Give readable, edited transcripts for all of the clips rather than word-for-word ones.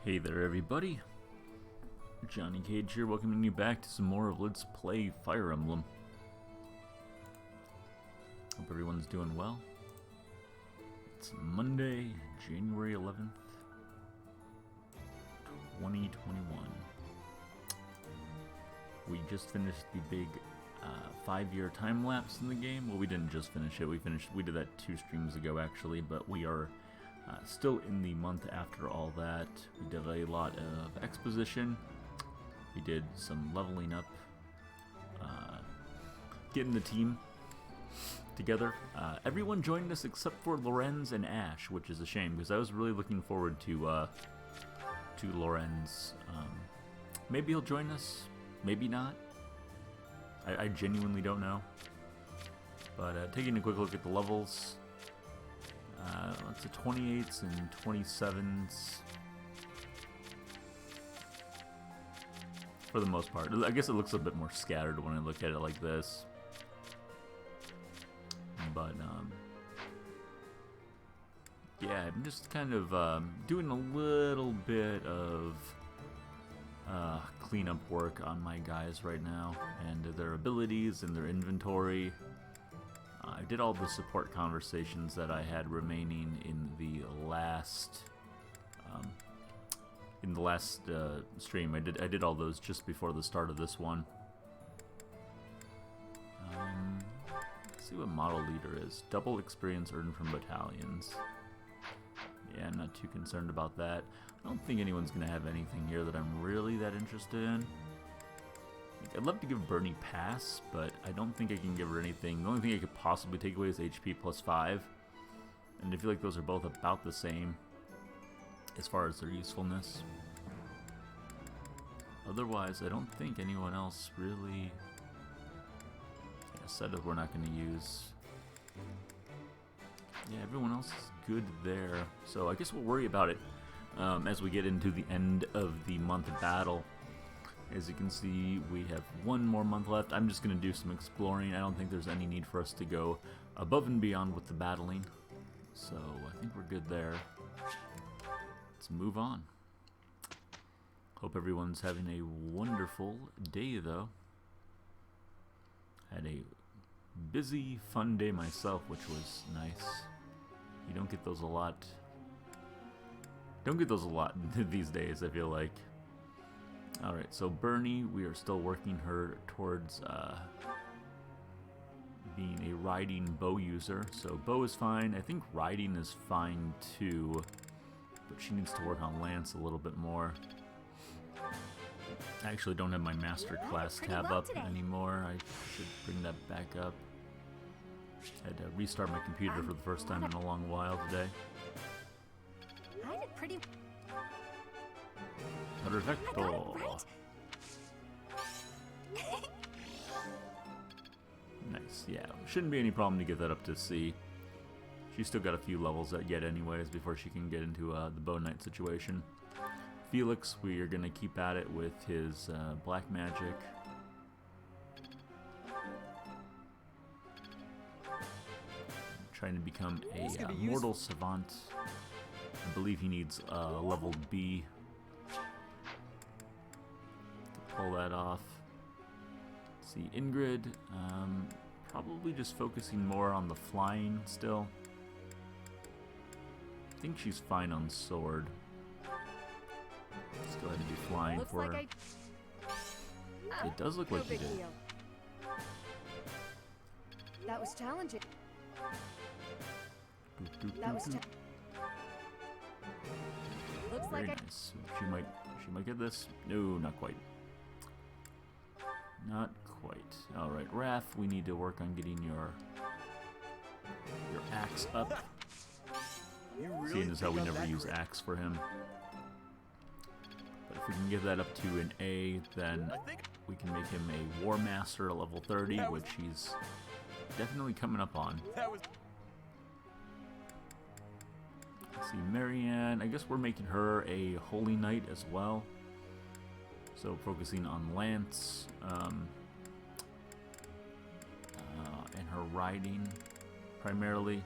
Hey there everybody, Johnny Cage here, welcoming you back to some more of Let's Play Fire Emblem. Hope everyone's doing well. It's Monday, January 11th, 2021. We just finished the big 5-year time lapse in the game. Well, we didn't just finish it, we did that 2 streams ago actually, but we are still in the month after all that. We did a lot of exposition. We did some leveling up, getting the team together. Everyone joined us except for Lorenz and Ash, which is a shame because I was really looking forward to Lorenz. Maybe he'll join us, maybe not. I genuinely don't know. But taking a quick look at the levels. Lots of 28s and 27s. For the most part. I guess it looks a bit more scattered when I look at it like this. But, yeah, I'm just kind of doing a little bit of cleanup work on my guys right now. And their abilities and their inventory. I did all the support conversations that I had remaining in the last stream. I did all those just before the start of this one. Let's see what model leader is. Double experience earned from battalions. Yeah, I'm not too concerned about that. I don't think anyone's gonna have anything here that I'm really that interested in. I'd love to give Bernie pass, but I don't think I can give her anything. The only thing I could possibly take away is HP plus 5. And I feel like those are both about the same as far as their usefulness. Otherwise, I don't think anyone else really said that we're not going to use. Yeah, everyone else is good there. So I guess we'll worry about it as we get into the end of the month battle. As you can see, we have 1 more month left. I'm just going to do some exploring. I don't think there's any need for us to go above and beyond with the battling. So I think we're good there. Let's move on. Hope everyone's having a wonderful day, though. Had a busy, fun day myself, which was nice. You don't get those a lot. Don't get those a lot these days, I feel like. Alright, so Bernie, we are still working her towards being a riding bow user. So bow is fine. I think riding is fine too, but she needs to work on lance a little bit more. I actually don't have my master class tab up anymore. I should bring that back up. I had to restart my computer for the first time in a long while today. I did pretty. Perfecto. Nice, yeah. Shouldn't be any problem to get that up to C. She's still got a few levels yet anyways before she can get into the Bow Knight situation. Felix, we are going to keep at it with his black magic. Trying to become a mortal savant. I believe he needs level B. Pull that off. See, Ingrid, probably just focusing more on the flying still. I think she's fine on sword. Let's go ahead and do flying Looks for like her. It does look like you did. That was challenging. That was Looks Very like nice. She might get this. No, not quite. Not quite. Alright, Raph, we need to work on getting your axe up. Seeing as how we never use axe for him. But if we can get that up to an A, then we can make him a War Master at level 30, which he's definitely coming up on. Let's see, Marianne, I guess we're making her a Holy Knight as well. So focusing on lance, and her riding primarily.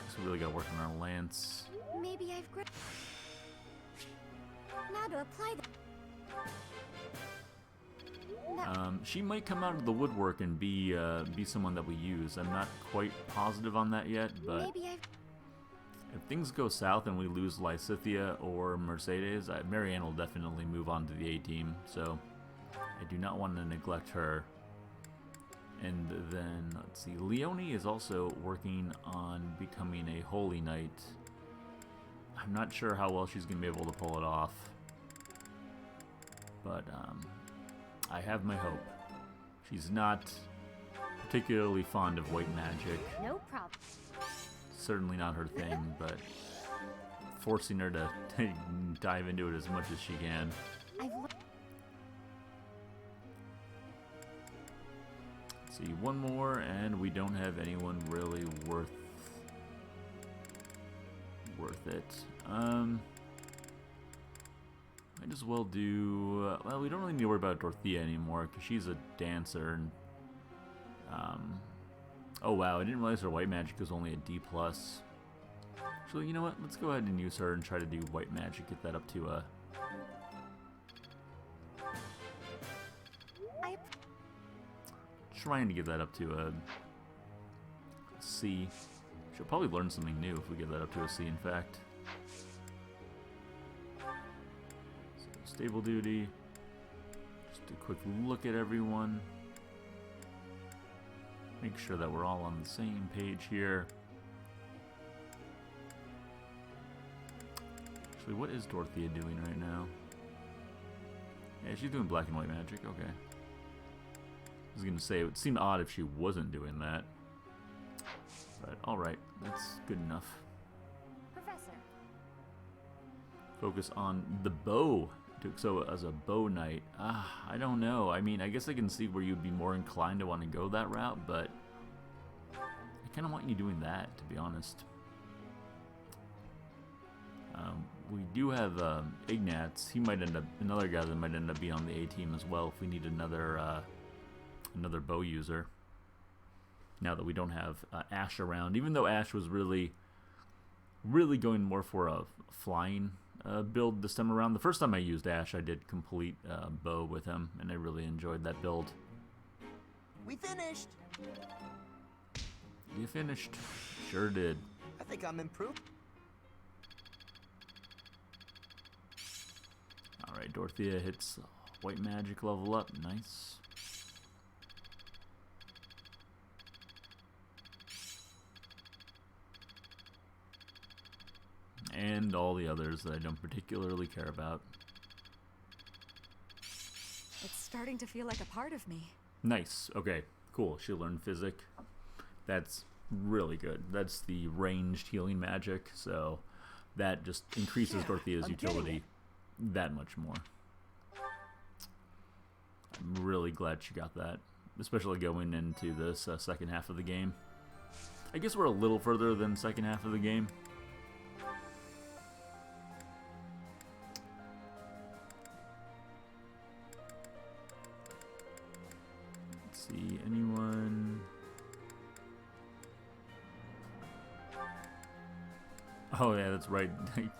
So we really gotta work on our lance. maybe I've. Now to apply the... She might come out of the woodwork and be someone that we use. I'm not quite positive on that yet, but Maybe I've... if things go south and we lose Lysithia or Mercedes, Marianne will definitely move on to the A team. So I do not want to neglect her. And then, let's see, Leonie is also working on becoming a Holy Knight. I'm not sure how well she's going to be able to pull it off. But, I have my hope. She's not particularly fond of white magic. No problem. Certainly not her thing, but forcing her to dive into it as much as she can. I've learned... See, one more, and we don't have anyone really worth it. Might as well do... well, we don't really need to worry about Dorothea anymore, because she's a dancer, and... oh wow, I didn't realize her white magic was only a D+. Actually, you know what? Let's go ahead and use her and try to do white magic, get that up to a... Trying to get that up to a C. She'll probably learn something new if we get that up to a C, in fact. So, stable duty. Just a quick look at everyone. Make sure that we're all on the same page here. Actually, what is Dorothea doing right now? Yeah, she's doing black and white magic, okay. I was going to say, it would seem odd if she wasn't doing that. But, alright, that's good enough. Professor. Focus on the bow. So, as a bow knight, I don't know. I mean, I guess I can see where you'd be more inclined to want to go that route, but I kind of want you doing that, to be honest. We do have Ignatz. He might end up, another guy that might end up being on the A team as well if we need another bow user. Now that we don't have Ash around, even though Ash was really going more for a flying build this time around. The first time I used Ash, I did complete bow with him, and I really enjoyed that build. We finished. You finished? Sure did. I think I'm improved. Alright, Dorothea hits white magic level up. Nice. And all the others that I don't particularly care about. It's starting to feel like a part of me. Nice. Okay, cool. She learned Physic. That's really good. That's the ranged healing magic, so that just increases Dorothea's utility that much more. I'm really glad she got that, especially going into this second half of the game. I guess we're a little further than second half of the game. Let's see, anyone? Oh yeah, that's right.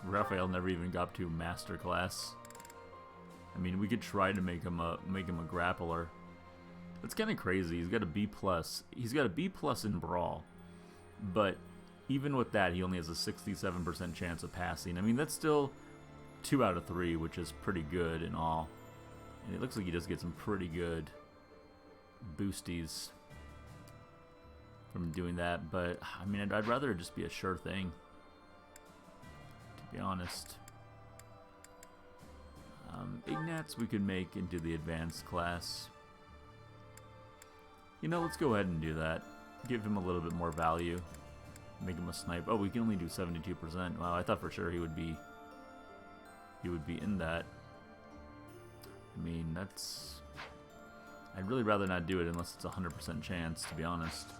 Raphael never even got to master class. I mean, we could try to make him a grappler. That's kind of crazy. He's got a B+. He's got a B+ in Brawl, but even with that, he only has a 67% chance of passing. I mean, that's still 2 out of 3, which is pretty good in all. And it looks like he does get some pretty good boosties from doing that. But I mean, I'd rather it just be a sure thing, to be honest. Ignatz we could make into the advanced class. You know, let's go ahead and do that. Give him a little bit more value. Make him a snipe. Oh, we can only do 72%. Wow, I thought for sure he would be in that. I mean, that's... I'd really rather not do it unless it's a 100% chance, to be honest.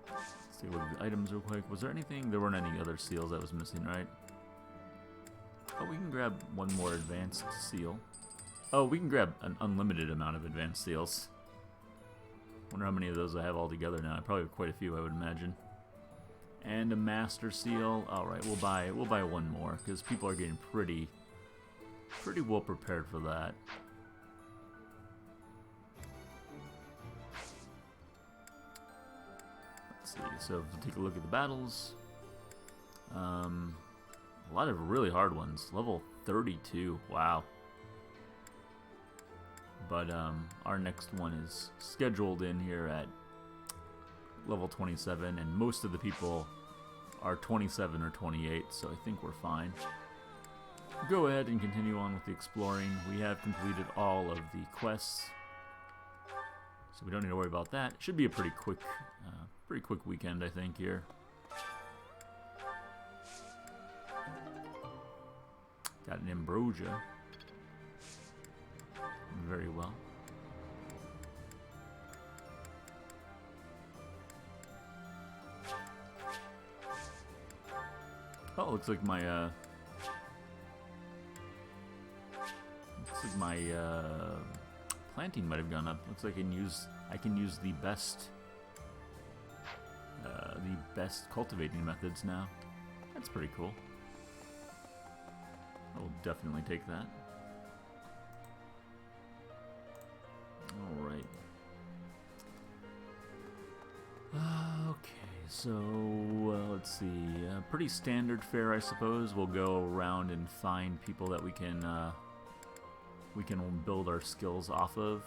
Let's take a look at the items real quick. Was there anything? There weren't any other seals that was missing, right? Oh, we can grab one more advanced seal. Oh, we can grab an unlimited amount of advanced seals. Wonder how many of those I have all together now. I probably have quite a few, I would imagine. And a master seal. All right, we'll buy one more because people are getting pretty well prepared for that. Let's see. So if we take a look at the battles, a lot of really hard ones. Level 32. Wow. But our next one is scheduled in here at level 27, and most of the people are 27 or 28, so I think we're fine. Go ahead and continue on with the exploring. We have completed all of the quests, so we don't need to worry about that. It should be a pretty quick weekend, I think, here. Got an ambrosia. Very well. Oh, looks like my planting might have gone up. Looks like I can use the best cultivating methods now. That's pretty cool. I will definitely take that. All right. Okay, so let's see. Pretty standard fare, I suppose. We'll go around and find people that we can build our skills off of.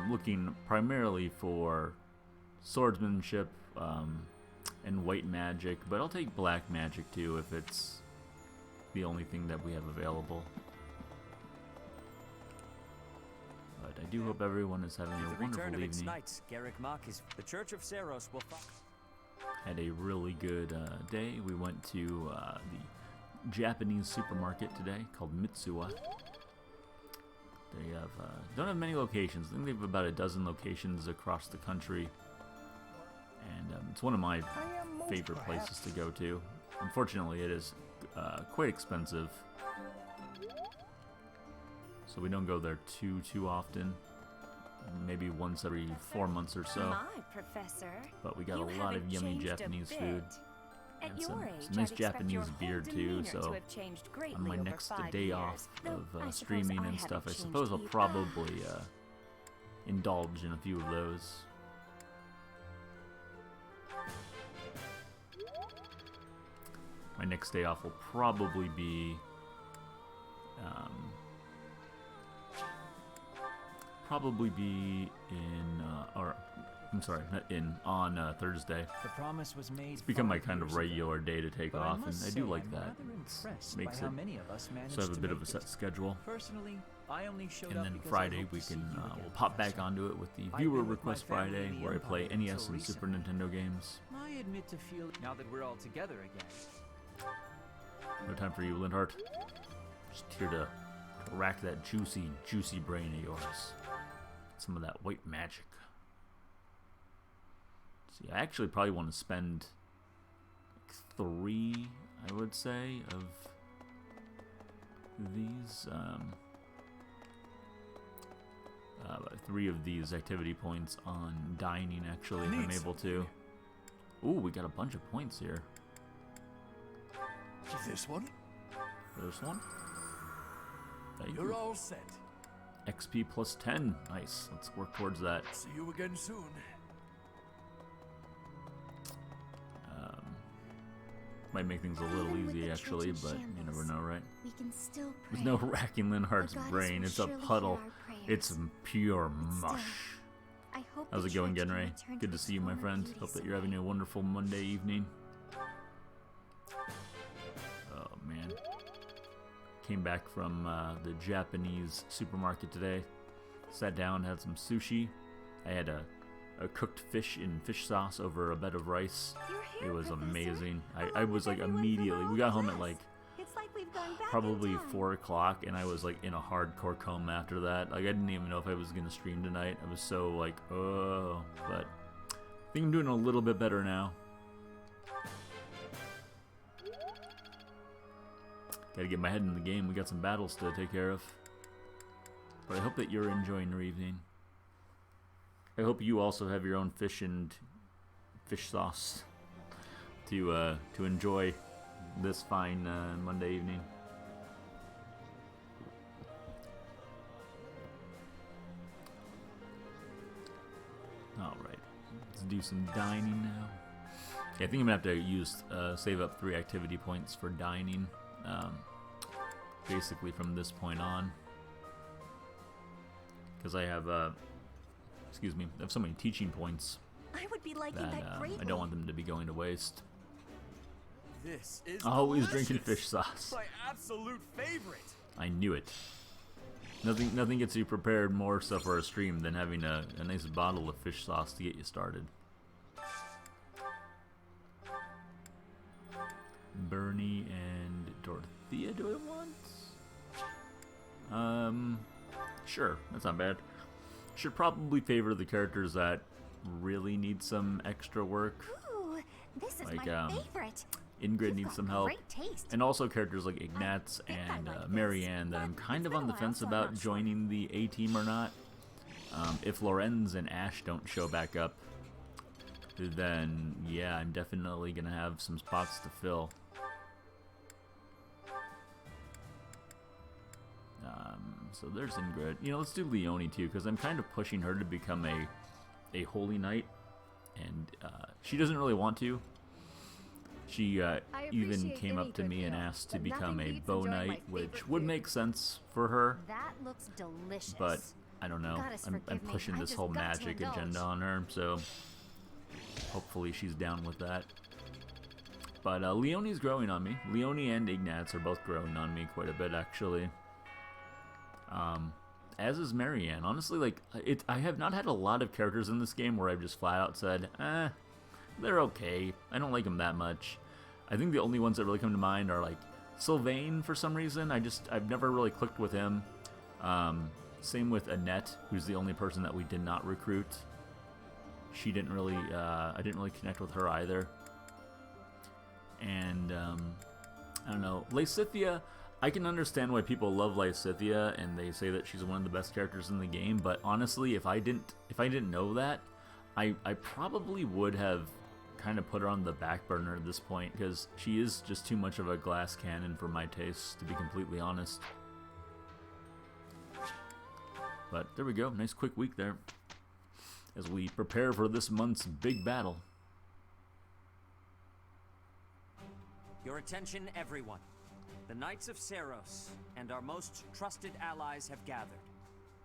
Looking primarily for swordsmanship and white magic, but I'll take black magic too if it's the only thing that we have available. But I do hope everyone is having a wonderful evening. The Church of Saros will Had a really good day. We went to the Japanese supermarket today called Mitsuwa. They have don't have many locations. I think they have about a dozen locations across the country, and it's one of my favorite places to go to. Unfortunately, it is quite expensive, so we don't go there too often. Maybe once every 4 months or so. My professor, But we got you a lot of haven't yummy changed a Japanese bit. food. At And your some age, nice I'd expect Japanese your beer whole too. demeanor to So have changed greatly on my over next 5 day years. off Though of I suppose streaming I and haven't stuff, I changed suppose I'll either. probably indulge in a few of those. My next day off will probably be in or I'm sorry, not in, on Thursday. The promise was made. It's become my five kind of years ago. regular day to take But off, and must I do say, like I'm that. rather impressed Makes by how it many of us managed so I have a to bit of make a set it. schedule. Personally, I only showed And up then because I Friday hoped we to see can you again, we'll pop back Professor. onto it with the I've Viewer been with my Request family Friday, in the where I play Empire NES until and Super recently. Nintendo games. I admit to feel now that we're all together again. No time for you, Lindhart. Just here to rack that juicy brain of yours. Some of that white magic. See, I actually probably want to spend like 3, I would say, of these. 3 of these activity points on dining, actually, if I'm able to. Ooh, we got a bunch of points here. This one? This one. Thank You're you. all set. XP plus 10. Nice. Let's work towards that. See you again soon. Might make things a little Even with easy, the actually, church in but you never shambles, know, right? We can still pray. There's no racking Linhart's The goddess brain. will It's a surely hear puddle. our prayers. It's pure Still, mush. I hope How's the it going, church can Genray? return Good to its see you, my former friend. beauty Hope that you're someday. having a wonderful Monday evening. Oh, man. Came back from the Japanese supermarket today. Sat down, had some sushi. I had a cooked fish in fish sauce over a bed of rice. You're It here, was Professor. amazing. I Along was with like everyone from immediately. our We got home at class. like It's like we've gone back in probably time. 4 o'clock, and I was like in a hardcore coma after that. Like I didn't even know if I was gonna stream tonight. I was so like, oh, but I think I'm doing a little bit better now. Gotta get my head in the game. We got some battles to take care of. But I hope that you're enjoying your evening. I hope you also have your own fish and fish sauce. to enjoy this fine Monday evening. All right, let's do some dining now. Yeah, I think I'm gonna have to use save up 3 activity points for dining, basically from this point on, because I have excuse me, I have so many teaching points I would be liking that that greatly. I don't want them to be going to waste. This is Always delicious. drinking fish sauce. My absolute favorite. I knew it. Nothing gets you prepared more so for a stream than having a nice bottle of fish sauce to get you started. Bernie and Dorothea, do I want? Sure, that's not bad. Should probably favor the characters that really need some extra work. Ooh, this is Like, my favorite. Ingrid You've needs got some help. Great taste. And also characters like Ignatz think I and like this, Marianne that but I'm kind it's of been on a the while, fence so I'm about not sure. joining the A-team or not. If Lorenz and Ash don't show back up, then yeah, I'm definitely going to have some spots to fill. So there's Ingrid. You know, let's do Leonie too, because I'm kind of pushing her to become a holy knight, and she doesn't really want to. She even appreciate came any up to good me and meal, asked to but become nothing a beats bow enjoying my knight, which favorite would food. make sense for her, That looks delicious. but I don't know. Goddess, I'm forgive me, pushing I this just whole got to magic indulge. agenda on her, so hopefully she's down with that. But Leonie's growing on me. Leonie and Ignatz are both growing on me quite a bit, actually. As is Marianne. Honestly, like, I have not had a lot of characters in this game where I've just flat out said, they're okay. I don't like them that much. I think the only ones that really come to mind are, like, Sylvain for some reason. I've never really clicked with him. Same with Annette, who's the only person that we did not recruit. She didn't really, I didn't really connect with her either. And, I don't know, Lysithea, I can understand why people love Lysithea and they say that she's one of the best characters in the game, but honestly, if I didn't know that, I probably would have kind of put her on the back burner at this point, because she is just too much of a glass cannon for my taste, to be completely honest. But there we go, nice quick week there, as we prepare for this month's big battle. Your attention, everyone. The Knights of Seros and our most trusted allies have gathered.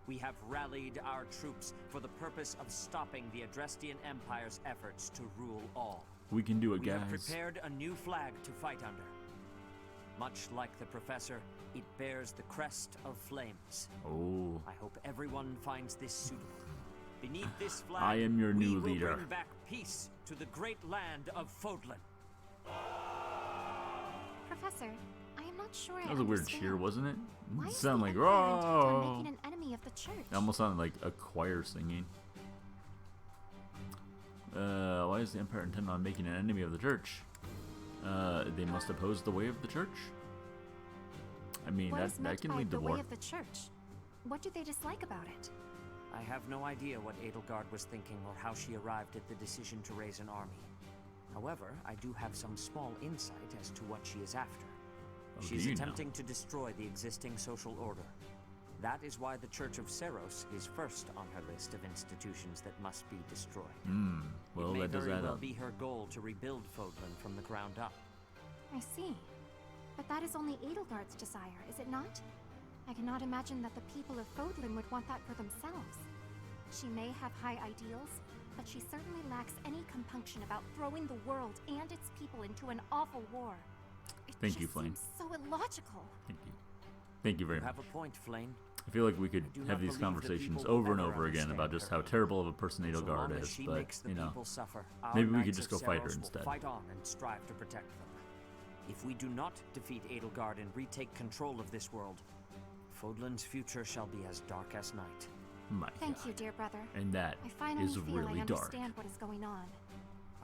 We have rallied our troops for the purpose of stopping the Adrestian Empire's efforts to rule all. We can do it, We have guys. prepared a new flag to fight under. Much like the Professor, it bears the crest of flames. Oh. I hope everyone finds this suitable. Beneath this flag, I am your new we will leader. bring back peace to the great land of Fodlan. Professor, I am not sure That was a weird cheer, wasn't it? Why It is sounded the like, Empire intent on "Roar." making an enemy of the church? It almost sounded like a choir singing. Why is the Empire intent on making an enemy of the church? They must oppose the way of the church? I mean, What is that meant can by lead to the war. way of the church? What do they dislike about it? I have no idea what Edelgard was thinking or how she arrived at the decision to raise an army. However, I do have some small insight as to what she is after. Oh, She is do you know? attempting to destroy the existing social order. That is why the Church of Seros is first on her list of institutions that must be destroyed. Well, it may that does very add well up. be her goal to rebuild Fodlan from the ground up. I see. But that is only Edelgard's desire, is it not? I cannot imagine that the people of Fodlan would want that for themselves. She may have high ideals, but she certainly lacks any compunction about throwing the world and its people into an awful war. It Thank you, just Flame. seems so illogical. Thank you. Thank you very You much. have a point, Flame. I feel like we could do have not these believe that conversations people will over and ever over again about understand just her. how terrible of a person So long Edelgard as is, she but, makes the you know, people suffer, our maybe we could Knights just of go fight her Seros will instead. Fight on and strive to protect them. If we do not defeat Edelgard and retake control of this world, Fodlan's future shall be as dark as night. my Thank God. you, dear brother. And that I finally is feel really I dark. understand what is going on.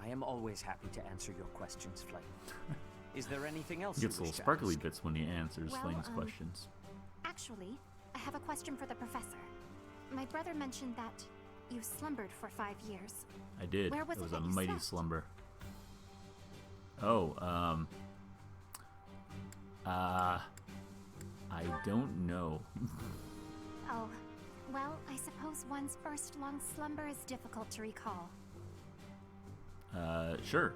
I am always happy to answer your questions, Flame. Is there anything else He gets you little wish to sparkly ask? bits when he answers Well, Flame's questions. Actually, I have a question for the professor. My brother mentioned that you slumbered for 5 years. I did. where was it it was a that you mighty slept? slumber. Oh, I don't know. Oh, well, I suppose one's first long slumber is difficult to recall. Sure.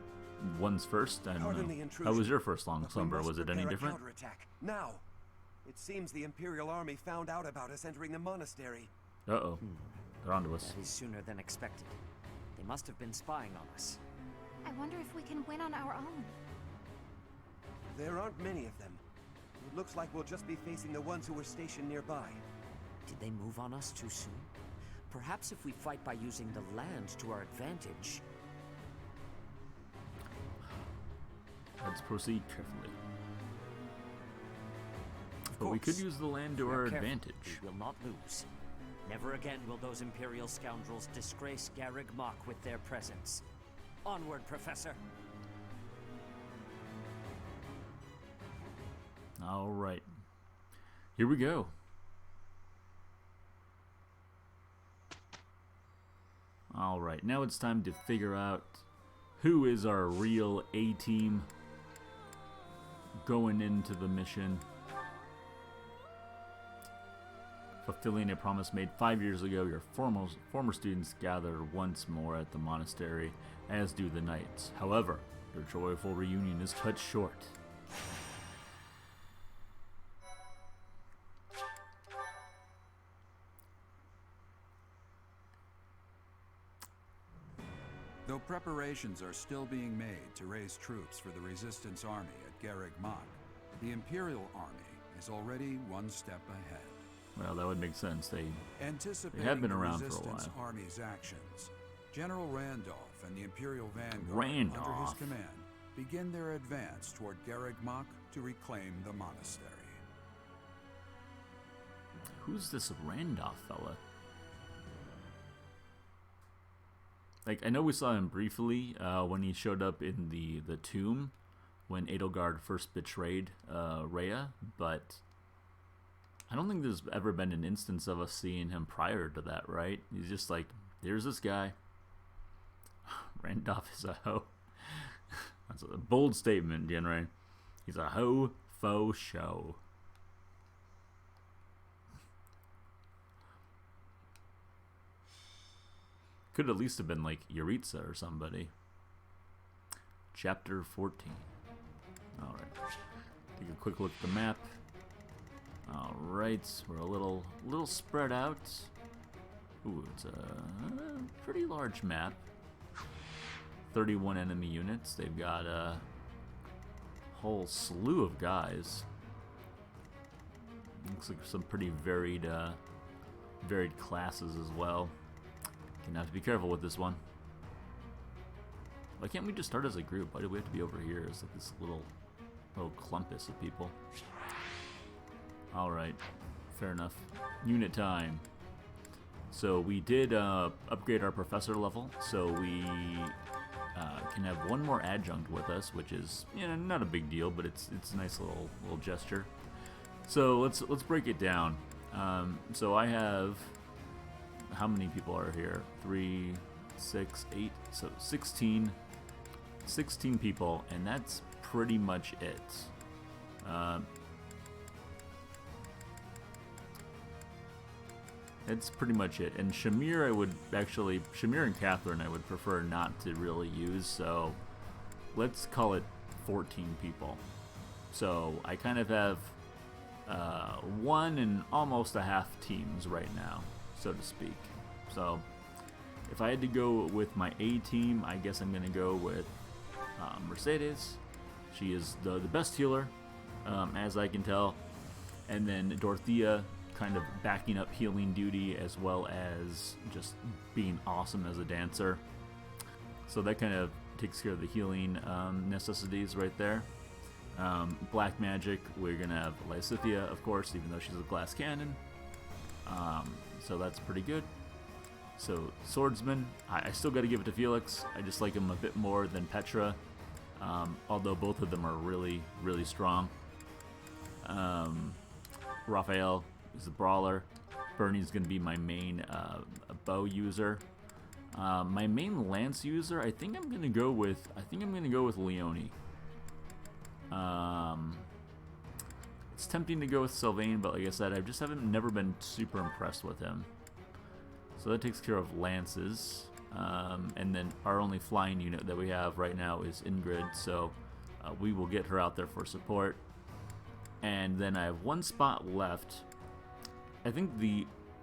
One's first, I don't Pardon know. the How intrusion, was your first long but we slumber? must Was it any prepare a different? counterattack. Now! It seems the Imperial Army found out about us entering the monastery. Uh-oh. They're onto us. That is sooner than expected. They must have been spying on us. I wonder if we can win on our own. There aren't many of them. It looks like we'll just be facing the ones who were stationed nearby. Did they move on us too soon? Perhaps if we fight by using the land to our advantage. Let's proceed carefully. But we could use the land to If we are our careful, advantage. We will not lose. Never again will those Imperial scoundrels disgrace Garreg Mach with their presence. Onward, Professor! All right. Here we go. All right. Now it's time to figure out who is our real A-team going into the mission. Fulfilling a promise made 5 years ago, your former students gather once more at the monastery, as do the knights. However, their joyful reunion is cut short. Though preparations are still being made to raise troops for the Resistance Army at Garreg Mach, the Imperial Army is already one step ahead. Well, that would make sense. They Anticipating have been the around for a Resistance while. Army's actions, General Randolph and the Imperial Vanguard under his Randolph. command begin their advance toward Garreg Mach to reclaim the monastery. Who's this Randolph fella? Like, I know we saw him briefly when he showed up in the tomb when Edelgard first betrayed Rhea, but I don't think there's ever been an instance of us seeing him prior to that, right? He's just like, there's this guy. Randolph is a hoe. That's a bold statement, Jenray. He's a hoe faux show. Could at least have been like Yuritsa or somebody. Chapter 14. Alright. Take a quick look at the map. Alright, we're a little spread out. Ooh, it's a pretty large map. 31 enemy units. They've got a whole slew of guys. Looks like some pretty varied classes as well. Gonna have to be careful with this one. Why can't we just start as a group? Why do we have to be over here as like this little clumpus of people? Alright, fair enough. Unit time. So we did upgrade our professor level, so we can have one more adjunct with us, which is, you know, not a big deal, but it's a nice little gesture. So let's break it down. So I have, how many people are here? 3, 6, 8, so 16 people, and that's pretty much it. That's pretty much it. And Shamir, Shamir and Catherine I would prefer not to really use, so let's call it 14 people. So I kind of have one and almost a half teams right now, so to speak. So if I had to go with my A team, I guess I'm going to go with Mercedes. She is the best healer, as I can tell. And then Dorothea, kind of backing up healing duty as well as just being awesome as a dancer. So that kind of takes care of the healing necessities right there. Black magic, we're going to have Lysithea, of course, even though she's a glass cannon. So that's pretty good. So swordsman, I still got to give it to Felix. I just like him a bit more than Petra, although both of them are really, really strong. Raphael is a brawler. Bernie's going to be my main bow user. My main lance user, I think I'm going to go with Leone. It's tempting to go with Sylvain, but like I said, I just never been super impressed with him. So that takes care of lances. And then our only flying unit that we have right now is Ingrid, so we will get her out there for support. And then I have one spot left. I think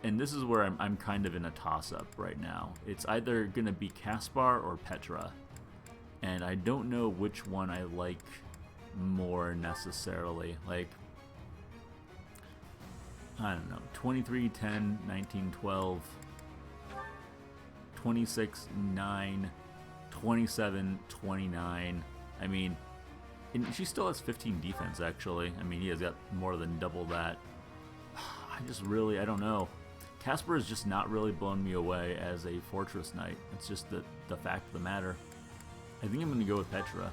and this is where I'm kind of in a toss-up right now. It's either going to be Caspar or Petra. And I don't know which one I like more necessarily. Like, I don't know, 23, 10, 19, 12, 26, 9, 27, 29. I mean, and she still has 15 defense, actually. I mean, he has got more than double that. I don't know. Caspar has just not really blown me away as a Fortress Knight. It's just the fact of the matter. I think I'm going to go with Petra.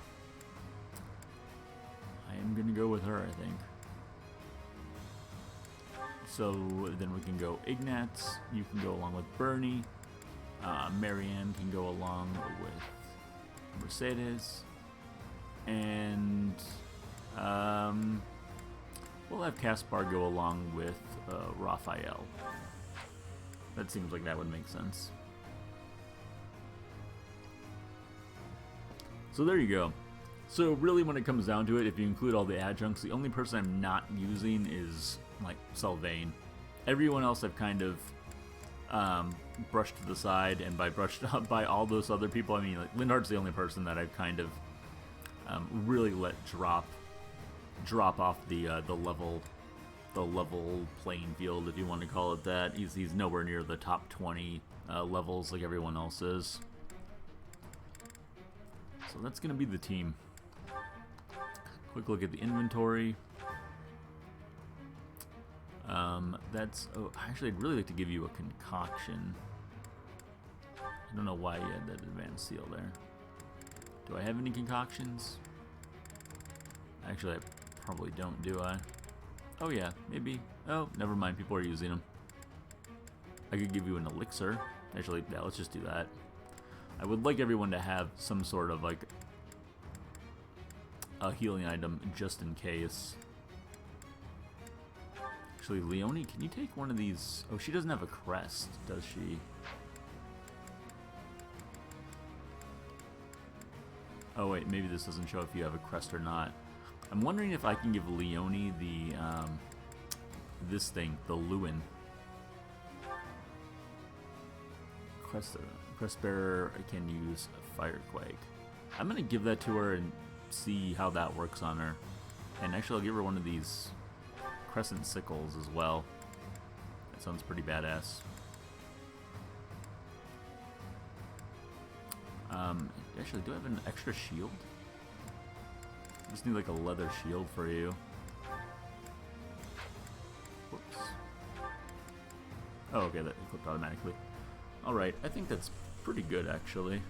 I am going to go with her, I think. So then we can go Ignatz. You can go along with Bernie. Marianne can go along with Mercedes. And we'll have Caspar go along with Raphael. That seems like that would make sense. So there you go. So really when it comes down to it, if you include all the adjuncts, the only person I'm not using is like Sylvain. Everyone else I've kind of brushed to the side, and by brushed up by all those other people, I mean like Lindhart's the only person that I've kind of really let drop off the level playing field, if you want to call it that. He's nowhere near the top 20 levels like everyone else is. So that's gonna be the team. Quick look at the inventory. Actually, I'd really like to give you a concoction. I don't know why you had that advanced seal there. Do I have any concoctions? Actually, I probably don't, do I? Oh yeah, maybe. Oh, never mind, people are using them. I could give you an elixir. Actually, yeah, let's just do that. I would like everyone to have some sort of, like, a healing item just in case. Actually, Leonie, can you take one of these? Oh, she doesn't have a crest, does she? Oh wait, maybe this doesn't show if you have a crest or not. I'm wondering if I can give Leonie the, this thing, the Lewin. Crest bearer can use a Firequake. I'm gonna give that to her and see how that works on her. And actually I'll give her one of these Crescent Sickles as well. That sounds pretty badass. Actually, do I have an extra shield? I just need like a leather shield for you. Whoops. Oh, okay, that equipped automatically. Alright, I think that's pretty good, actually.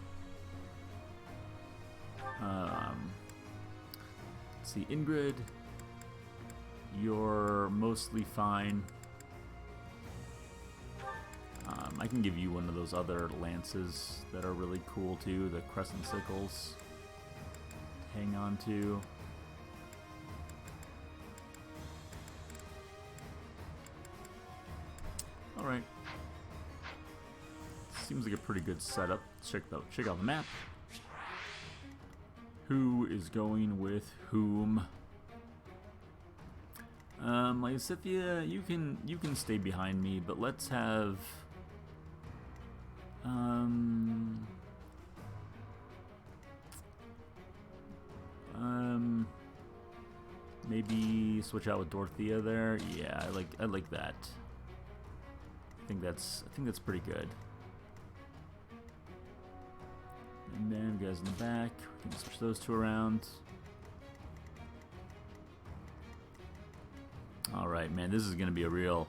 Let's see, Ingrid, you're mostly fine. I can give you one of those other lances that are really cool too, the Crescent Sickles. Hang on to. Alright. Seems like a pretty good setup. Check out the map. Who is going with whom? Lysithia, you can stay behind me, but let's have maybe switch out with Dorothea there. Yeah, I like that. I think that's pretty good. And then guys in the back, we can switch those two around. Alright, man, this is gonna be a real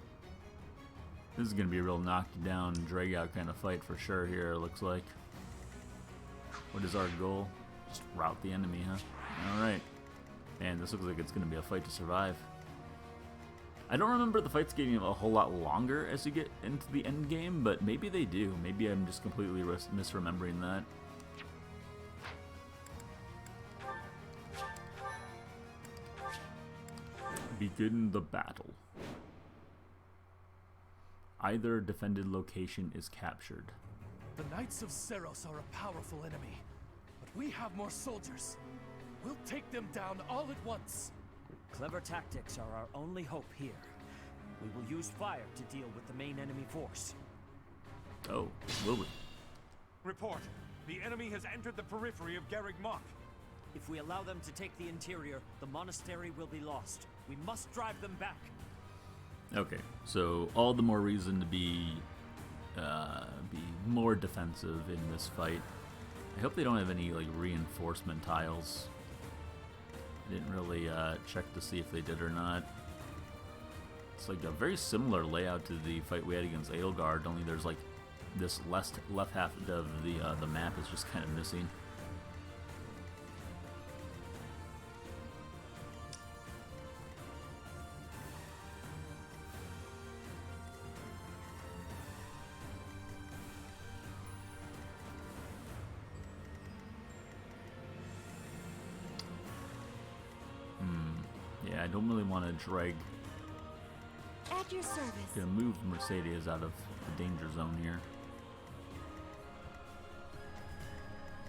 knock you down, drag out kind of fight for sure here, it looks like. What is our goal? Just rout the enemy, huh? Alright. Man, this looks like it's gonna be a fight to survive. I don't remember the fights getting a whole lot longer as you get into the end game, but maybe they do. Maybe I'm just completely misremembering that. Begin the battle. Either defended location is captured. The Knights of Seros are a powerful enemy, but we have more soldiers. We'll take them down all at once. Clever tactics are our only hope here. We will use fire to deal with the main enemy force. Oh, will we? Report. The enemy has entered the periphery of Garreg Mach. If we allow them to take the interior, the monastery will be lost. We must drive them back. Okay, so all the more reason to be more defensive in this fight. I hope they don't have any like reinforcement tiles. I didn't really check to see if they did or not. It's like a very similar layout to the fight we had against Edelgard, only there's like this left half of the map is just kind of missing. Yeah, I don't really want to drag. At your service. Gonna move Mercedes out of the danger zone here.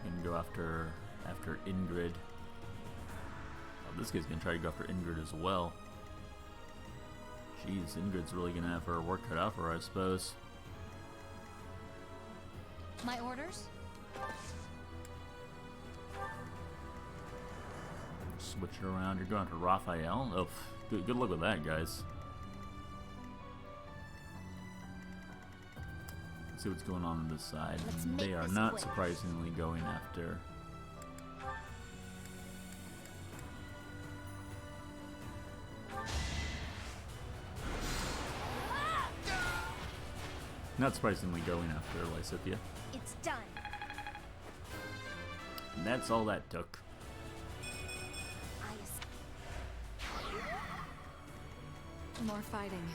Gonna go after Ingrid. Oh, this guy's gonna try to go after Ingrid as well. Jeez, Ingrid's really gonna have her work cut out for her, I suppose. My orders? Switch it around. You're going to Raphael. Oh, good luck with that, guys. Let's see what's going on this side. They are not surprisingly going after. Not surprisingly going after Lysithea. It's done. And that's all that took. More fighting.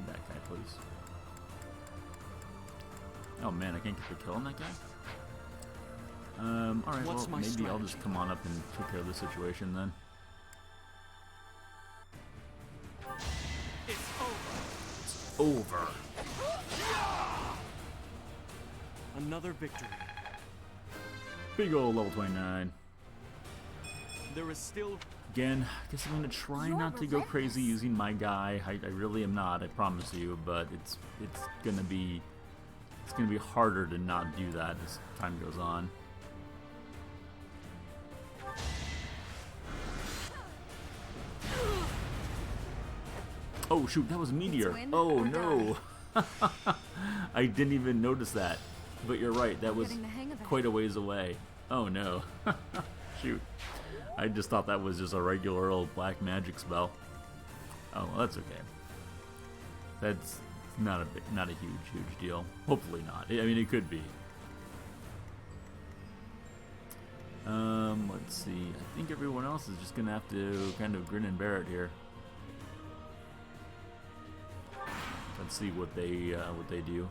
That guy, please. Oh man, I can't get the kill on that guy? Alright, well, maybe I'll just come on up and take care of the situation then. It's over. It's over. Another victory. Big ol' level 29. There is still... Again, I guess I'm gonna try not to go crazy using my guy. I really am not, I promise you, but it's gonna be harder to not do that as time goes on. Oh shoot, that was a meteor. Oh no. I didn't even notice that. But you're right, that was quite a ways away. Oh no. Shoot. I just thought that was just a regular old black magic spell. Oh, well, that's okay. That's not a huge deal. Hopefully not. I mean, it could be. Let's see. I think everyone else is just gonna have to kind of grin and bear it here. Let's see what they do.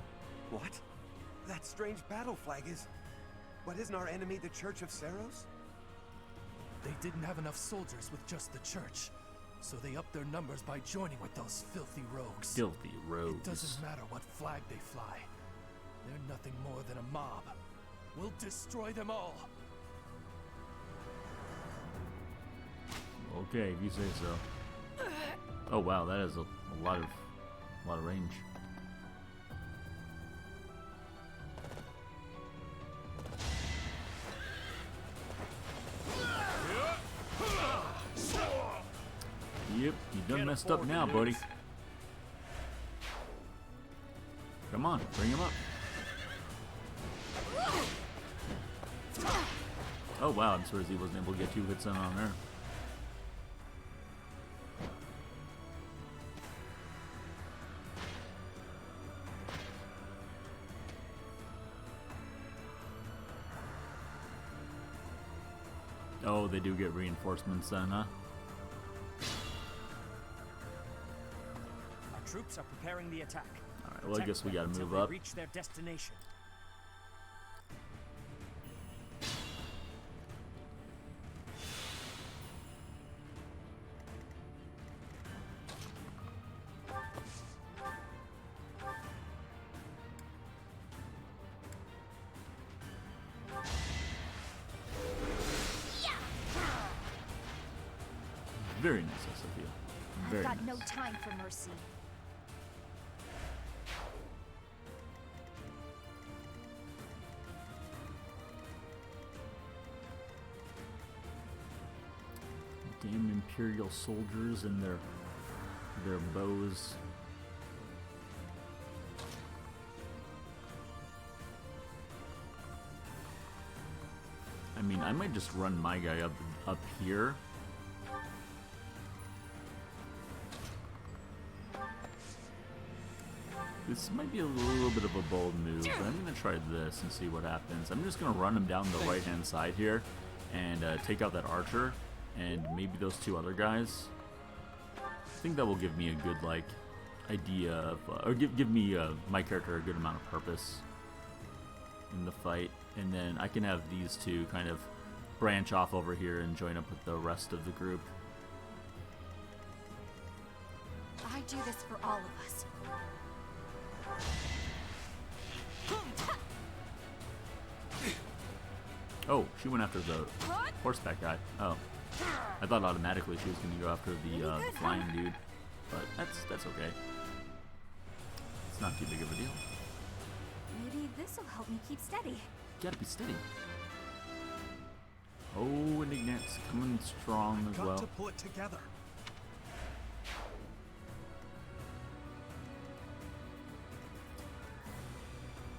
What? That strange battle flag is... What, isn't our enemy the Church of Seros? They didn't have enough soldiers with just the church, so they upped their numbers by joining with those filthy rogues. Filthy rogues. It doesn't matter what flag they fly. They're nothing more than a mob. We'll destroy them all. Okay, if you say so. Oh wow, that is a lot of range. Yep, you done messed up now, buddy. Come on, bring him up. Oh wow, I'm surprised he wasn't able to get 2 hits in on there. Oh, they do get reinforcements then, huh? Our troops are preparing the attack. Alright, well I guess we gotta move up. Reach their destination. Very nice, Sophia. Very I've got nice. no time for mercy. Damn Imperial soldiers and their bows. I mean, I might just run my guy up here. This might be a little bit of a bold move, but I'm going to try this and see what happens. I'm just going to run him down the right-hand side here and take out that archer and maybe those two other guys. I think that will give me a good, like, idea of, or give me my character a good amount of purpose in the fight. And then I can have these two kind of branch off over here and join up with the rest of the group. I do this for all of us. Oh, she went after the horseback guy. Oh, I thought automatically she was going to go after the flying dude, but that's okay. It's not too big of a deal. Maybe this'll help me keep steady. Gotta be steady. Oh, and Ignat's coming strong as Got well. to pull it together.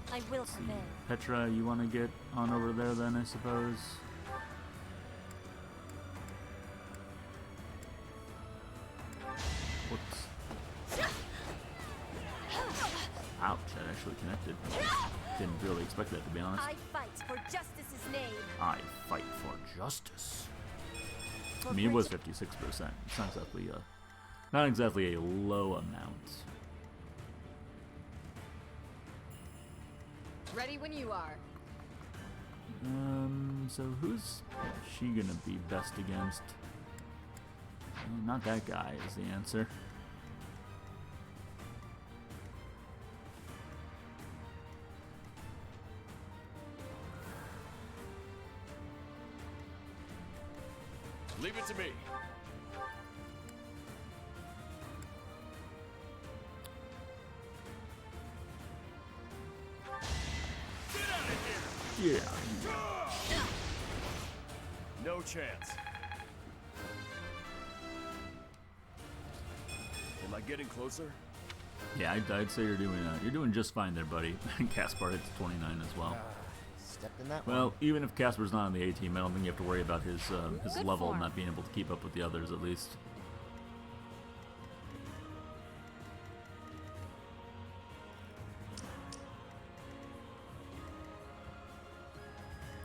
I will prevail. Petra, you want to get on over there then, I suppose? Whoops. Ouch, that actually connected. Didn't really expect that, to be honest. I fight for justice's name. I fight for justice. I mean, it was 56%. It's not exactly a low amount. Ready when you are. So who's she gonna be best against? Not that guy is the answer. Leave it to me. Yeah. No chance. Am I getting closer? Yeah, I'd say you're doing just fine there, buddy. Caspar hits 29 as well. Stepped in that Well, even if Casper's not on the A team, I don't think you have to worry about his Good level form. not being able to keep up with the others, at least.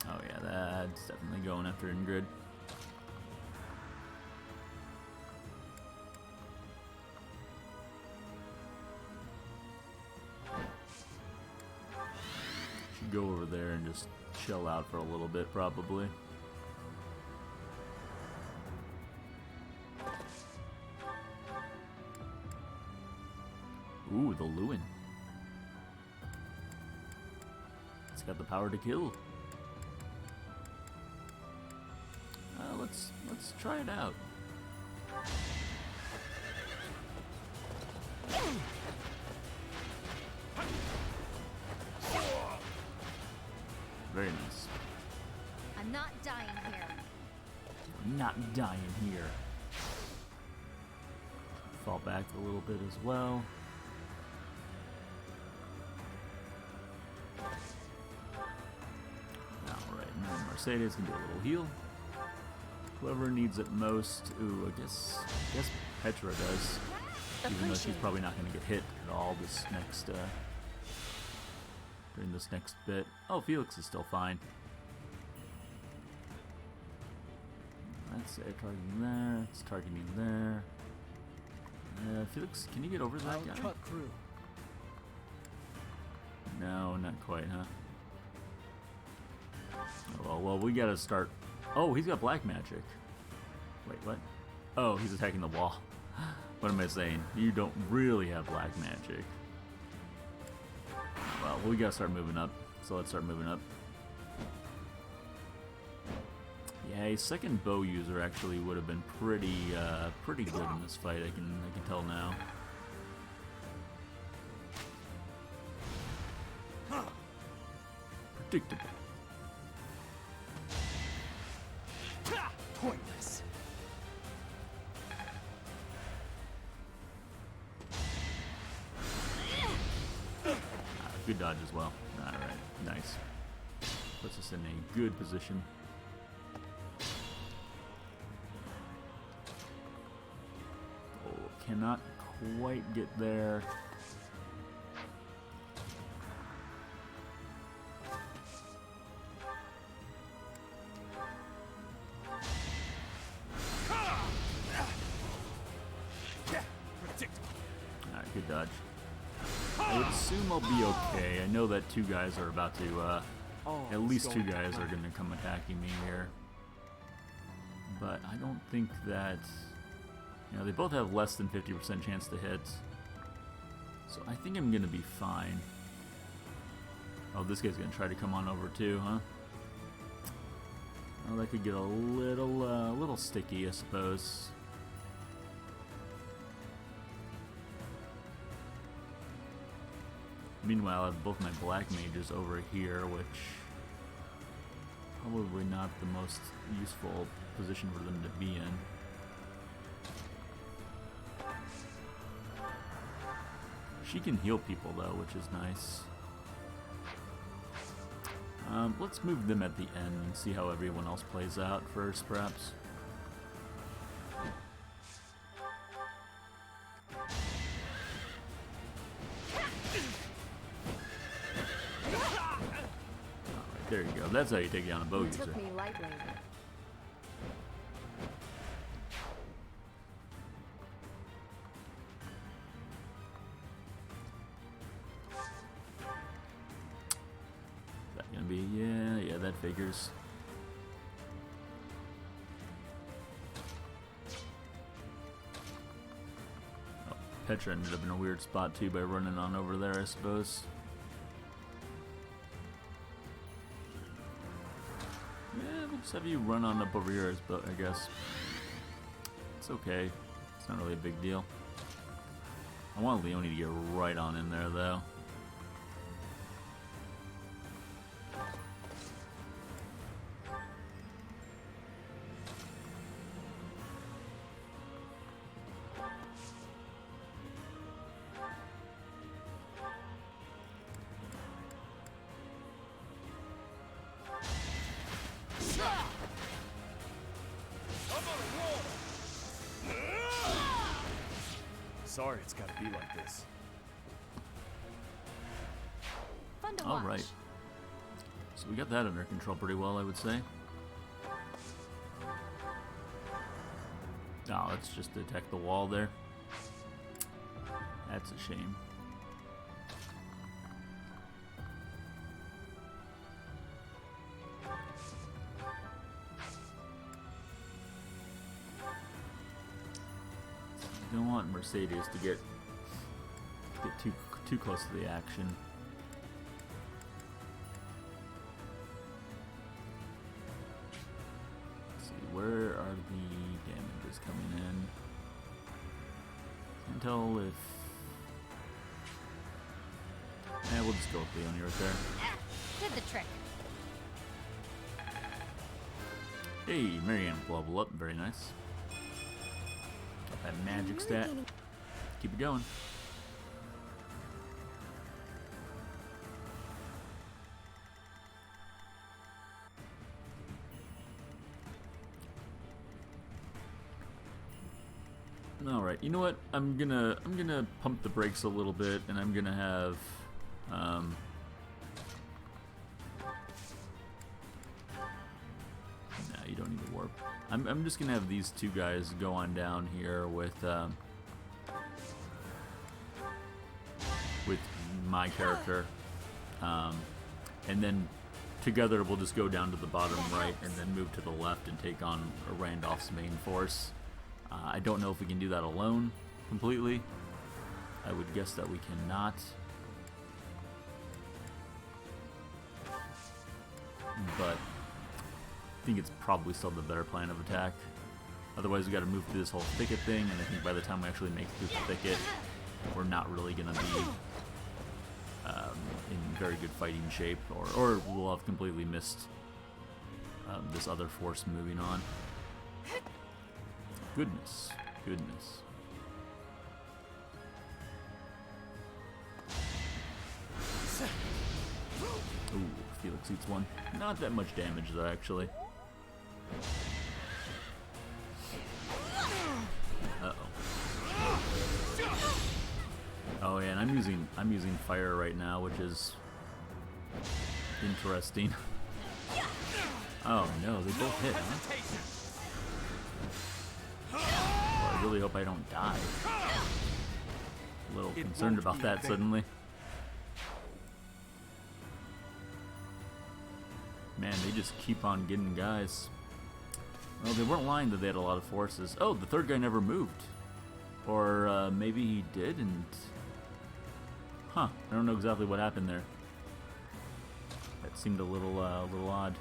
Oh yeah, that's definitely going after Ingrid. Should go over there and just chill out for a little bit, probably. Ooh, the Lewin. It's got the power to kill. Let's try it out. Very nice. I'm not dying here. I'm not dying here. Fall back a little bit as well. Alright, now Mercedes can do a little heal. Whoever needs it most. Ooh, I guess Petra does. Even though she's probably not going to get hit at all this next during this next bit. Oh, Felix is still fine. That's it, targeting there. It's targeting there. Felix, can you get over that guy? Cut through. No, not quite, huh? Oh, well, we gotta start. Oh, he's got black magic. Wait, what? Oh, he's attacking the wall. What am I saying? You don't really have black magic. Well, we gotta start moving up. So let's start moving up. A second bow user actually would have been pretty good in this fight. I can tell now. Predictable. Pointless. Good dodge as well. Alright, nice. Puts us in a good position. Oh, cannot quite get there. Alright, good dodge. I would assume I'll be okay. I know that two guys are about to, at least two guys are going to come attacking me here. But I don't think that, you know, they both have less than 50% chance to hit. So I think I'm going to be fine. Oh, this guy's going to try to come on over too, huh? Well, that could get a little sticky, I suppose. Meanwhile, I have both my black mages over here, which probably not the most useful position for them to be in. She can heal people though, which is nice. Let's move them at the end and see how everyone else plays out first, perhaps. There you go. That's how you take down a bow user. Took me lightly. That gonna be yeah, that figures. Oh, Petra ended up in a weird spot too by running on over there, I suppose. Yeah, we'll just have you run on up over here, but I guess it's okay. It's not really a big deal. I want Leonie to get right on in there, though. Sorry it's gotta be like this. Fun to All watch. right. So we got that under control pretty well, I would say. Oh, let's just attack the wall there. That's a shame. Don't want Mercedes to get too close to the action. Let's see, where are the damages coming in? Can't tell if. We'll just go with Leonie right there. Did the trick. Hey, Marianne level up, very nice. That magic stat. Keep it going. All right. You know what? I'm gonna pump the brakes a little bit, and I'm gonna have. No, you don't need to warp. I'm just gonna have these two guys go on down here with my character, and then together we'll just go down to the bottom right and then move to the left and take on Randolph's main force. I don't know if we can do that alone completely. I would guess that we cannot. But think it's probably still the better plan of attack. Otherwise, we got to move through this whole thicket thing, and I think by the time we actually make it through the thicket, we're not really going to be in very good fighting shape, or we'll have completely missed this other force moving on. Goodness, goodness. Ooh, Felix eats one. Not that much damage though, actually. Uh-oh. Oh yeah, and I'm using fire right now, which is interesting. Oh no, they both hit, huh? Well, I really hope I don't die. A little concerned about that suddenly. Man, they just keep on getting guys. Well, they weren't lying that they had a lot of forces. Oh, the third guy never moved. Or maybe he did and... Huh, I don't know exactly what happened there. That seemed a little odd.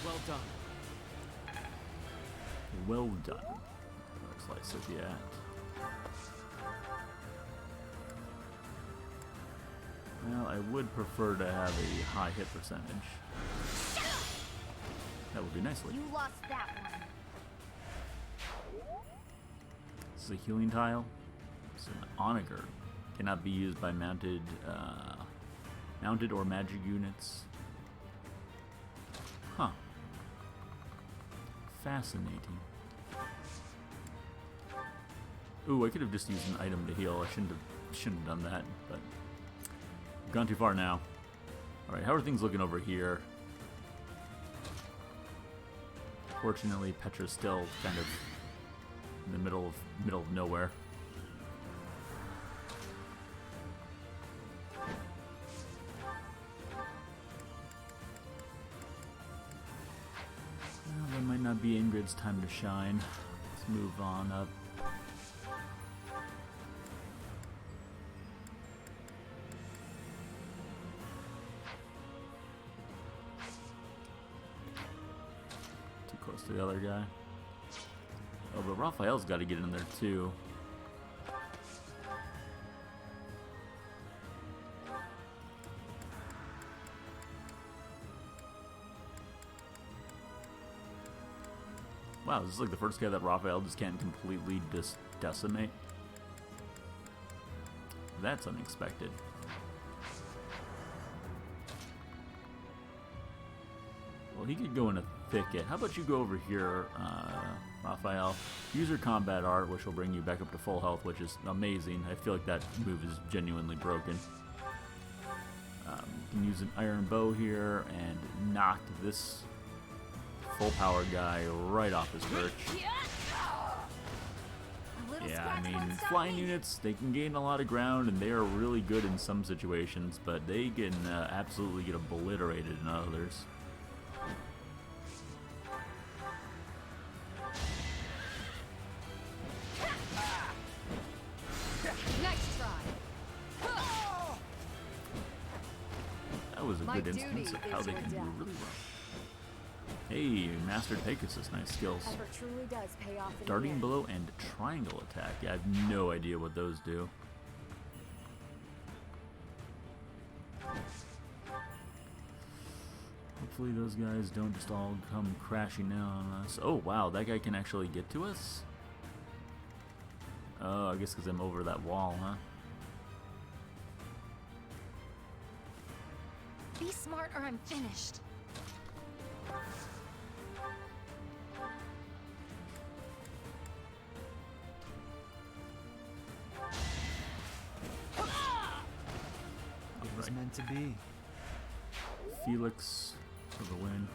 Well done. Well done. Slice of the act. Well, I would prefer to have a high hit percentage. That would be nicely. You lost that one. This is a healing tile. It's an onager. Cannot be used by mounted or magic units. Huh. Fascinating. Ooh, I could have just used an item to heal. I shouldn't have done that, but I've gone too far now. Alright, how are things looking over here? Fortunately, Petra's still kind of in the middle of nowhere. Well, that might not be Ingrid's time to shine. Let's move on up. Close to the other guy. Oh, but Raphael's got to get in there too. Wow, this is like the first guy that Raphael just can't completely decimate. That's unexpected. Well, he could go in a thicket. How about you go over here, Raphael? Use your combat art, which will bring you back up to full health, which is amazing. I feel like that move is genuinely broken. You can use an iron bow here and knock this full power guy right off his perch. Yeah, I mean, flying units, they can gain a lot of ground, and they are really good in some situations, but they can absolutely get obliterated in others. That was a good instance of how they can do really well. Hey, mastered Pegasus, nice skills. Effort truly does pay off in the Darting end. blow and triangle attack. Yeah, I have no idea what those do. Hopefully those guys don't just all come crashing down on us. Oh wow, that guy can actually get to us? Oh, I guess because I'm over that wall, huh? Be smart or I'm finished. It was meant to be. Felix for the win.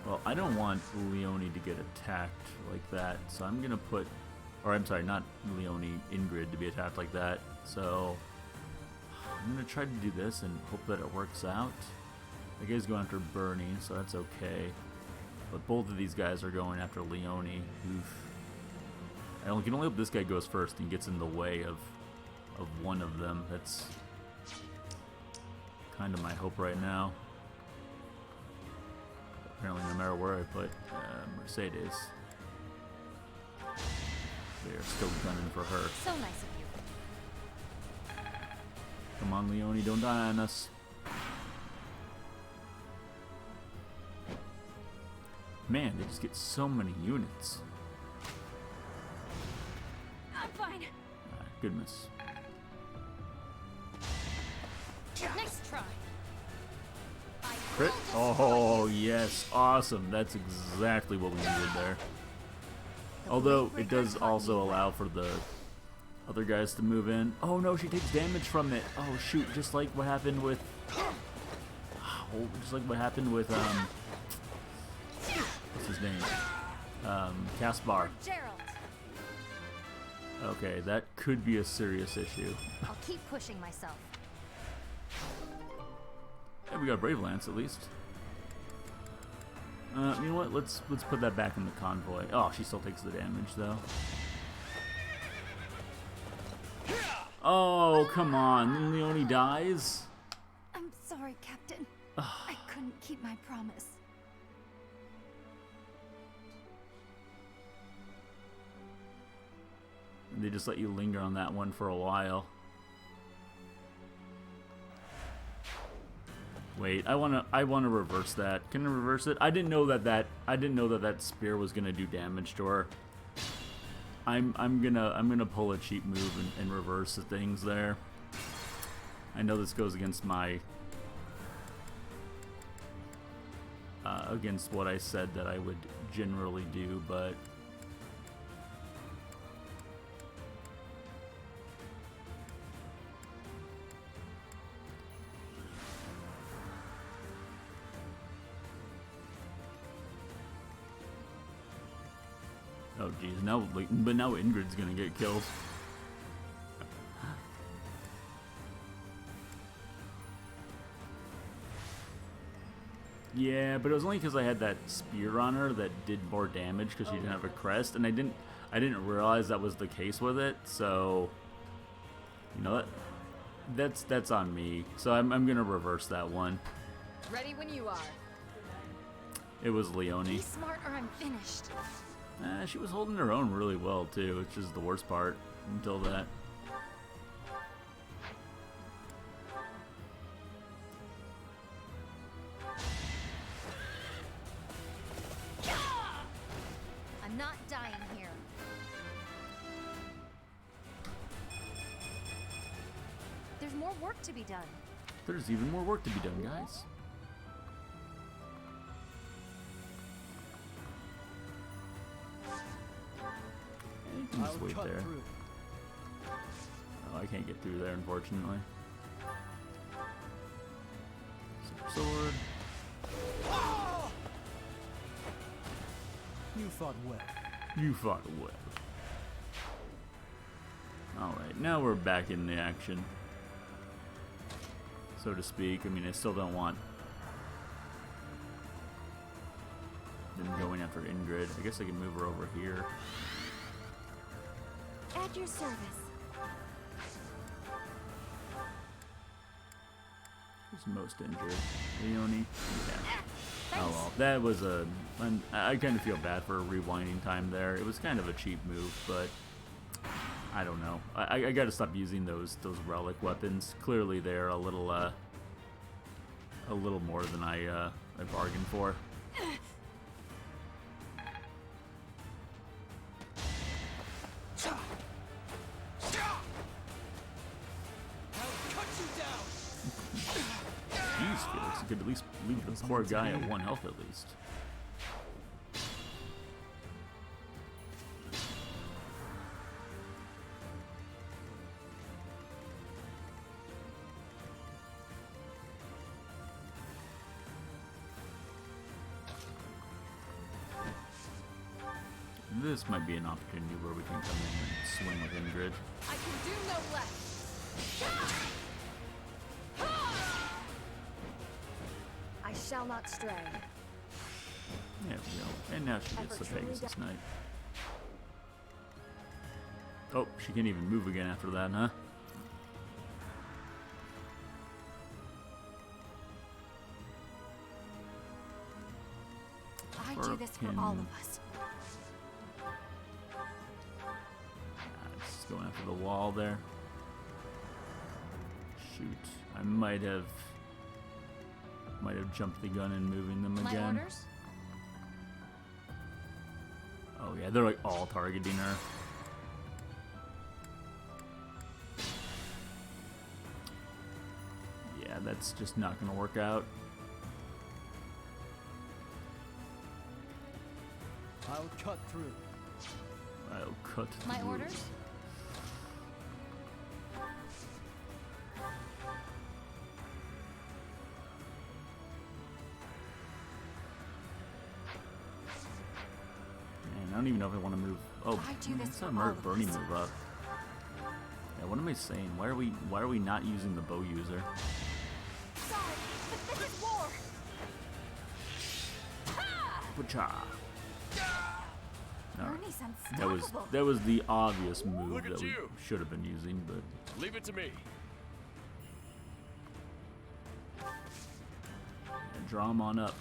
Well, I don't want Leone to get attacked like that, so I'm gonna put, or I'm sorry, not Leone, Ingrid to be attacked like that. So I'm gonna try to do this and hope that it works out. The guy's going after Bernie, so that's okay. But both of these guys are going after Leone. Oof. I can only hope this guy goes first and gets in the way of of one of them. That's kind of my hope right now. Apparently, no matter where I put Mercedes, they're still gunning for her. So nice of you. Come on, Leone, don't die on us. Man, they just get so many units. I'm fine. Goodness. Nice try. Crit. Oh, yes. Awesome. That's exactly what we needed there. Although, it does also allow for the other guys to move in. Oh, no, she takes damage from it. Oh, shoot. Just like what happened with... Oh, just like what happened with, what's his name? Caspar. Gerald. Okay, that could be a serious issue. I'll keep pushing myself. Yeah, we got Brave Lance at least. You know what? Let's put that back in the convoy. Oh, she still takes the damage though. Oh, come on. Leone dies? I'm sorry, Captain. I couldn't keep my promise. They just let you linger on that one for a while. Wait, I wanna reverse that. Can I reverse it? I didn't know that spear was gonna do damage to her. I'm gonna pull a cheap move and reverse the things there. I know this goes against my against what I said that I would generally do, but oh geez, now Ingrid's gonna get killed. Yeah, but it was only because I had that spear on her that did more damage because she didn't have a crest, and I didn't realize that was the case with it. So, you know that's on me. So I'm gonna reverse that one. Ready when you are. It was Leone. Be smart or I'm finished. She was holding her own really well too, which is the worst part until that. I'm not dying here. There's more work to be done. There's even more work to be done, guys. You can just wait there. Oh, I can't get through there, unfortunately. Super sword. You fought well. You fought well. Alright, now we're back in the action, so to speak. I mean, I still don't want them going after Ingrid. I guess I can move her over here. At your service. Who's most injured? Leone? Yeah. Oh well, that was I kind of feel bad for a rewinding time there. It was kind of a cheap move, but I don't know. I gotta stop using those relic weapons. Clearly they're a little more than I bargained for. Jeez, Felix, you could at least leave this poor guy at 1 health at least. This might be an opportunity where we can come in and swing with Ingrid. I can do no less. I shall not stray. There we go. And now she gets the Pegasus Knight. Oh, she can't even move again after that, huh? for all of us. Just going after the wall there. Shoot, I might have jumped the gun in moving them My again. orders? Oh yeah, they're like all targeting her. Yeah, that's just not gonna work out. I'll cut through. I'll cut My through. orders? Man, I don't even know if I want to move. Oh, Why do this let's for have all of Bernie us? move up. Yeah, what am I saying? Why are we not using the bow user? Sorry, but this is war! Pacha. Bernie's That was unstoppable. the obvious move Look at that we you. should have been using, but Leave it to me. yeah, draw him on up.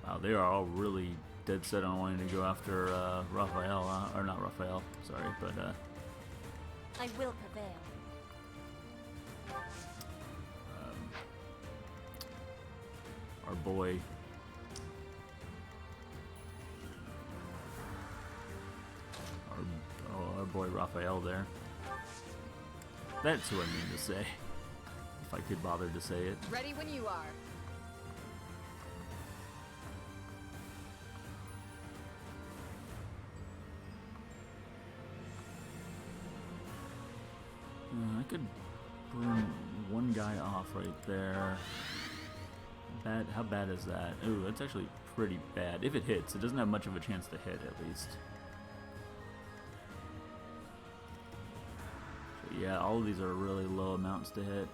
Wow, they are all really dead set on wanting to go after Raphael, or not Raphael, sorry, but I will prevail. our boy. Our boy Raphael there. That's who I mean to say. If I could bother to say it. Ready when you are. I could burn one guy off right there. Bad. How bad is that? Ooh, that's actually pretty bad. If it hits, it doesn't have much of a chance to hit, at least. So yeah, all of these are really low amounts to hit.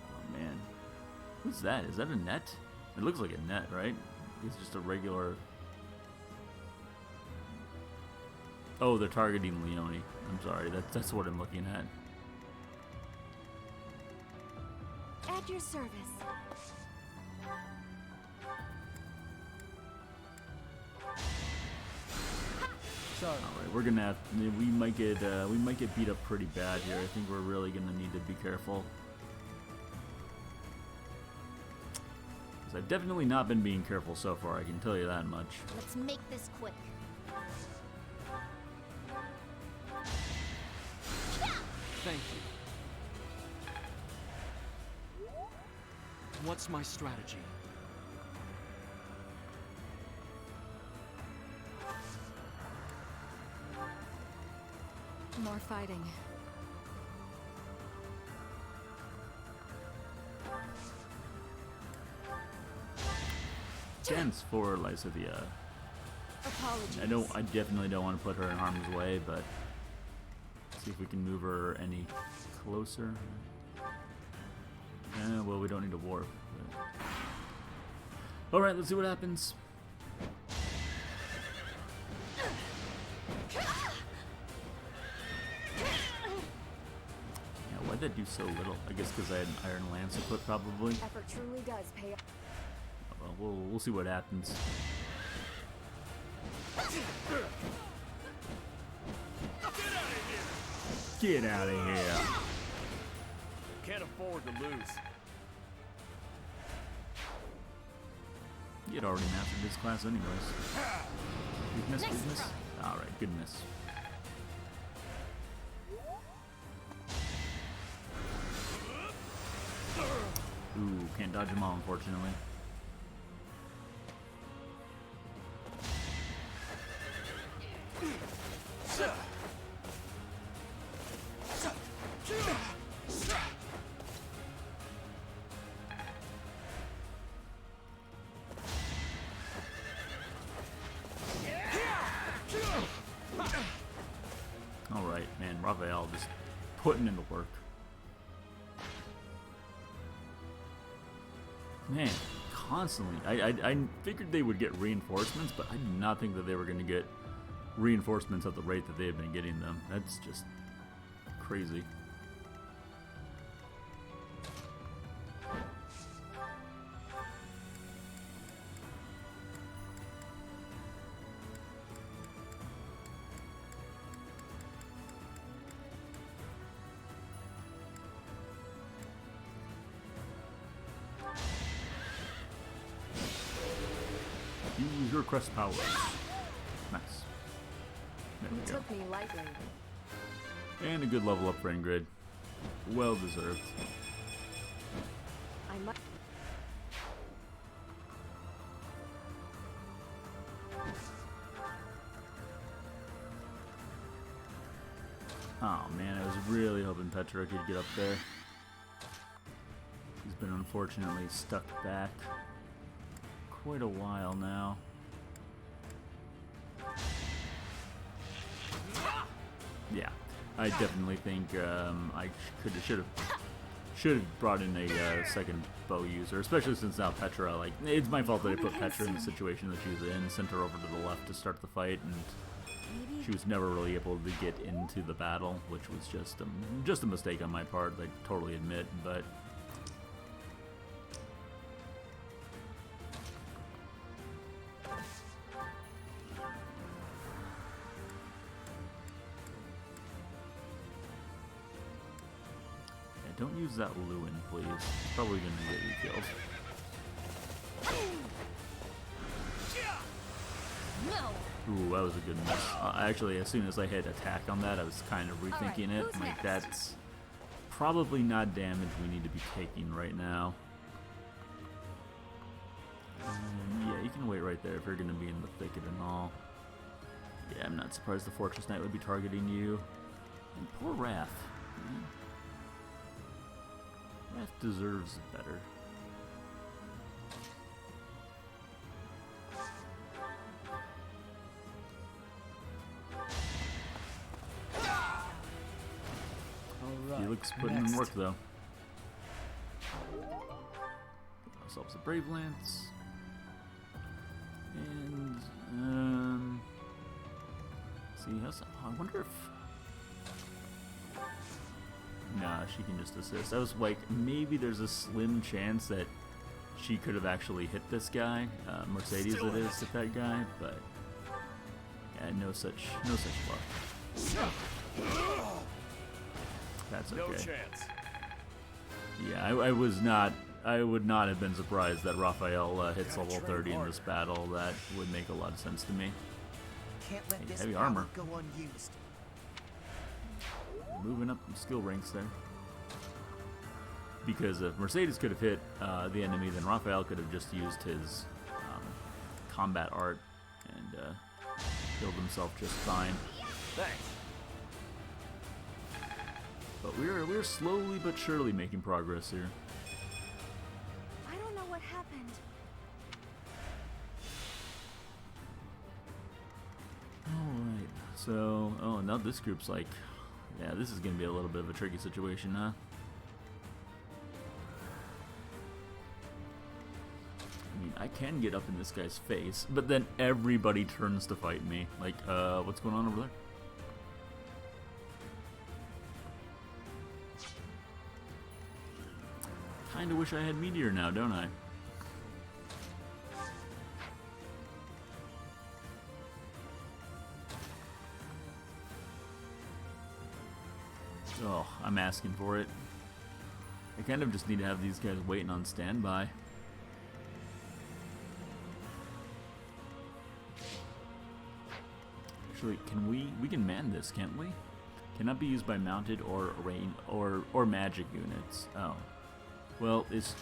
Oh man, what's that? Is that a net? It looks like a net, right? It's just a regular. Oh, they're targeting Leone. I'm sorry. That's what I'm looking at. At your service. Sorry. All right, we're gonna have. We might get beat up pretty bad here. I think we're really gonna need to be careful. Because I've definitely not been being careful so far. I can tell you that much. Let's make this quick. Thank you. What's my strategy? More fighting. Chance for Lysithia. Apologies. I definitely don't want to put her in harm's way, but see if we can move her any closer. Well, we don't need to warp. All right, let's see what happens. Yeah, why'd that do so little? I guess because I had an Iron Lance equipped, probably. Effort truly does pay off. Well, we'll see what happens. Get out of here! Can't afford to lose. You had already mastered this class anyways. Weakness, weakness? Alright, good miss. Ooh, can't dodge them all, unfortunately. Alright, man, Raphael just putting in the work. Man, constantly. I figured they would get reinforcements, but I did not think that they were going to get reinforcements at the rate that they've been getting them. That's just crazy. Use your crest powers. Nice. There You we go. took me lightly. And a good level up for Ingrid. Well deserved. I must. Oh man, I was really hoping Petra could get up there. She's been unfortunately stuck back quite a while now. Yeah, I definitely think I should have brought in a second bow user, especially since now Petra, like, it's my fault that I put Petra in the situation that she was in, sent her over to the left to start the fight, and she was never really able to get into the battle, which was just a mistake on my part, I totally admit, but don't use that Lewin, please. It's probably going to get you killed. No. Ooh, that was a good miss. Actually, as soon as I hit attack on that, I was kind of rethinking it. who's Like, next? that's probably not damage we need to be taking right now. Yeah, you can wait right there if you're going to be in the thicket and all. Yeah, I'm not surprised the Fortress Knight would be targeting you. And poor Raph. Man. Raph deserves better. Felix putting in work though. Ourselves a Brave Lance. And see, I wonder if nah, she can just assist. I was like, maybe there's a slim chance that she could have actually hit this guy, Mercedes that is, hit that guy, but yeah, no such luck. That's okay. No chance. Yeah, I would not have been surprised that Raphael hits level 30 in this battle. That would make a lot of sense to me. Can't let this heavy power armor. go unused. Moving up skill ranks there. Because if Mercedes could have hit the enemy, then Raphael could have just used his combat art and killed himself just fine. Thanks. But we're slowly but surely making progress here. I don't know what happened. Alright, so, oh, now this group's like, yeah, this is going to be a little bit of a tricky situation, huh? I mean, I can get up in this guy's face, but then everybody turns to fight me. Like, what's going on over there? Kinda wish I had Meteor now, don't I? Oh, I'm asking for it. I kind of just need to have these guys waiting on standby. Actually, we can man this, can't we? Cannot be used by mounted or rain or magic units. Oh. Well, is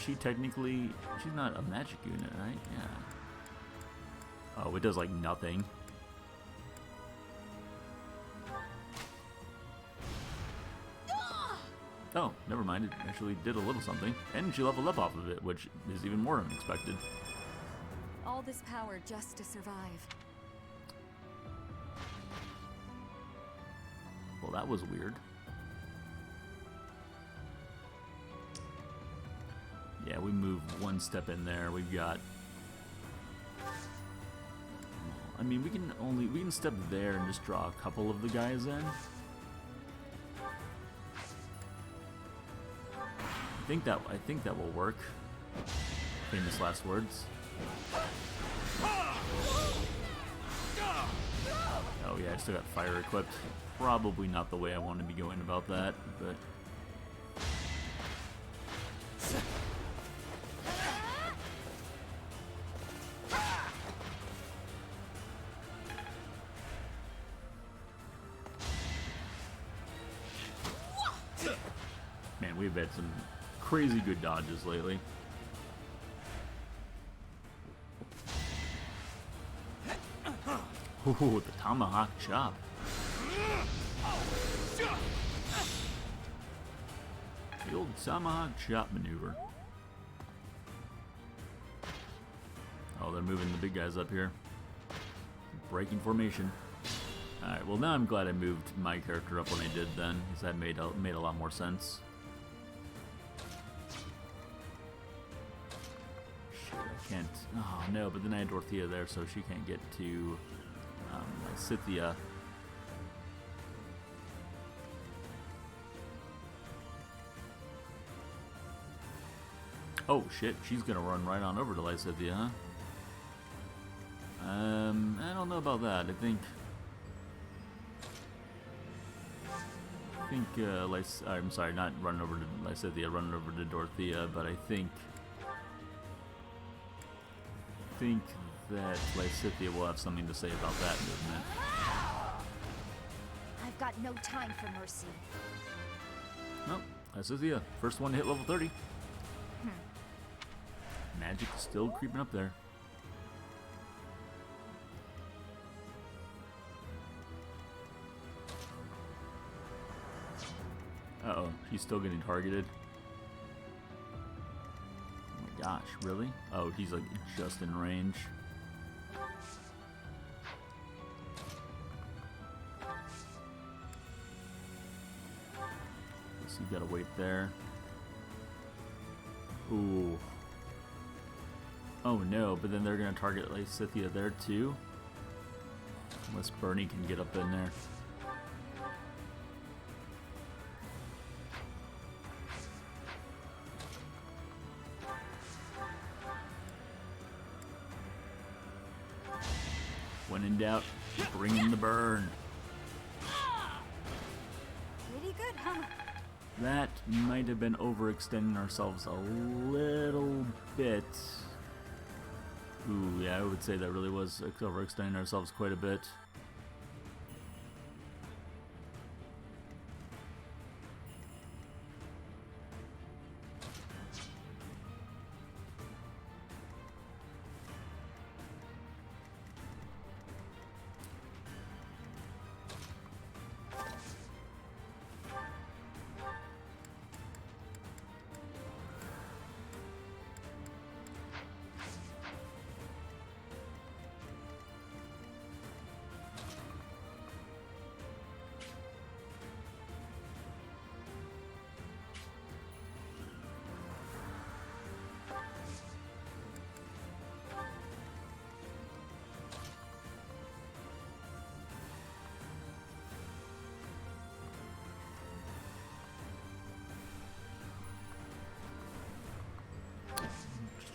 she technically... She's not a magic unit, right? Yeah. Oh, it does, like, nothing. Oh, never mind. It actually did a little something. And she leveled up off of it, which is even more unexpected. All this power just to survive. Well, that was weird. Yeah, we moved one step in there. We've got... I mean, we can step there and just draw a couple of the guys in. I think that will work. Famous last words. Oh yeah, I still got fire equipped. Probably not the way I want to be going about that, but man, we've had some crazy good dodges lately. Ooh, the tomahawk chop. The old tomahawk chop maneuver. Oh, they're moving the big guys up here. Breaking formation. Alright, well now I'm glad I moved my character up when I did then, because that made a lot more sense. Shit, I can't... Oh no, but then I had Dorothea there, so she can't get to Scythia. Oh shit, she's gonna run right on over to Lysithia, huh? I don't know about that. I'm sorry, not running over to Lysithia, running over to Dorothea, but I think that Lysithia will have something to say about that movement. I've got no time for mercy. Nope, Lysithia, first one to hit level 30. Magic is still creeping up there. Uh-oh, she's still getting targeted. Oh my gosh, really? Oh, he's like just in range. So you gotta wait there. Ooh. Oh no, but then they're gonna target Lysithia there too. Unless Bernie can get up in there. When in doubt, bring in the burn. Pretty good, huh? That might have been overextending ourselves a little bit. Ooh, yeah, I would say that really was overextending ourselves quite a bit.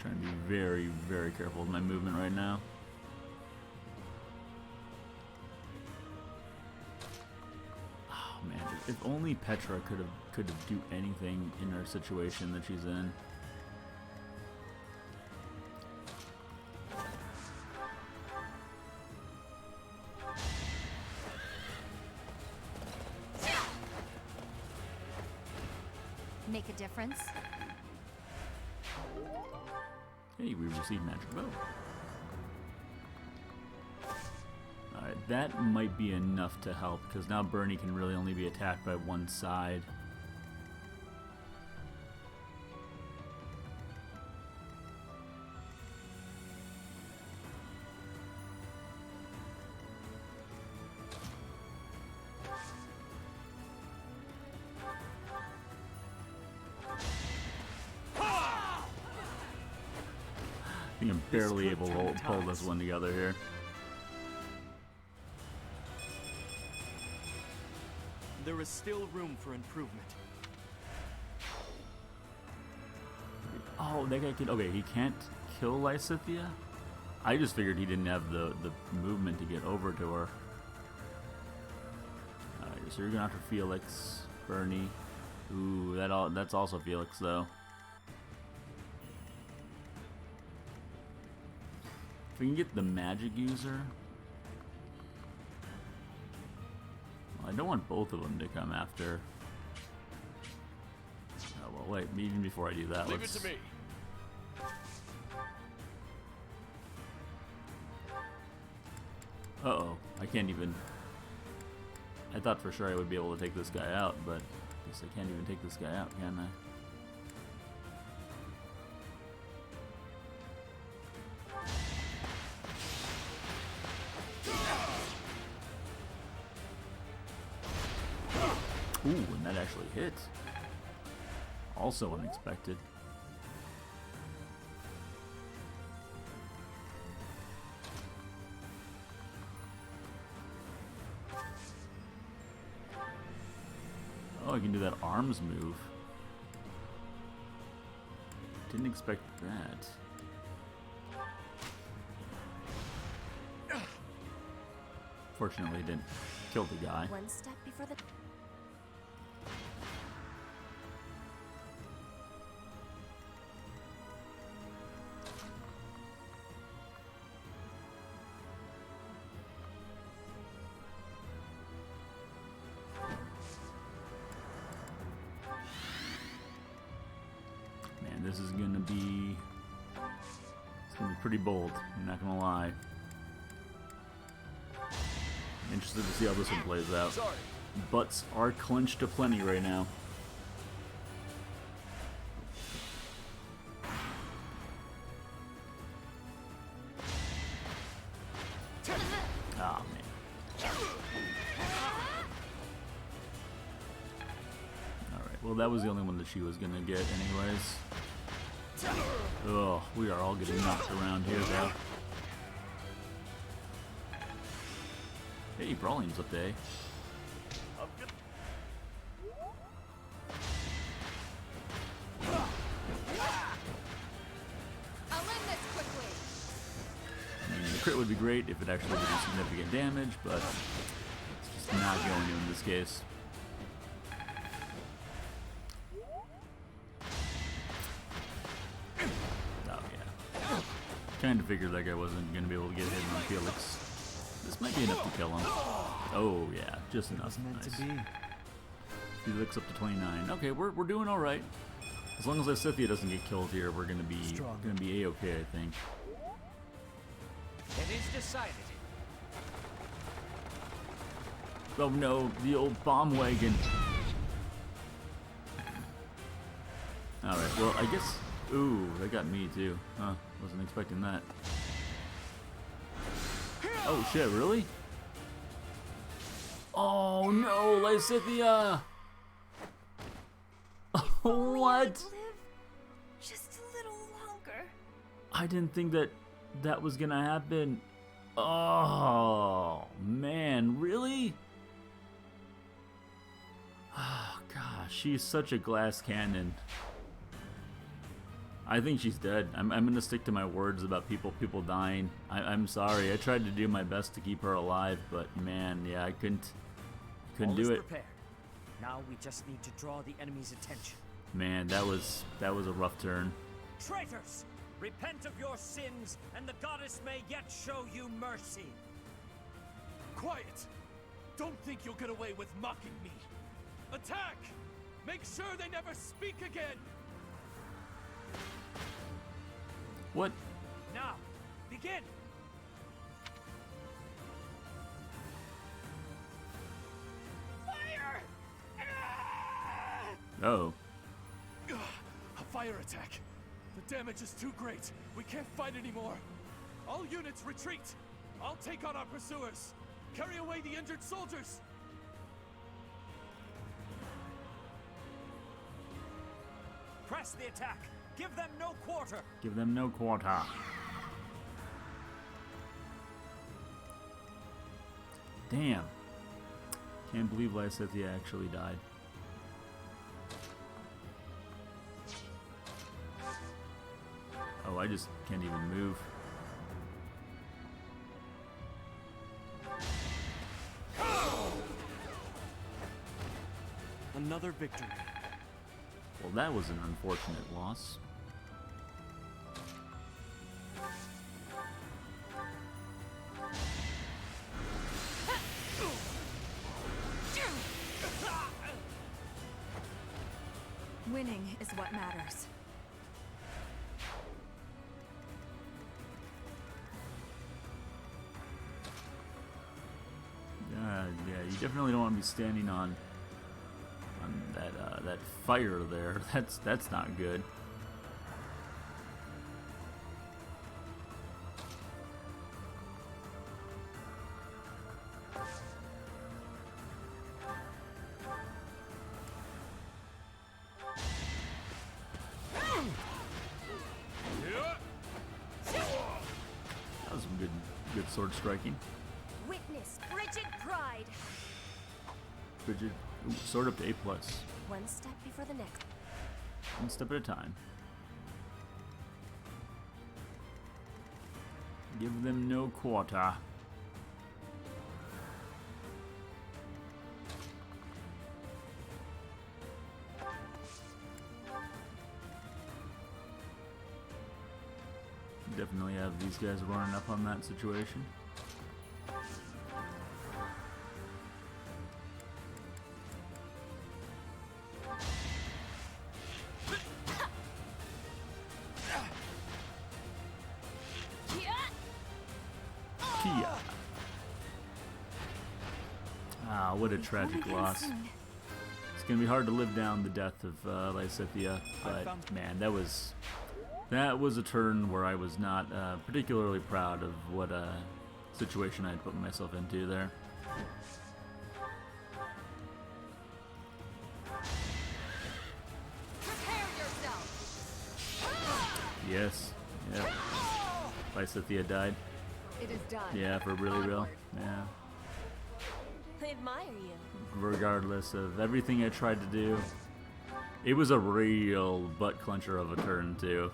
Trying to be very, very careful with my movement right now. Oh man, if only Petra could do anything in her situation that she's in. Make a difference. Hey, we received magic bow. Alright, that might be enough to help, because now Bernie can really only be attacked by one side. I think I'm barely able to pull this one together here. there is still room for improvement. Oh, that guy can. Okay, he can't kill Lysithea? I just figured he didn't have the movement to get over to her. Alright, so you're going after Felix, Bernie. Ooh, that's also Felix, though. If we can get the magic user. Well, I don't want both of them to come after. Oh, well, wait, even before I do that, Leave let's... it to me. Uh-oh, I can't even... I thought for sure I would be able to take this guy out, but I guess I can't even take this guy out, can I? Ooh, and that actually hit. Also unexpected. Oh, I can do that arms move. Didn't expect that. Fortunately, it didn't kill the guy. One step before the... Man, this is gonna be... It's gonna be pretty bold, I'm not gonna lie. Interested to see how this one plays out. Sorry. Butts are clenched aplenty right now. Ah, man. Alright, well that was the only one that she was gonna get anyways. Oh, we are all getting knocked around here though. Hey, Brawling's up there. I'll end this quickly. I mean, the crit would be great if it actually did significant damage, but it's just not going to in this case. Oh yeah. Kind of figured that guy wasn't going to be able to get hit on Felix. This might be enough to kill him. Oh yeah, just enough. Meant Nice. to be. Felix up to 29. Okay, we're doing all right. As long as Lysithea doesn't get killed here, we're gonna be a-okay, I think. It is decided. Oh no, the old bomb wagon. All right, well I guess. Ooh, that got me too. Huh? Wasn't expecting that. Oh shit, really? Oh no, Lysithea! What? Live just a little longer. I didn't think that that was gonna happen. Oh man, really? Oh gosh, she's such a glass cannon. I think she's dead. I'm gonna stick to my words about people dying. I'm sorry. I tried to do my best to keep her alive, but man, yeah, I couldn't do it. Prepared. Now we just need to draw the enemy's attention. Man, that was a rough turn. Traitors! Repent of your sins, and the goddess may yet show you mercy. Quiet! Don't think you'll get away with mocking me. Attack! Make sure they never speak again! What? Now, begin! Fire! Oh. A fire attack. The damage is too great. We can't fight anymore. All units retreat. I'll take on our pursuers. Carry away the injured soldiers. Press the attack. Give them no quarter. Give them no quarter. Damn. Can't believe Lysithea actually died. Oh, I just can't even move. Another victory. Well, that was an unfortunate loss. Winning is what matters. Yeah, you definitely don't want to be standing on that fire there. That's not good. That was some good sword striking. Witness frigid pride. Frigid. Ooh, sword up to A+. One step before the next. One step at a time. Give them no quarter. Definitely have these guys running up on that situation. Kia. Ah, what a tragic loss. It's gonna be hard to live down the death of Lysithea, but man, that was a turn where I was not particularly proud of what situation I'd put myself into there. Prepare yourself. Yes. Yep. Lysithea died. It is done. Yeah, for really real. Yeah. I admire you. Regardless of everything I tried to do, it was a real butt clencher of a turn too.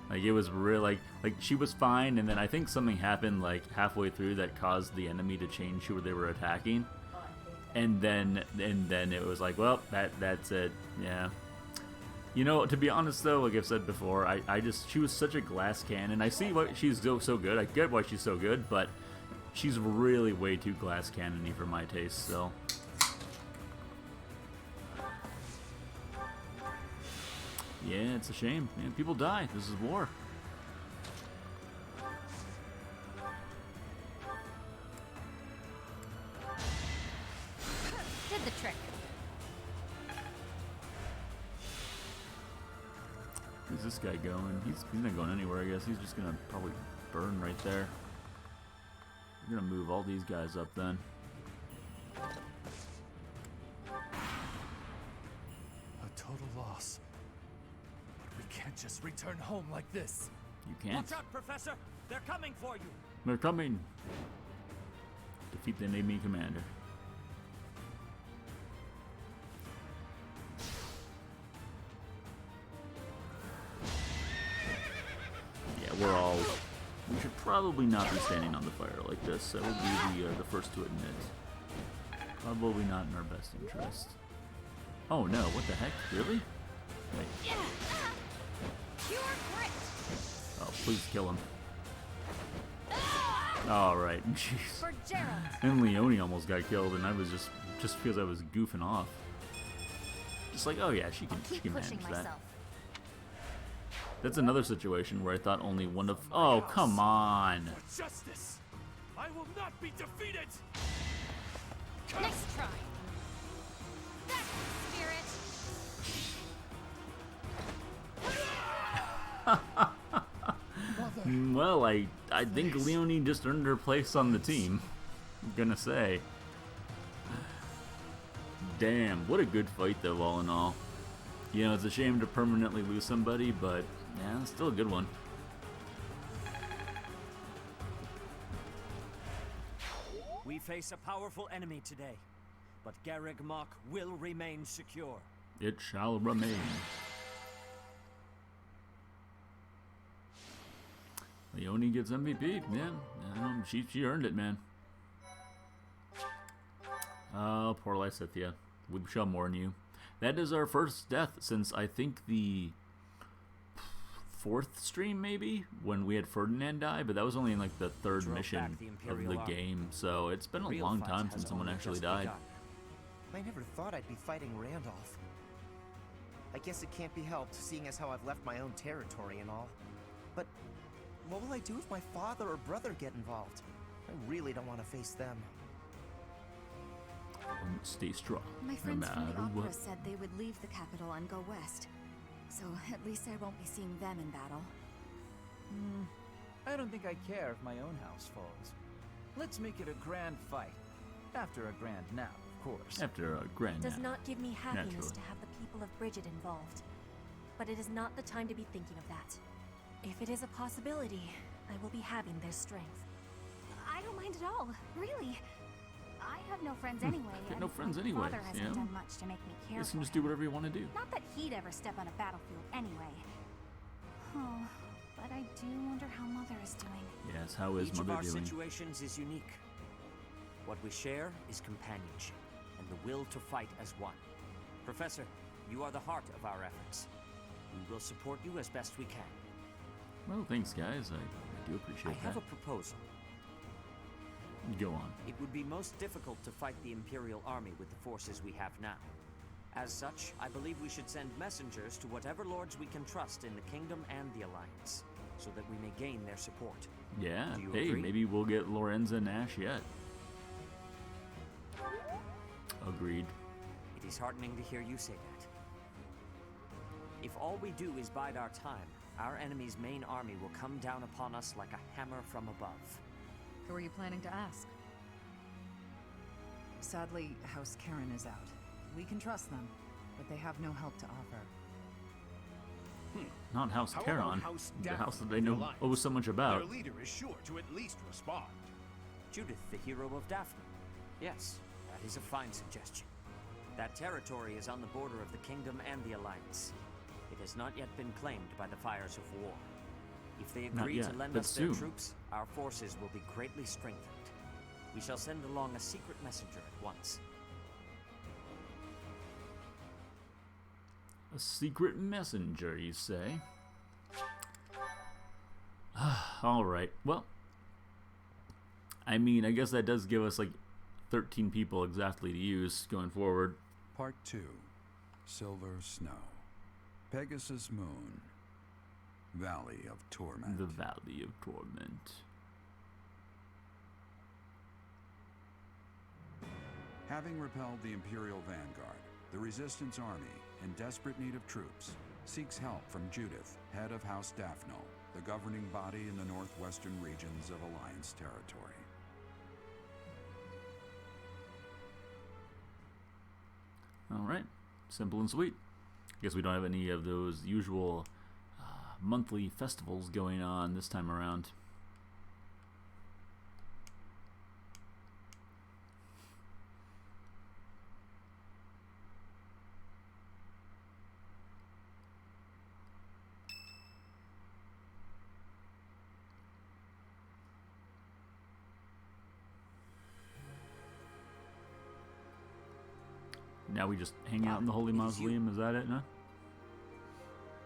Like, it was real, like she was fine, and then I think something happened like halfway through that caused the enemy to change who they were attacking, and then it was like, well, that's it. Yeah. You know, to be honest though, like I've said before, she was such a glass cannon. I see why she's so good. I get why she's so good, but she's really way too glass cannon-y for my taste. So. Yeah, it's a shame. Man, people die. This is war. Did the trick. Where's this guy going? He's not going anywhere, I guess. He's just gonna probably burn right there. We're gonna move all these guys up then. A total loss. But we can't just return home like this. You can't. Watch out, Professor! They're coming for you! They're coming. Defeat the enemy commander. We should probably not be standing on the fire like this. That would be the first to admit. Probably not in our best interest. Oh no, what the heck? Really? Wait. Pure grit. Oh, please kill him. Alright, jeez. For Gerald. And Leone almost got killed, and I was just because I was goofing off. Just like, oh yeah, she can manage that. That's another situation where I thought only one of... Oh, come on! For justice, I will not be defeated. Next try. That's the spirit. Well, I think Leone just earned her place on the team. I'm gonna say. Damn, what a good fight though, all in all. You know, it's a shame to permanently lose somebody, but yeah, it's still a good one. We face a powerful enemy today. but Garreg Mach will remain secure. It shall remain. Leonie gets MVP. Yeah, she earned it, man. Oh, poor Lysithea. We shall mourn you. That is our first death since I think the 4th stream, maybe, when we had Ferdinand die, but that was only in like the 3rd mission of the game, so it's been a long time since someone actually died. I never thought I'd be fighting Randolph. I guess it can't be helped, seeing as how I've left my own territory and all. But what will I do if my father or brother get involved? I really don't want to face them. Stay strong. My no friends from the matter opera what. said they would leave the capital and go west. So at least I won't be seeing them in battle. I don't think I care if my own house falls. Let's make it a grand fight. After a grand nap, of course. After a grand Does nap. not give me happiness Naturally. to have the people of Bridget involved. But it is not the time to be thinking of that. If it is a possibility, I will be having their strength. I don't mind at all, really. I have no friends anyway. Got and no friends my anyway, father you hasn't know? done much to make me care You for can just him. do whatever you want to do. Not that he'd ever step on a battlefield anyway. Oh, but I do wonder how Mother is doing. Yes, how is Each of Mother our doing? situations is unique. What we share is companionship and the will to fight as one. Professor, you are the heart of our efforts. We will support you as best we can. Well, thanks, guys. I do appreciate I have that. a proposal. Go on. It would be most difficult to fight the Imperial Army with the forces we have now. As such, I believe we should send messengers to whatever lords we can trust in the Kingdom and the Alliance, so that we may gain their support. Yeah, Do you hey, agree? maybe we'll get Lorenza Nash yet. Agreed. It is heartening to hear you say that. If all we do is bide our time, our enemy's main army will come down upon us like a hammer from above. Who are you planning to ask? Sadly, House Karen is out. We can trust them, but they have no help to offer. Not House How Charon, about House the Daphne house that of they the know Alliance? so much about. Their leader is sure to at least respond. Judith, the hero of Daphne. Yes, that is a fine suggestion. That territory is on the border of the Kingdom and the Alliance. It has not yet been claimed by the fires of war. If they Not agree yet, to lend but us their soon. troops, our forces will be greatly strengthened. We shall send along a secret messenger at once. A secret messenger, you say? Alright, well. I mean, I guess that does give us like 13 people exactly to use going forward. Part 2. Silver Snow. Pegasus Moon. Valley of Torment. The Valley of Torment. Having repelled the Imperial Vanguard, the Resistance Army, in desperate need of troops, seeks help from Judith, head of House Daphne, the governing body in the northwestern regions of Alliance territory. Alright, simple and sweet. Guess we don't have any of those usual monthly festivals going on this time around. Now we just hang out in the Holy Mausoleum, is that it, no?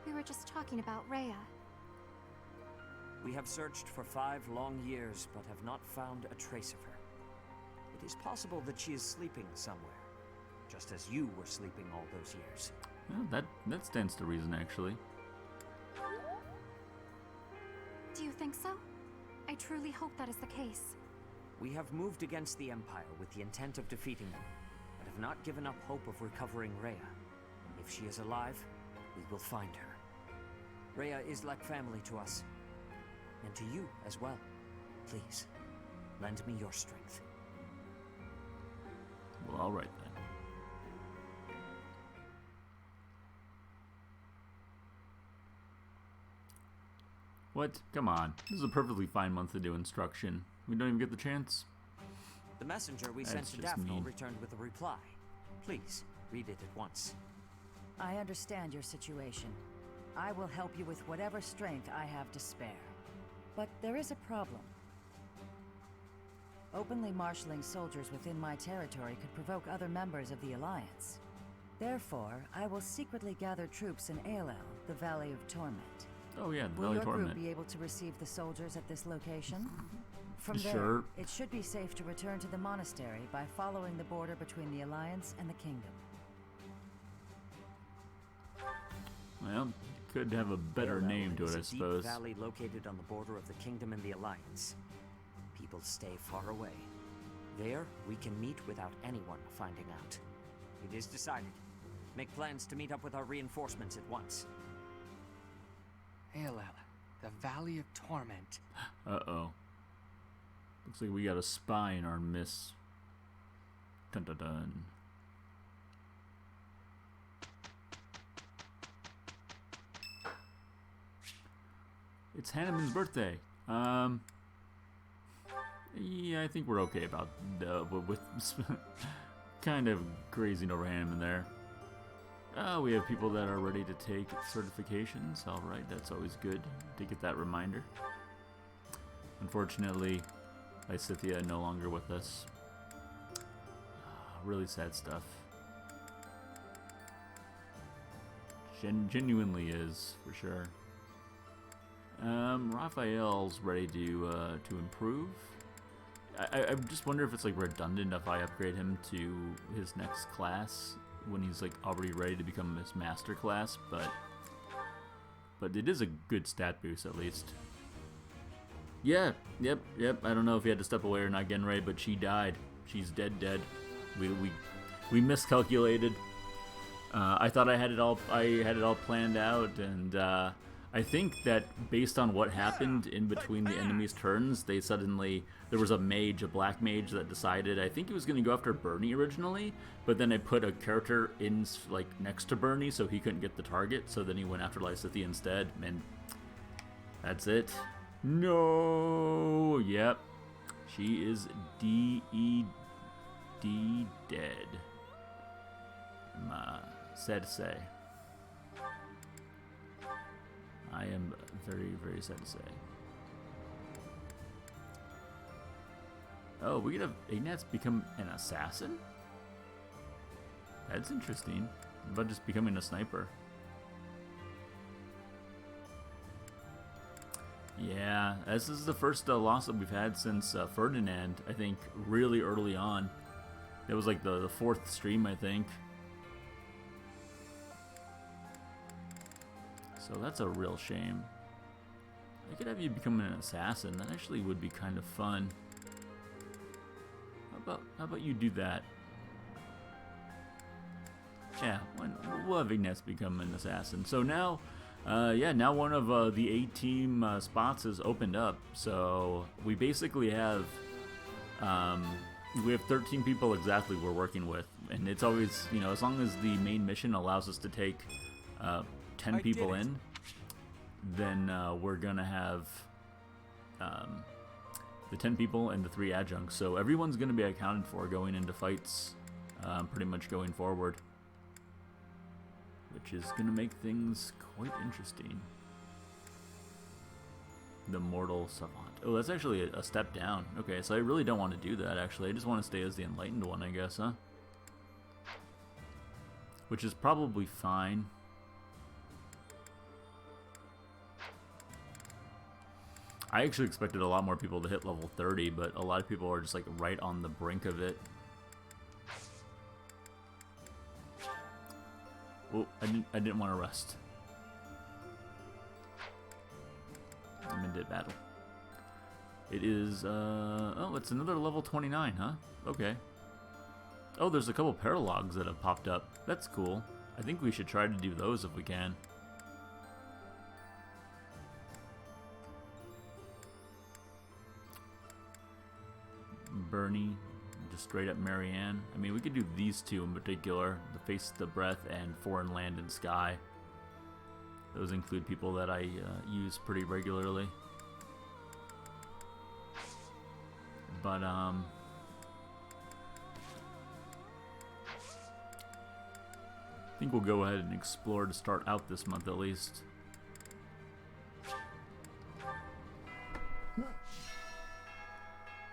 We were just talking about Rhea. We have searched for 5 long years, but have not found a trace of her. It is possible that she is sleeping somewhere, just as you were sleeping all those years. Well, that stands to reason, actually. Do you think so? I truly hope that is the case. We have moved against the Empire with the intent of defeating them, but have not given up hope of recovering Rhea. If she is alive, we will find her. Rhea is like family to us, and to you as well. Please, lend me your strength. Well, alright then. What? Come on. This is a perfectly fine month to do instruction. We don't even get the chance? The messenger we That's sent to just Daphne mean. returned with a reply. Please, read it at once. I understand your situation. I will help you with whatever strength I have to spare. But there is a problem. Openly marshaling soldiers within my territory could provoke other members of the Alliance. Therefore, I will secretly gather troops in Aelel, the Valley of Torment. Oh yeah, the Will Valley your of Torment. group be able to receive the soldiers at this location? From there, Sure. it should be safe to return to the monastery by following the border between the Alliance and the Kingdom. Well, could have a better Aelel name to it, is I a deep suppose. valley located on the border of the Kingdom and the Alliance. People stay far away. There, we can meet without anyone finding out. It is decided. Make plans to meet up with our reinforcements at once. Aelel, the Valley of Torment. Uh-oh. Looks like we got a spy in our midst. Dun dun dun. It's Hanneman's birthday. Yeah, I think we're okay about with kind of grazing over Hanneman there. We have people that are ready to take certifications. All right, that's always good to get that reminder. Unfortunately, Lysithea no longer with us. Really sad stuff. Genuinely is, for sure. Raphael's ready to improve. I just wonder if it's like redundant if I upgrade him to his next class when he's like already ready to become his master class, but it is a good stat boost at least. Yeah, yep. I don't know if he had to step away or not, Genray, but she died. She's dead. We miscalculated. I thought I had it all planned out, and I think that based on what happened in between the enemy's turns, there was a black mage that decided, I think he was going to go after Bernie originally, but then I put a character in like next to Bernie so he couldn't get the target, so then he went after Lysithea instead, and that's it. No! Yep. She is D-E-D dead. I'm sad to say. I am very, very sad to say. Oh, we could have Ignatz become an assassin? That's interesting. What about just becoming a sniper? Yeah, this is the first loss that we've had since Ferdinand, I think, really early on. It was like the fourth stream, I think. So that's a real shame. I could have you become an assassin. That actually would be kind of fun. How about you do that? Yeah, we'll have Ignatz become an assassin. So now, now one of the 8-team spots is opened up. So we basically have, 13 people exactly we're working with, and it's always, as long as the main mission allows us to take 10 people in, then we're gonna have the 10 people and the 3 adjuncts. So everyone's gonna be accounted for going into fights, pretty much going forward, which is gonna make things quite interesting. The Mortal Savant. Oh, that's actually a step down. Okay, so I really don't want to do that, actually. I just want to stay as the Enlightened one, I guess, huh? Which is probably fine. I actually expected a lot more people to hit level 30, but a lot of people are just like right on the brink of it. Oh, I didn't want to rest. I'm in dead battle. It is, oh, it's another level 29, huh? Okay. Oh, there's a couple paralogs that have popped up. That's cool. I think we should try to do those if we can. Bernie, just straight up Marianne. I mean, we could do these two in particular, the Face, the Breath, and Foreign Land and Sky. Those include people that I use pretty regularly. But, I think we'll go ahead and explore to start out this month at least.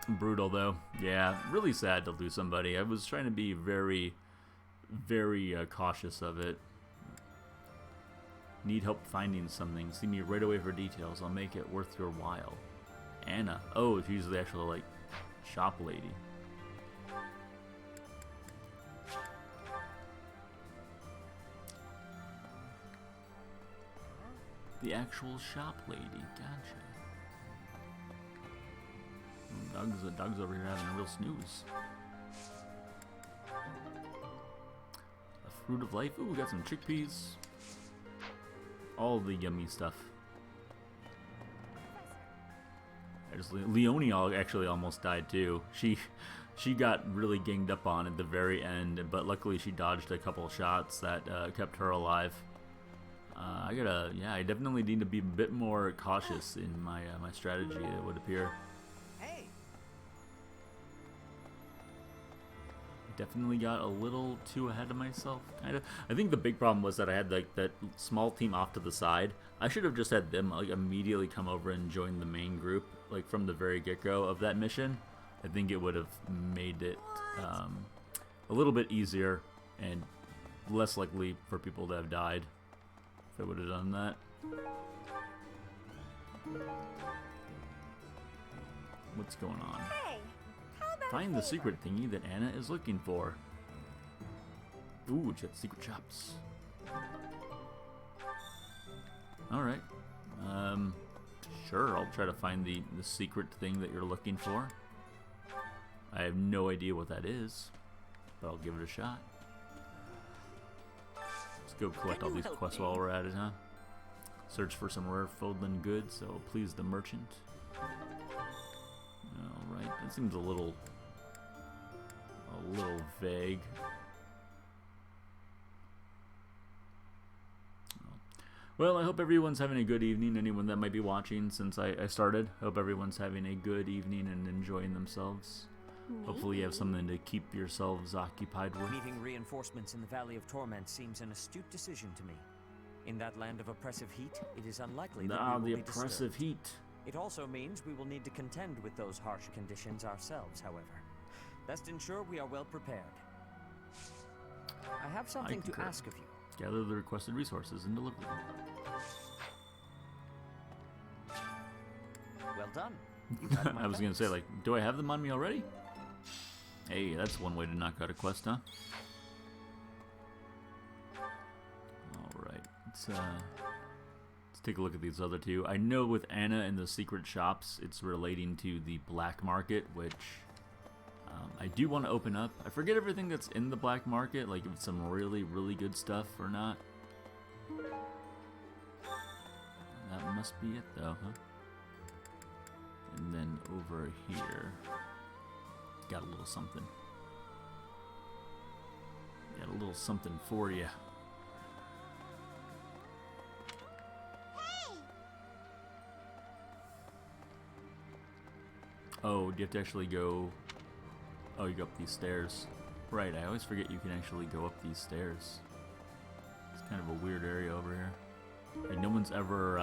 Brutal though. Yeah, really sad to lose somebody. I was trying to be very, very cautious of it. Need help finding something. See me right away for details. I'll make it worth your while. Anna. Oh, she's the actual, like, shop lady. The actual shop lady. Gotcha. Doug's over here having a real snooze. A fruit of life. Ooh, we got some chickpeas. All the yummy stuff. Leonie actually almost died too. She got really ganged up on at the very end, but luckily she dodged a couple shots that kept her alive. I definitely need to be a bit more cautious in my my strategy, it would appear. Hey. Definitely got a little too ahead of myself, kind of. I think the big problem was that I had like that small team off to the side. I should have just had them like immediately come over and join the main group, like from the very get-go of that mission. I think it would have made it a little bit easier and less likely for people to have died if I would have done that. What's going on? Hey, how about Find the secret thingy that Anna is looking for. Ooh, jet secret shops. Alright. Sure, I'll try to find the secret thing that you're looking for. I have no idea what that is, but I'll give it a shot. Let's go collect all these quests while we're at it, huh? Search for some rare Fodlan goods, so please the merchant. Alright, that seems a little vague. Well, I hope everyone's having a good evening. Anyone that might be watching since I started, I hope everyone's having a good evening and enjoying themselves. Hopefully you have something to keep yourselves occupied with. Meeting reinforcements in the Valley of Torment seems an astute decision to me. In that land of oppressive heat, it is unlikely that we will the be oppressive disturbed. heat. It also means we will need to contend with those harsh conditions ourselves, however. Best ensure we are well prepared. I have something to ask of you. Gather the requested resources and deliver them. Well done. You got my I was going to say, thanks. like, do I have them on me already? Hey, that's one way to knock out a quest, huh? Alright, let's take a look at these other two. I know with Anna and the secret shops, it's relating to the black market, which I do want to open up. I forget everything that's in the black market, like if it's some really, really good stuff or not. That must be it though, huh? And then over here, got a little something. Got a little something for you. Oh, do you have to actually go... Oh, you go up these stairs. Right, I always forget you can actually go up these stairs. It's kind of a weird area over here. Like, no one's ever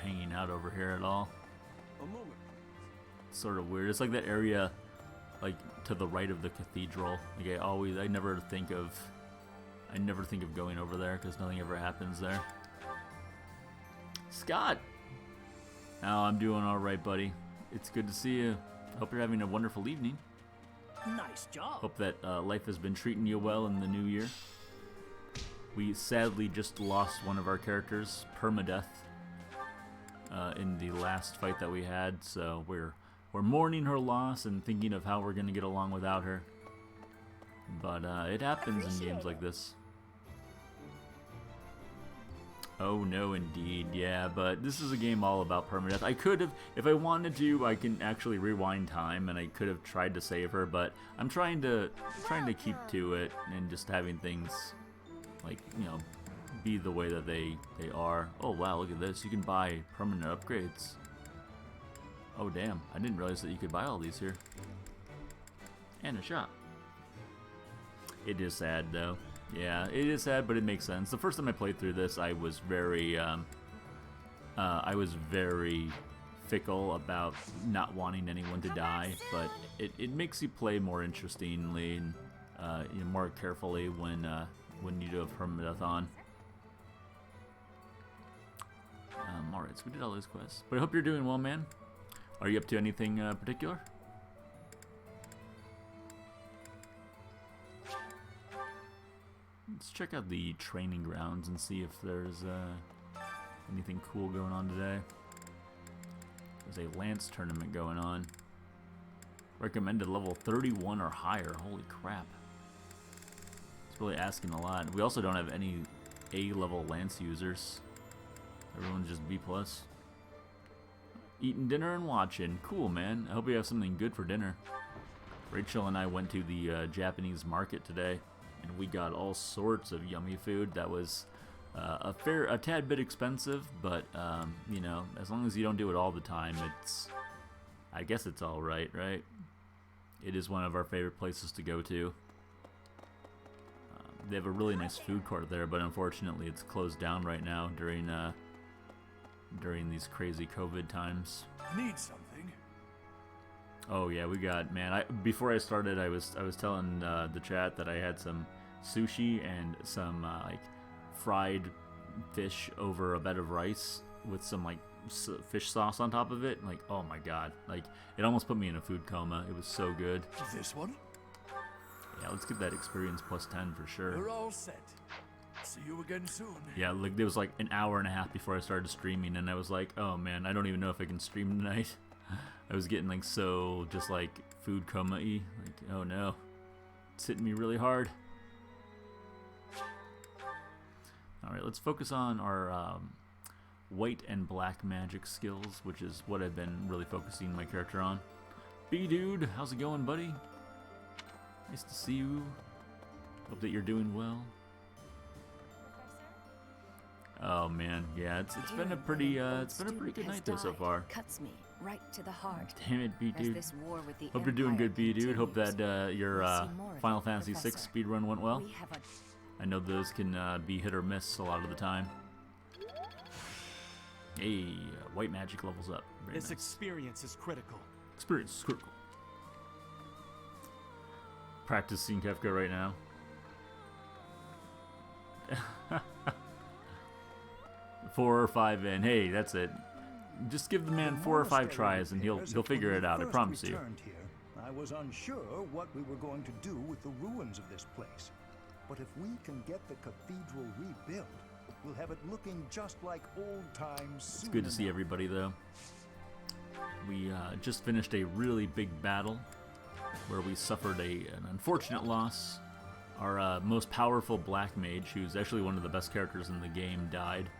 hanging out over here at all. A moment. It's sort of weird. It's like that area, like, to the right of the cathedral. Like, I never think of going over there because nothing ever happens there. Scott! Oh, I'm doing alright, buddy. It's good to see you. Hope you're having a wonderful evening. Nice job. Hope that life has been treating you well in the new year. We sadly just lost one of our characters, permadeath, in the last fight that we had. So we're mourning her loss and thinking of how we're gonna get along without her. But it happens in games like this. Oh no, indeed, yeah, but this is a game all about permadeath. I could have, if I wanted to, I can actually rewind time, and I could have tried to save her, but I'm trying to keep to it and just having things, like, you know, be the way that they are. Oh wow, look at this! You can buy permanent upgrades. Oh damn, I didn't realize that you could buy all these here. And a shop. It is sad though. Yeah, it is sad, but it makes sense. The first time I played through this, I was very fickle about not wanting anyone to die, but it makes you play more interestingly and more carefully when you do a permadeath on. Alright, so we did all those quests. But I hope you're doing well, man. Are you up to anything particular? Let's check out the training grounds and see if there's anything cool going on today. There's a Lance tournament going on. Recommended level 31 or higher. Holy crap. It's really asking a lot. We also don't have any A-level Lance users. Everyone's just B+. Eating dinner and watching. Cool, man. I hope you have something good for dinner. Rachel and I went to the Japanese market today, and we got all sorts of yummy food that was a tad bit expensive, but you know, as long as you don't do it all the time, I guess it's all right, right? It is one of our favorite places to go to. They have a really nice food court there, but unfortunately, it's closed down right now during these crazy COVID times. Need something? Oh yeah, we got, man. Before I started, I was telling the chat that I had some sushi and some like fried fish over a bed of rice with some like fish sauce on top of it. Like, oh my god, like it almost put me in a food coma. It was so good. This one? Yeah, let's get that experience plus 10 for sure. We're all set. See you again soon. Yeah, like there was like an hour and a half before I started streaming, and I was like, oh man, I don't even know if I can stream tonight. I was getting like so just like food coma-y. Like, oh no, it's hitting me really hard. All right, let's focus on our white and black magic skills, which is what I've been really focusing my character on. B-Dude, how's it going, buddy? Nice to see you. Hope that you're doing well. Oh man, yeah, it's been a pretty good night though so far. Cuts me right to the heart. Damn it, B-Dude. Hope you're doing good, B-Dude. Hope that your Final Fantasy VI speedrun went well. I know those can be hit or miss a lot of the time. Hey, white magic levels up. Very This nice. experience is critical. Experience is critical. Practicing Kefka right now. 4 or 5 in. Hey, that's it. Just give the man 4 or 5 tries and he'll figure it out. I promise you. Here, I was unsure what we were going to do with the ruins of this place. But if we can get the cathedral rebuilt, we'll have it looking just like old times. It's good to see everybody though. We just finished a really big battle where we suffered an unfortunate loss. Our most powerful black mage, who's actually one of the best characters in the game, died.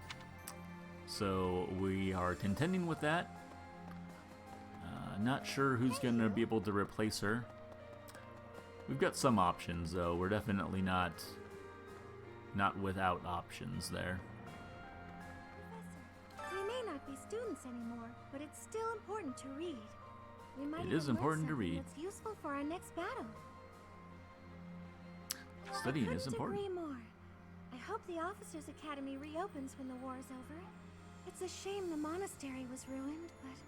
So we are contending with that. Not sure who's going to be able to replace her. We've got some options, though. We're definitely not without options there. Professor, we may not be students anymore, but it's still important to read. We might It is important to read. It's useful for our next battle. Studying is important. I couldn't agree more. I hope the Officers' Academy reopens when the war is over. It's a shame the monastery was ruined, but...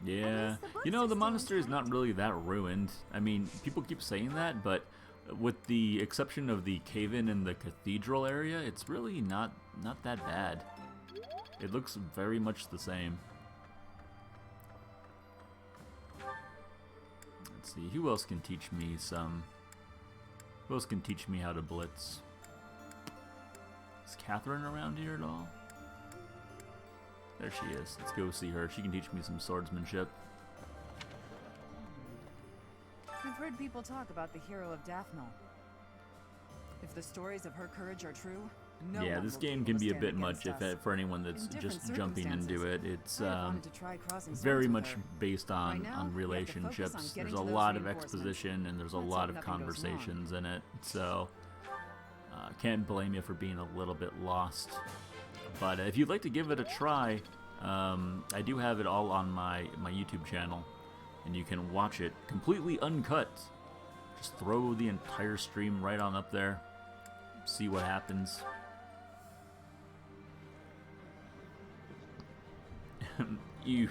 Yeah, you know, the monastery is not really that ruined. I mean, people keep saying that, but with the exception of the cave-in in the cathedral area, it's really not that bad. It looks very much the same. Let's see, who else can teach me who else can teach me how to blitz? Is Catherine around here at all? There she is. Let's go see her. She can teach me some swordsmanship. We've heard people talk about the hero of Daphne. If the stories of her courage are true, no yeah, one this will game be able can to be a stand bit much against us. for anyone that's In just different jumping into it. It's I have wanted to try crossing very swords with much her. based on, Right now, on we have to focus on relationships. getting There's a to those lot of reinforcements. exposition and there's a Let's lot hope of nothing goes wrong. conversations in it. So can't blame you for being a little bit lost. But if you'd like to give it a try, I do have it all on my YouTube channel, and you can watch it completely uncut. Just throw the entire stream right on up there. see what happens. Ew.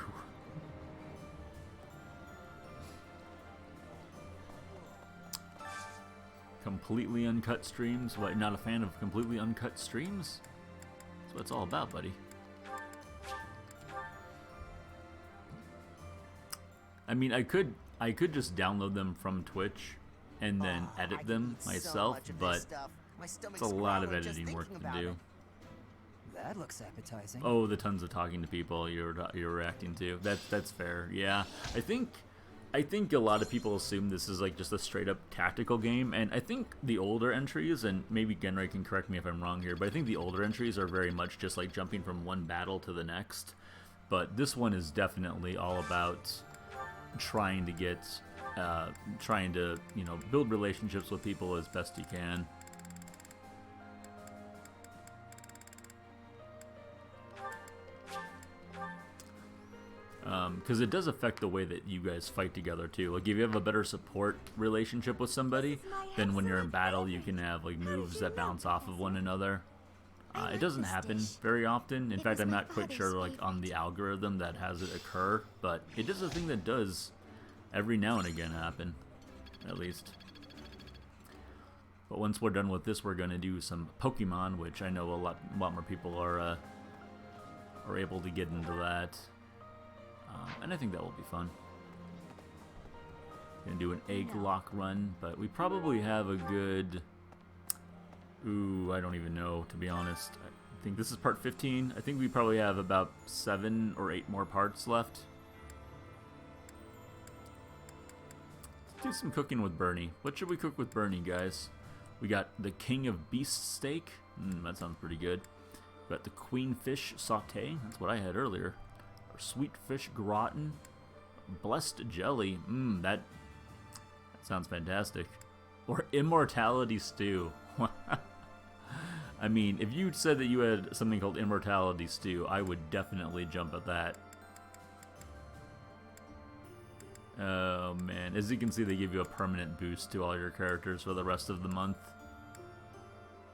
Completely uncut streams? What, not a fan of completely uncut streams? That's what it's all about, buddy. I mean, I could just download them from Twitch and then edit them myself, but it's a lot of editing work to do. That looks appetizing. Oh, the tons of talking to people you're reacting to. That's fair. Yeah, I think a lot of people assume this is like just a straight up tactical game, and I think the older entries, and maybe Genrai can correct me if I'm wrong here, but I think the older entries are very much just like jumping from one battle to the next. But this one is definitely all about trying to get, you know, build relationships with people as best you can. Because it does affect the way that you guys fight together too. Like if you have a better support relationship with somebody, then when you're in battle you can have like moves that bounce off of one another. It doesn't happen very often. In fact, I'm not quite sure like on the algorithm that has it occur, but it is a thing that does every now and again happen, at least. But once we're done with this, we're going to do some Pokemon, which I know a lot more people are able to get into that. And I think that will be fun. Gonna do an egg lock run, but we probably have a good... Ooh, I don't even know, to be honest. I think this is part 15. I think we probably have about 7 or 8 more parts left. Let's do some cooking with Bernie. What should we cook with Bernie, guys? We got the King of Beast Steak. That sounds pretty good. We got the Queen Fish Sauté. That's what I had earlier. Sweet fish gratin, blessed jelly. That sounds fantastic. Or immortality stew. I mean, if you said that you had something called immortality stew, I would definitely jump at that. Oh man, as you can see, they give you a permanent boost to all your characters for the rest of the month.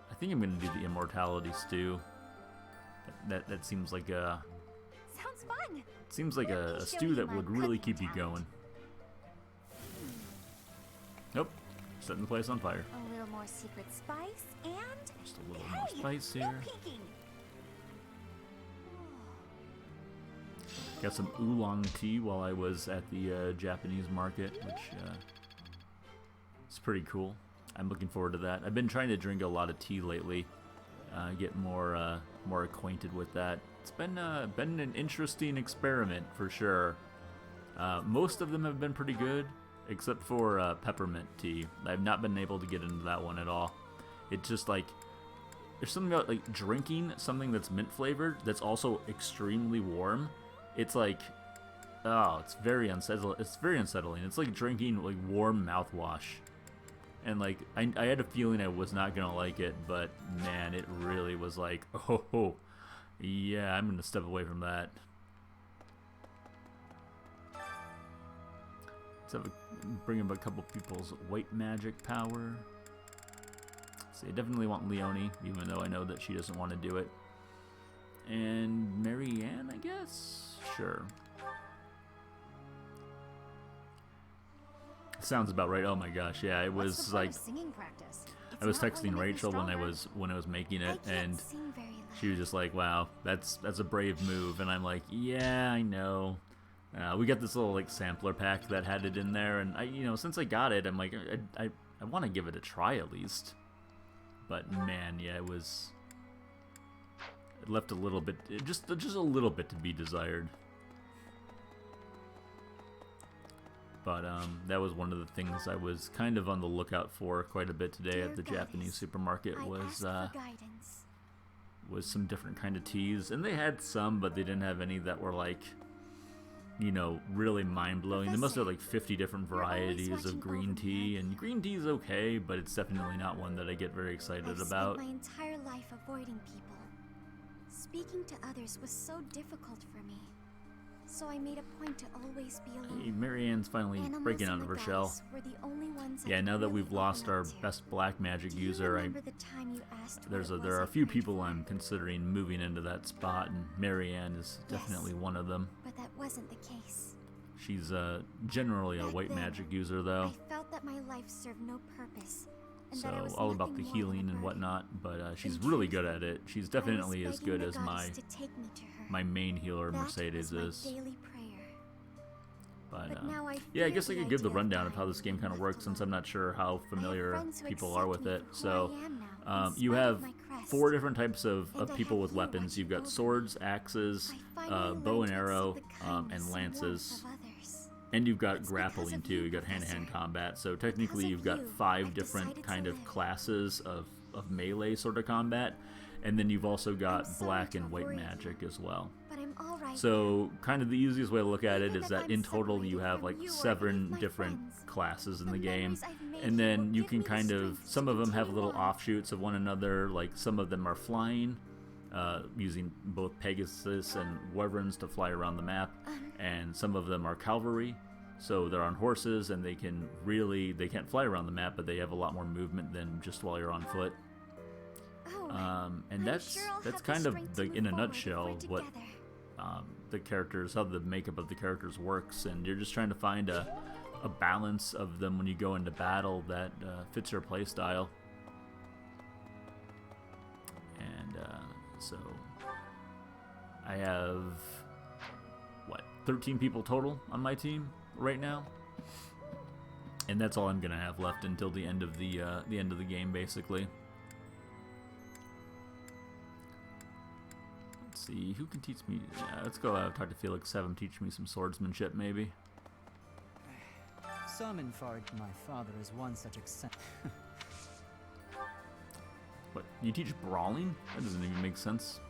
I think I'm gonna do the immortality stew. That seems like a... Sounds fun. Seems like a stew that would really keep you going. Nope. Setting the place on fire. A little more secret spice and... Just a little more spice here. Got some oolong tea while I was at the Japanese market, which is pretty cool. I'm looking forward to that. I've been trying to drink a lot of tea lately. Get more acquainted with that. It's been an interesting experiment for sure. Most of them have been pretty good, except for peppermint tea. I've not been able to get into that one at all. It's just like there's something about like drinking something that's mint flavored that's also extremely warm. It's like, oh, it's very unsettling. It's very unsettling. It's like drinking like warm mouthwash. And like I had a feeling I was not gonna like it, but man, it really was like, oh. Yeah, I'm gonna step away from that. Let's bring up a couple people's white magic power. See, I definitely want Leonie, even though I know that she doesn't want to do it. And Marianne, I guess? Sure. Sounds about right. Oh my gosh, yeah, it was like singing practice? I was texting Rachel when I was making it, and she was just like, "Wow, that's a brave move." And I'm like, "Yeah, I know." We got this little like sampler pack that had it in there, and since I got it, I'm like, I want to give it a try at least. But man, yeah, it left a little bit, just a little bit to be desired. But that was one of the things I was kind of on the lookout for quite a bit today at the Japanese supermarket was some different kind of teas, and they had some, but they didn't have any that were like, really mind-blowing. They must have like 50 different varieties of green tea, and green tea is okay, but it's definitely not one that I get very excited about. I've spent my entire life avoiding people. Speaking to others was so difficult for me. so I made a point to always be alone. Hey, Marianne's finally Animals breaking out and of the her shell. guys were the only ones I Yeah, could now that really we've lost open our up to. best black magic Do you user, remember the time you asked what it there was are I a few prayed people for? I'm considering moving into that spot, and Marianne is definitely one of them. But that wasn't the case. She's generally a Back white then, magic user, though, I felt that my life served no purpose, and that I so was all about the nothing more than a healing and burden. whatnot. But she's In really truth, good at it. She's I definitely was as begging good the as goddess to take me to her. my main healer, That Mercedes, was my is. daily prayer. But now I yeah, I fear guess I the could give the idea of rundown of how dying this game and kind of left works, since I'm not sure how familiar friends who people are accept with me it. for who So I am now, in you spite of have my crest. 4 different types of And I people have with you weapons. watching You've got over swords, axes, finally bow learned and to arrow, accept the kindness and and lances. warmth of others. And you've got It's grappling because of too. you, You've got hand-to-hand Professor. combat. So technically, of you've got you, 5 I've different decided to kind of live. classes of melee sort of combat, and then you've also got sorry black to and white worry you, magic as well. But I'm all right. So kind of the easiest way to look at it Even is if that I'm in total you separated have from like you or any 7 of my different friends, classes in the the game, memories I've made and here then will you give can me the kind of, strength some to of them have continue little on. offshoots of one another, like some of them are flying, using both Pegasus and Wyverns to fly around the map, and some of them are cavalry, so they're on horses and they can't fly around the map, but they have a lot more movement than just while you're on foot. And that's kind of in a nutshell what the characters, how the makeup of the characters works, and you're just trying to find a balance of them when you go into battle that fits your playstyle. And so I have 13 people total on my team right now, and that's all I'm gonna have left until the end of the game, basically. Let's see, who can teach me? Let's go talk to Felix, have him teach me some swordsmanship, maybe. Some inferred my father is one such What, you teach brawling? That doesn't even make sense.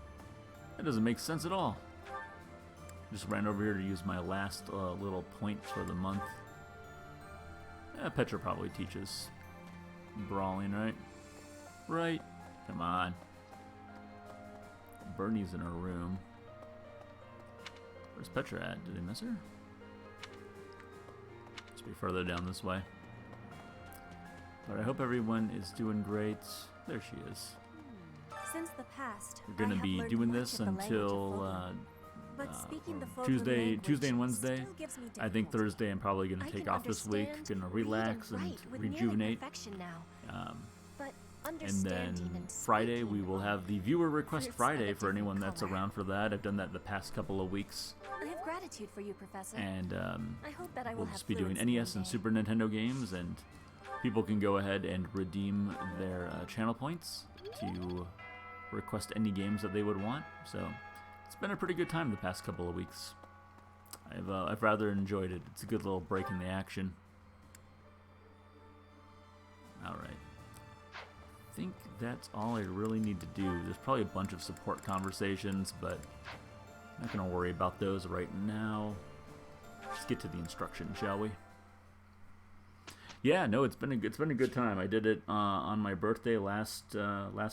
That doesn't make sense at all. Just ran over here to use my last little point for the month. Petra probably teaches brawling, right? Right? Come on. Bernie's in her room. Where's Petra at? Did I miss her? Must be further down this way. But I hope everyone is doing great. There she is. Since the past, We're gonna I have be learned doing much this of the language of until Fodlan. But speaking the Fodlan Tuesday language and Wednesday. still gives me I think difficulty. Thursday I'm probably gonna I take can off this week, understand, gonna read, relax and write with nearly rejuvenate. perfection now. But And then understanding and Friday we will have the viewer request fruits of Friday a for anyone different that's color. around for that. I've done that the past couple of weeks, I have gratitude for you, Professor. and I hope that I will we'll have just be doing fluency NES one and day. Super Nintendo games, and people can go ahead and redeem their channel points to request any games that they would want. So it's been a pretty good time the past couple of weeks. I've rather enjoyed it. It's a good little break in the action. All right. I think that's all I really need to do. There's probably a bunch of support conversations, but I'm not going to worry about those right now. Let's get to the instruction, shall we? Yeah, no, it's been a good time. I did it on my birthday last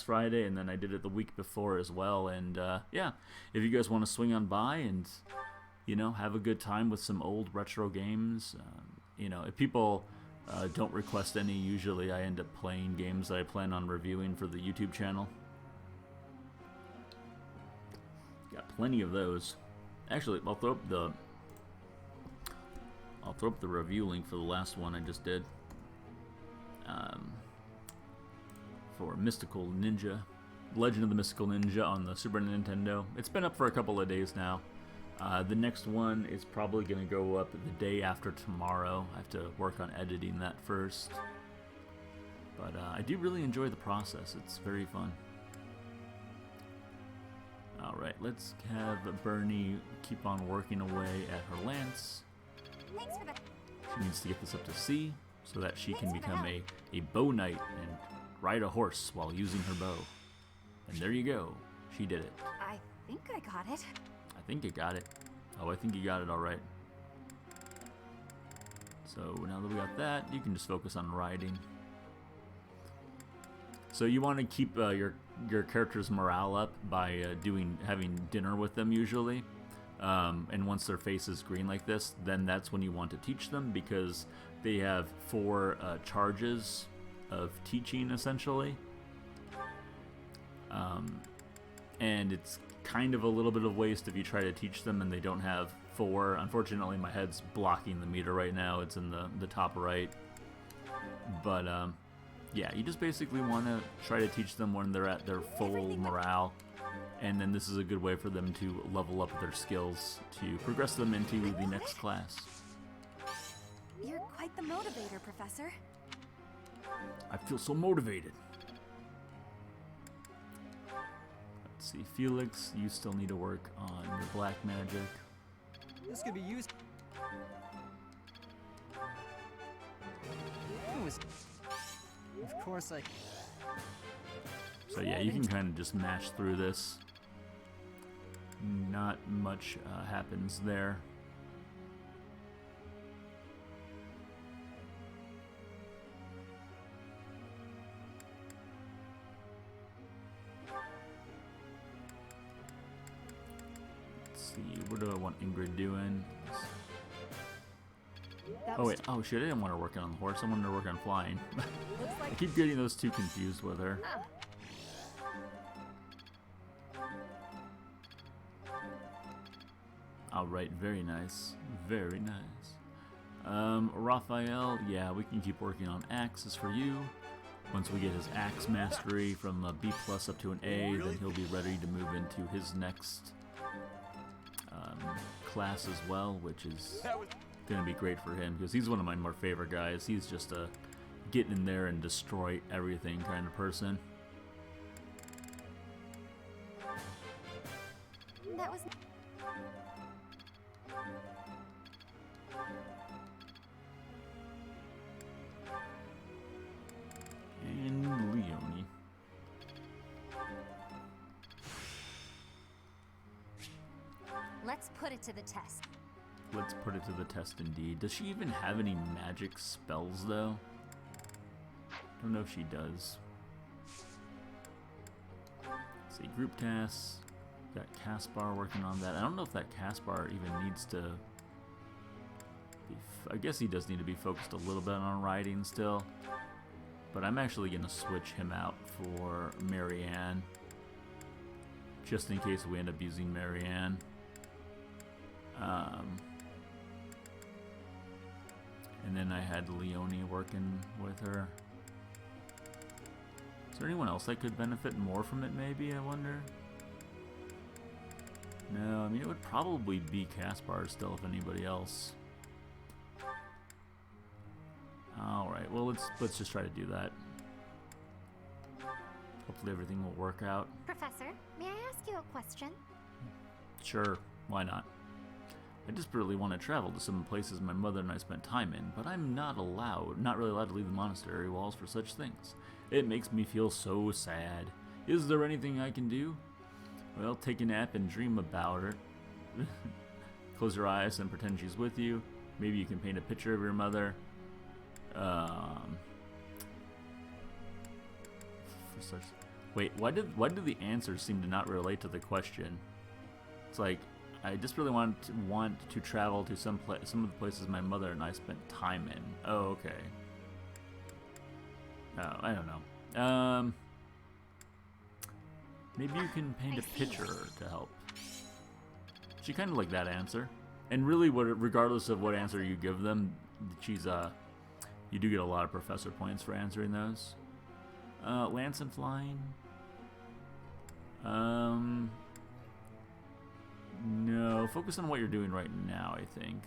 Friday, and then I did it the week before as well. And yeah, if you guys want to swing on by and have a good time with some old retro games, if people don't request any, usually I end up playing games that I plan on reviewing for the YouTube channel. Got plenty of those. Actually, I'll throw up the review link for the last one I just did. For Mystical Ninja, Legend of the Mystical Ninja on the Super Nintendo. It's been up for a couple of days now. The next one is probably going to go up the day after tomorrow. I have to work on editing that first. But I do really enjoy the process. It's very fun. Alright, let's have Bernie keep on working away at her lance. Thanks for the... She needs to get this up to C so that she can become a bow knight and ride a horse while using her bow. And there you go. She did it. I think I got it. I think you got it. Oh, I think you got it all right. So now that we got that, you can just focus on riding. So you want to keep your character's morale up by having dinner with them usually. And once their face is green like this, then that's when you want to teach them, because they have 4 charges of teaching, essentially. And it's kind of a little bit of waste if you try to teach them and they don't have 4. Unfortunately, my head's blocking the meter right now. It's in the top right. But, yeah, you just basically want to try to teach them when they're at their full morale. And then this is a good way for them to level up their skills to progress them into the next class. You're quite the motivator, Professor. I feel so motivated. Let's see, Felix, you still need to work on your black magic. This could be used. Of course I. So yeah, you can kind of just mash through this. Not much happens there. Let's see, what do I want Ingrid doing? Oh wait, oh shit, I didn't want her working on the horse, I wanted her to work on flying. I keep getting those two confused with her. Alright, very nice. Very nice. Raphael, yeah, we can keep working on axes for you. Once we get his axe mastery from a B+ up to an A, then he'll be ready to move into his next class as well, which is gonna be great for him, because he's one of my more favorite guys. He's just a get in there and destroy everything kind of person. That was... And Leonie. Let's put it to the test. Let's put it to the test indeed. Does she even have any magic spells though? I don't know if she does. Let's see, group tasks. Got Caspar working on that. I don't know if that Caspar even needs to be I guess he does need to be focused a little bit on riding still. But I'm actually going to switch him out for Marianne. Just in case we end up using Marianne. And then I had Leonie working with her. Is there anyone else that could benefit more from it maybe, I wonder? No, I mean it would probably be Caspar still if anybody else. Alright, well let's just try to do that. Hopefully everything will work out. Professor, may I ask you a question? Sure, why not? I desperately want to travel to some places my mother and I spent time in, but I'm not really allowed to leave the monastery walls for such things. It makes me feel so sad. Is there anything I can do? Well, take a nap and dream about her. Close your eyes and pretend she's with you. Maybe you can paint a picture of your mother. Wait, why did the answers seem to not relate to the question? It's like, I just really want to travel to some of the places my mother and I spent time in. Oh, okay. Oh, I don't know. Maybe you can paint a picture to help. She kind of like that answer. And really, regardless of what answer you give them, you do get a lot of professor points for answering those. Lance and flying. No, focus on what you're doing right now, I think.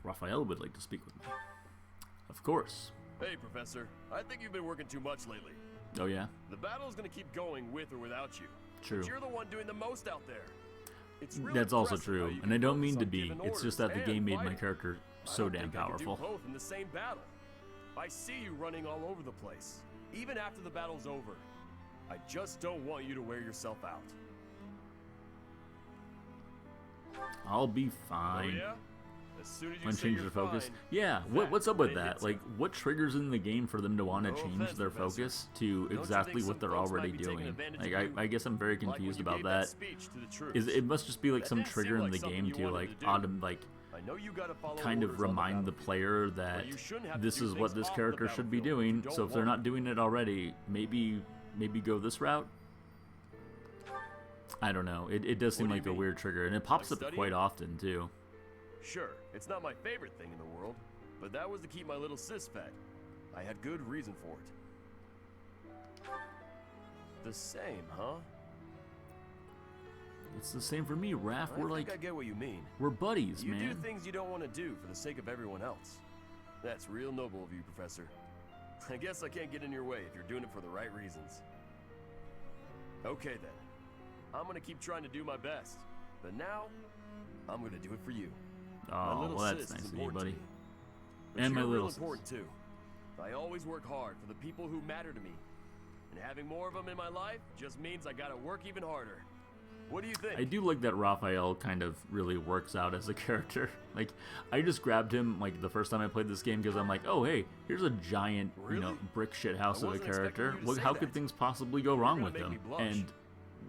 Raphael would like to speak with me. Of course. Hey, Professor. I think you've been working too much lately. Oh, yeah? The battle's gonna keep going with or without you. True. But you're the one doing the most out there. It's really That's also impressive true, how you and I can don't mean focus to on be. giving It's just that the orders game made and my fighting. character I so don't damn think I could do powerful. both in the same battle. I see you running all over the place. Even after the battle's over. I just don't want you to wear yourself out. I'll be fine. Oh yeah? As soon as you Want say to change you're their focus? fine, Yeah. What's up with that? Like, what triggers in the game for them to want to No change offense, their Professor. focus to Don't you exactly think what some they're folks already might be taking doing? advantage Like, of you? I guess I'm very Like when confused you about gave that. speech to the troops. It must just be like That some didn't seem trigger in like the something game you to wanted like to do. I know you gotta follow kind of orders on the remind the battlefield, player that but you shouldn't have to this do is what things this off the character should be battlefield if you doing. don't So if they're want not doing it already, maybe go this route. I don't know. It does seem What do like you a mean? weird trigger, and it pops Like up studying? quite often too. Sure, it's not my favorite thing in the world, but that was to keep my little sis fed. I had good reason for it. The same, huh? It's the same for me, Raph. I We're think like I get what you mean. we're buddies, You man. do things you don't want to do for the sake of everyone else. That's real noble of you, Professor. I guess I can't get in your way if you're doing it for the right reasons. Okay then. I'm gonna keep trying to do my best. But now, I'm gonna do it for you. My Oh, little well, that's sis nice is of you, important to buddy. me. But And my you're little real sis. important too. I always work hard for the people who matter to me. And having more of them in my life just means I gotta work even harder. What do you think? I do like that Raphael kind of really works out as a character. Like, I just grabbed him like the first time I played this game because I'm like, oh hey, here's a giant, you know, brick shit house I of a wasn't expecting character. you to Look, say how that. could things possibly go You're wrong gonna with make him? me blush. And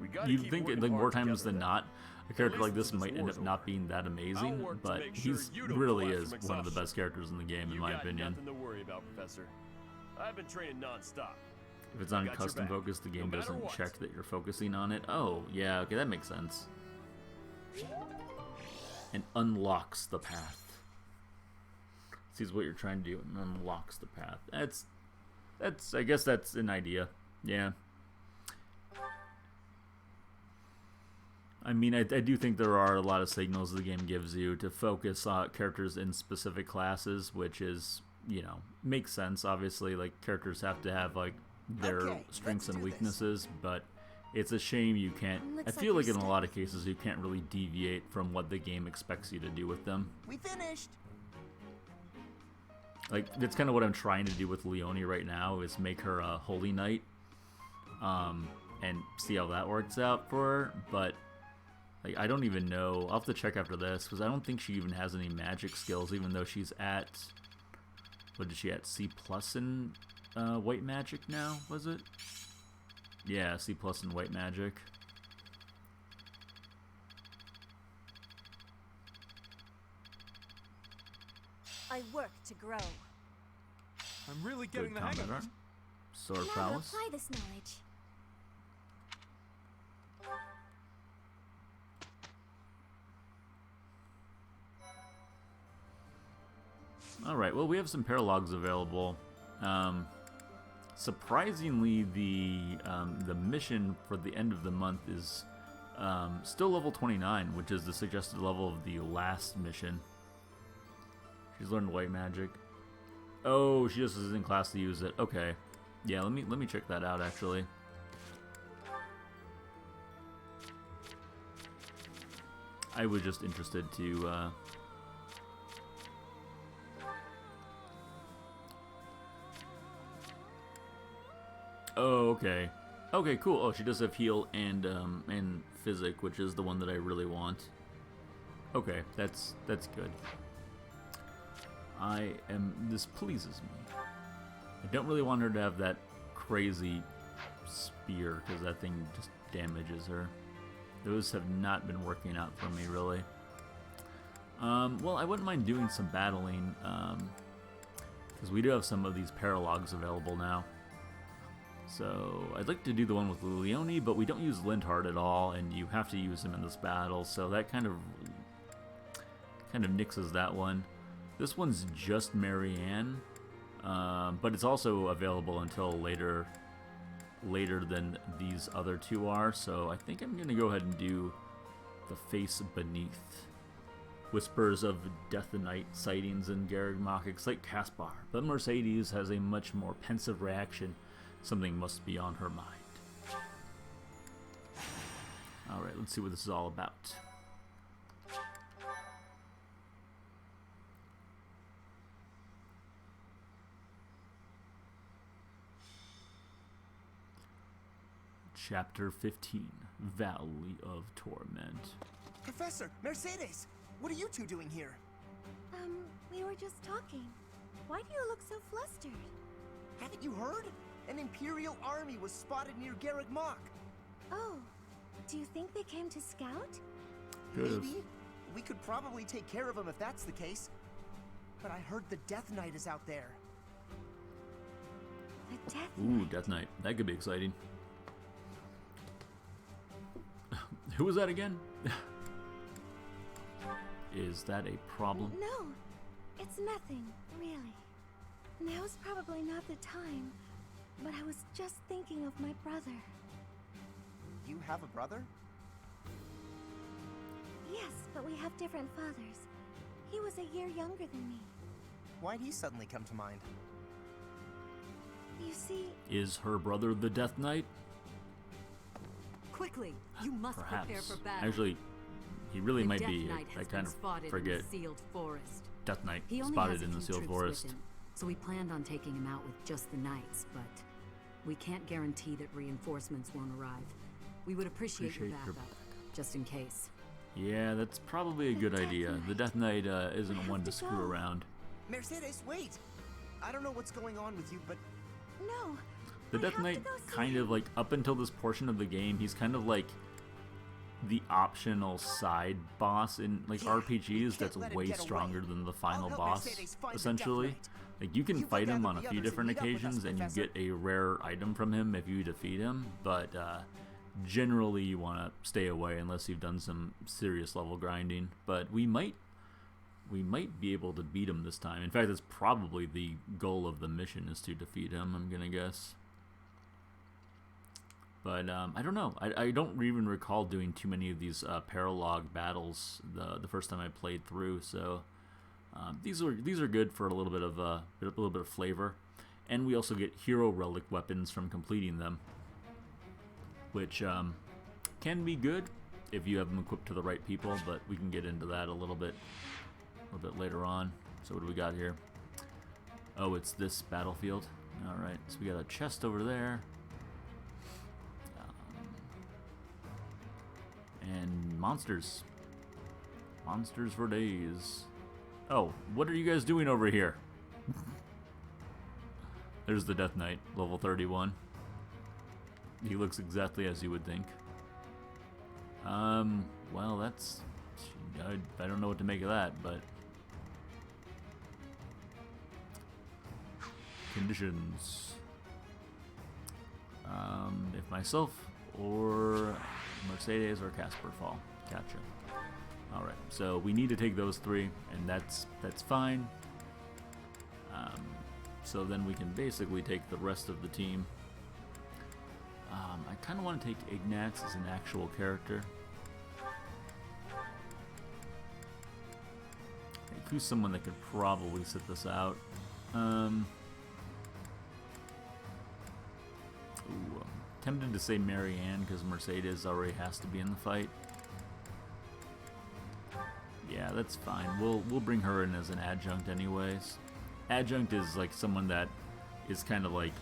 We gotta you'd keep think working like more hard times together than then. not, a character like least this until might this end war's up not being that amazing, work to but make sure he's you don't really collapse is from one of the exhaustion. best characters in the game, in You my got opinion. nothing to worry about, Professor. I've been training non-stop. If it's I on got your custom back, focus, the game no matter doesn't what. check that you're focusing on it. Oh, yeah, okay, that makes sense. And unlocks the path. Sees what you're trying to do and unlocks the path. That's I guess that's an idea. Yeah. I mean, I do think there are a lot of signals the game gives you to focus characters in specific classes, which is, you know, makes sense. Obviously, like, characters have to have like their Okay, strengths let's and do this. weaknesses, but it's a shame you can't. Looks I like feel like you're in a lot of cases you can't really deviate from what the game expects you to do with them. We finished. Like, that's kind of what I'm trying to do with Leonie right now, is make her a holy knight, and see how that works out for her. But like, I don't even know. I'll have to check after this because I don't think she even has any magic skills, even though she's at, what is she at, C+ in white magic now? Was it? Yeah, C+ in white magic. I work to grow. I'm really Good getting the hang of combat it. art. Sword Now to prowess. apply this knowledge. Alright, well, we have some paralogs available. Surprisingly, the mission for the end of the month is still level 29, which is the suggested level of the last mission. She's learned white magic. Oh, she just is in class to use it. Okay. Yeah, let me check that out, actually. I was just interested to Oh, okay. Okay, cool. Oh, she does have heal and physic, which is the one that I really want. Okay, that's good. This pleases me. I don't really want her to have that crazy spear, because that thing just damages her. Those have not been working out for me, really. Well, I wouldn't mind doing some battling, because we do have some of these paralogs available now. So, I'd like to do the one with Leonie, but we don't use Linthart at all, and you have to use him in this battle, so that kind of nixes that one. This one's just Marianne, but it's also available until later than these other two are, so I think I'm going to go ahead and do The Face Beneath. Whispers of Deathonite sightings in Garreg excite Caspar, but Mercedes has a much more pensive reaction. Something must be on her mind. Alright, let's see what this is all about. Chapter 15, Valley of Torment. Professor, Mercedes, what are you two doing here? We were just talking. Why do you look so flustered? Haven't you heard? An Imperial army was spotted near Garreg Mach. Oh, do you think they came to scout? Maybe. We could probably take care of them if that's the case. But I heard the Death Knight is out there. The Death Ooh, Death Knight. That could be exciting. Who was that again? Is that a problem? No, it's nothing, really. Now's probably not the time, but I was just thinking of my brother. You have a brother? Yes, but we have different fathers. He was a year younger than me. Why'd he suddenly come to mind? You see... Is her brother the Death Knight? Quickly, you must Perhaps. prepare for battle. Actually, he really The might Death be. Knight I has kind been of spotted forget. in the sealed forest. Death Knight He only spotted has a in the few sealed troops forest. with him, so we planned on taking him out with just the knights, but we can't guarantee that reinforcements won't arrive. We would appreciate your backup, just in case. Yeah, that's probably a good idea. The Death Knight isn't one to screw around. Mercedes, wait! I don't know what's going on with you, but... No! The Death Knight kind of like, up until this portion of the game, he's kind of like the optional side boss in like RPGs that's way stronger than the final boss, essentially. Like you can fight him on a few different occasions and you get a rare item from him if you defeat him, but generally you want to stay away unless you've done some serious level grinding. But we might be able to beat him this time. In fact, that's probably the goal of the mission, is to defeat him, I'm gonna guess. But I don't know. I don't even recall doing too many of these paralog battles the first time I played through. So these are good for a little bit of flavor, and we also get hero relic weapons from completing them, which can be good if you have them equipped to the right people. But we can get into that a little bit later on. So what do we got here? Oh, it's this battlefield. All right. So we got a chest over there. And monsters. Monsters for days. Oh, what are you guys doing over here? There's the Death Knight, level 31. He looks exactly as you would think. Well, that's... I don't know what to make of that, but... Conditions. If myself or Mercedes or Casper fall. Gotcha. Alright, so we need to take those three, and that's fine. So then we can basically take the rest of the team. I kind of want to take Ignatz as an actual character. Like, who's someone that could probably sit this out? Ooh, tempted to say Marianne because Mercedes already has to be in the fight. Yeah, that's fine. We'll bring her in as an adjunct anyways. Adjunct is like someone that is kind of like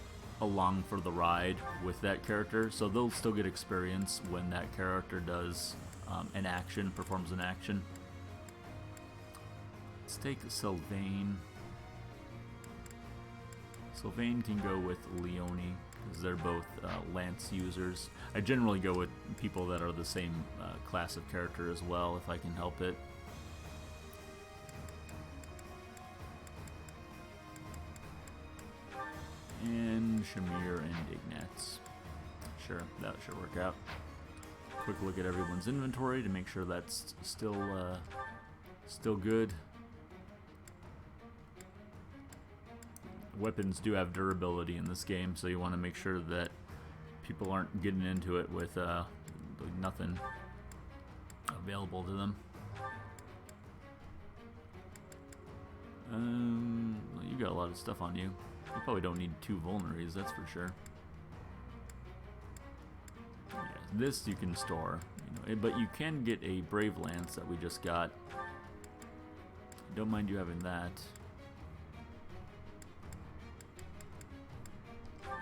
along for the ride with that character, so they'll still get experience when that character does an action, performs an action. Let's take Sylvain. Sylvain can go with Leone, because they're both lance users. I generally go with people that are the same class of character as well, if I can help it. And Shamir and Ignatz. Sure, that should work out. Quick look at everyone's inventory to make sure that's still good. Weapons do have durability in this game, so you want to make sure that people aren't getting into it with nothing available to them. Well, you got a lot of stuff on you. You probably don't need 2 vulneraries, that's for sure. Yeah, this you can store, but you can get a Brave Lance that we just got. Don't mind you having that.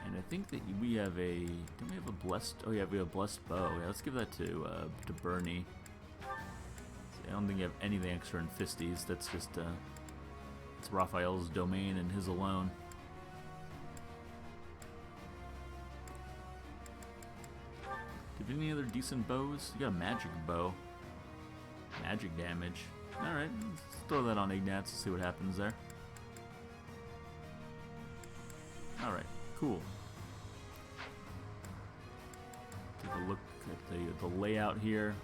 And I think that we have a... Don't we have a blessed... Oh yeah, we have a blessed bow. Yeah, let's give that to Bernie. I don't think you have anything extra in fisties. That's just It's Raphael's domain and his alone. Do you have any other decent bows? You got a magic bow. Magic damage. Alright, let's throw that on Ignatz and see what happens there. Alright, cool. Take a look at the layout here.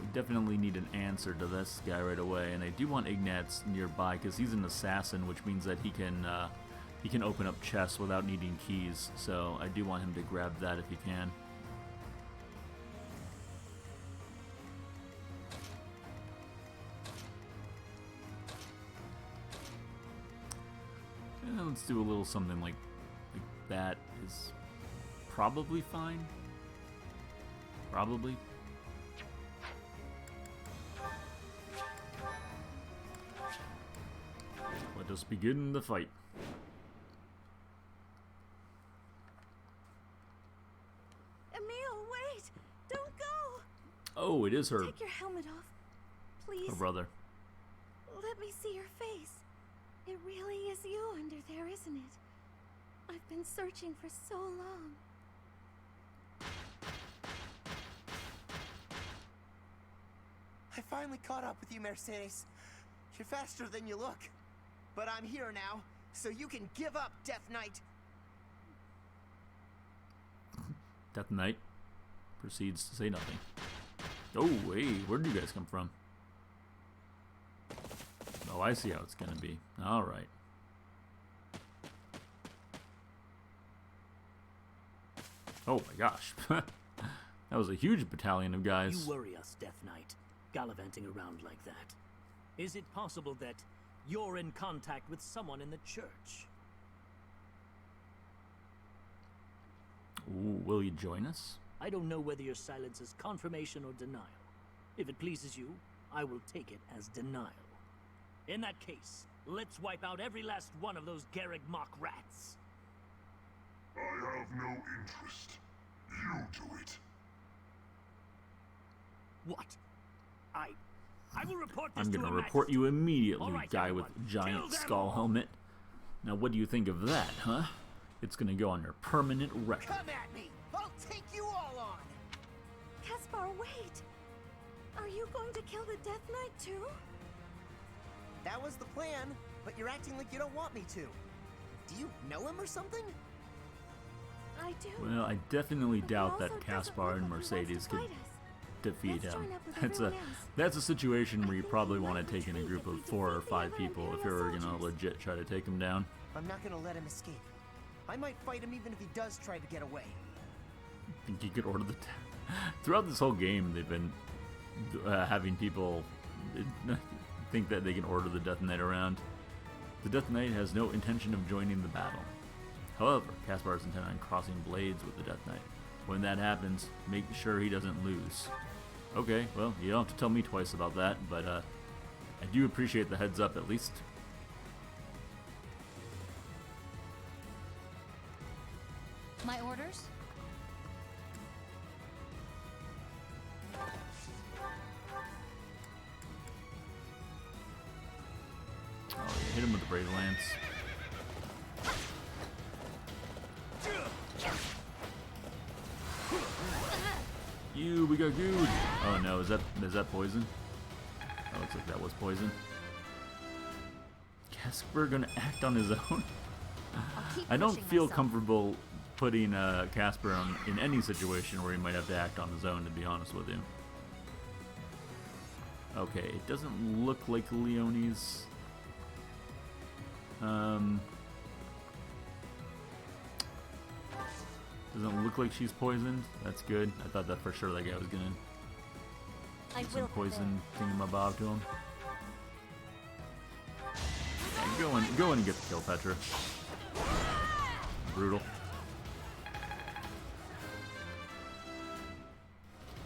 We definitely need an answer to this guy right away, and I do want Ignatz nearby because he's an assassin, which means that he can open up chests without needing keys. So I do want him to grab that if he can. And let's do a little something like that is probably fine. Probably. Let us begin the fight. Emil, wait! Don't go! Oh, it is her. Take your helmet off, please. Her brother. Let me see your face. It really is you under there, isn't it? I've been searching for so long. I finally caught up with you, Mercedes. You're faster than you look. But I'm here now, so you can give up, Death Knight. Death Knight proceeds to say nothing. Oh, hey, where did you guys come from? Oh, I see how it's gonna be. Alright. Oh my gosh. That was a huge battalion of guys. You worry us, Death Knight, gallivanting around like that. Is it possible that you're in contact with someone in the church? Ooh, will you join us? I don't know whether your silence is confirmation or denial. If it pleases you, I will take it as denial. In that case, let's wipe out every last one of those Garrig mock rats. I have no interest. You do it. What? I will report this I'm to gonna Her report you immediately, All right, guy everyone. with giant Kill them skull all. helmet. Now, what do you think of that, huh? It's gonna go on your permanent record. Come at me! I'll take you all on! Caspar, wait! Are you going to kill the Death Knight too? That was the plan, but you're acting like you don't want me to. Do you know him or something? I do. Well, I definitely But he doubt that also doesn't Caspar look and like he wants Mercedes to could fight us. defeat Let's him. join up with That's everyone else. that's a situation where you probably want to might take in a retreat group if of we 4 or defeat the 5 other people if Imperial you're gonna soldiers. legit try to take him down. I'm not gonna let him escape. I might fight him even if he does try to get away. Think you could order the throughout this whole game they've been having people think that they can order the Death Knight around. The Death Knight has no intention of joining the battle. However, Caspar is intent on crossing blades with the Death Knight. When that happens, make sure he doesn't lose. Okay, well, you don't have to tell me twice about that, but I do appreciate the heads up at least. My orders? Oh, yeah, hit him with the Brave Lance. We got good. Oh no, is that poison? Oh, looks like that was poison. Caspar gonna act on his own? I don't feel comfortable putting Caspar in any situation where he might have to act on his own, to be honest with you. Okay, it doesn't look like Leonie's. Doesn't look like she's poisoned. That's good. I thought that for sure that guy was gonna get some poison thingamabob to him. Yeah, go in and get the kill, Petra. Brutal.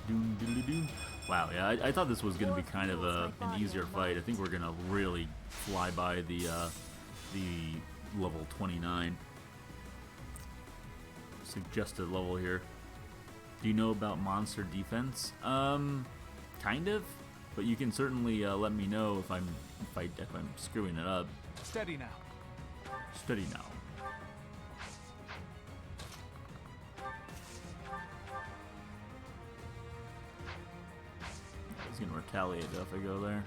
Doom diddly doom. Wow, yeah, I thought this was gonna be kind of an easier fight. I think we're gonna really fly by the level 29 suggested level here. Do you know about monster defense? Kind of. But you can certainly let me know if I'm screwing it up. Steady now. Steady now. He's gonna retaliate though if I go there.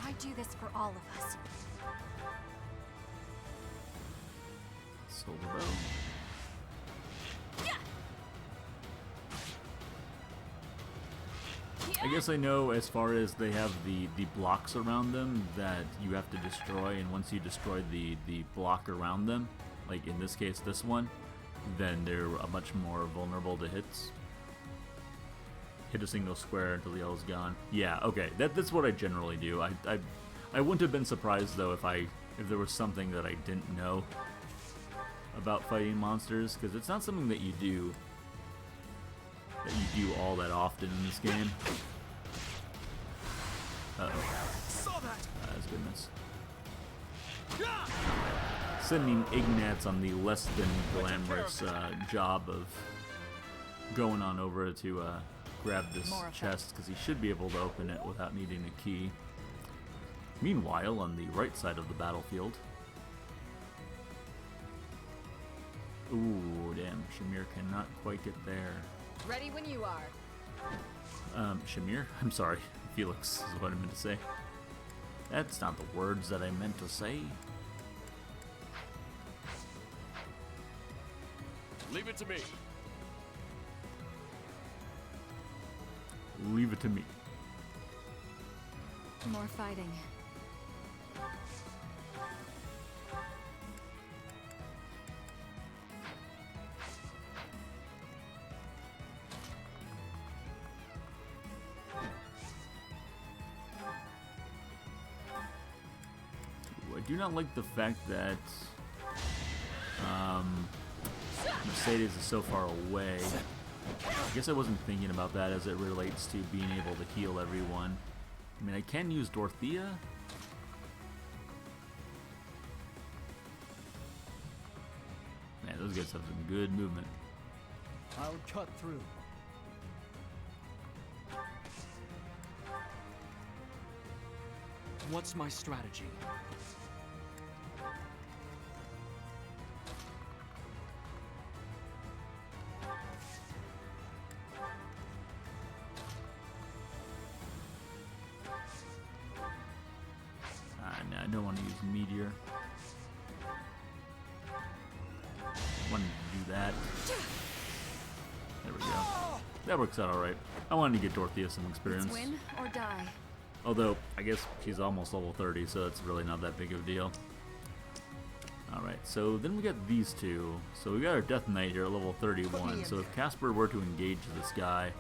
I do this for all of us. Soul the bow. I guess I know as far as they have the blocks around them that you have to destroy, and once you destroy the block around them, like in this case this one, then they're much more vulnerable to hits. Hit a single square until the yellow's gone. Yeah, okay, that's what I generally do. I wouldn't have been surprised though if there was something that I didn't know about fighting monsters, because it's not something that you do all that often in this game. Saw that. That's goodness. Sending Ignatz on the less than glamorous job of going on over to grab this chest, because he should be able to open it without needing a key. Meanwhile, on the right side of the battlefield. Ooh, damn, Shamir cannot quite get there. Ready when you are. Shamir? I'm sorry. Felix is what I meant to say. That's not the words that I meant to say. Leave it to me. Leave it to me. More fighting. I do not like the fact that Mercedes is so far away. I guess I wasn't thinking about that as it relates to being able to heal everyone. I mean, I can use Dorothea. Man, those guys have some good movement. I'll cut through. What's my strategy? No, I don't want to use Meteor. I wanted to do that. There we go. That works out alright. I wanted to get Dorothea some experience. It's win or die. Although, I guess she's almost level 30, so it's really not that big of a deal. Alright, so then we got these two. So we got our Death Knight here at level 31. So if Casper were to engage this guy,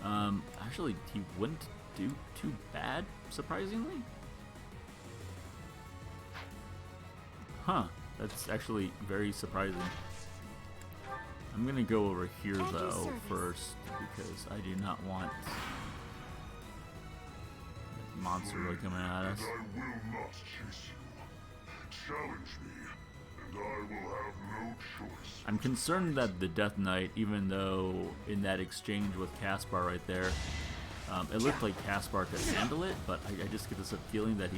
actually, he wouldn't do too bad, surprisingly. Huh, that's actually very surprising. I'm gonna go over here though first, because I do not want that monster really coming at us. I will not chase you. Challenge me, and I will have no choice. I'm concerned that the Death Knight, even though in that exchange with Caspar right there, it looked like Caspar could handle it, but I just get this feeling that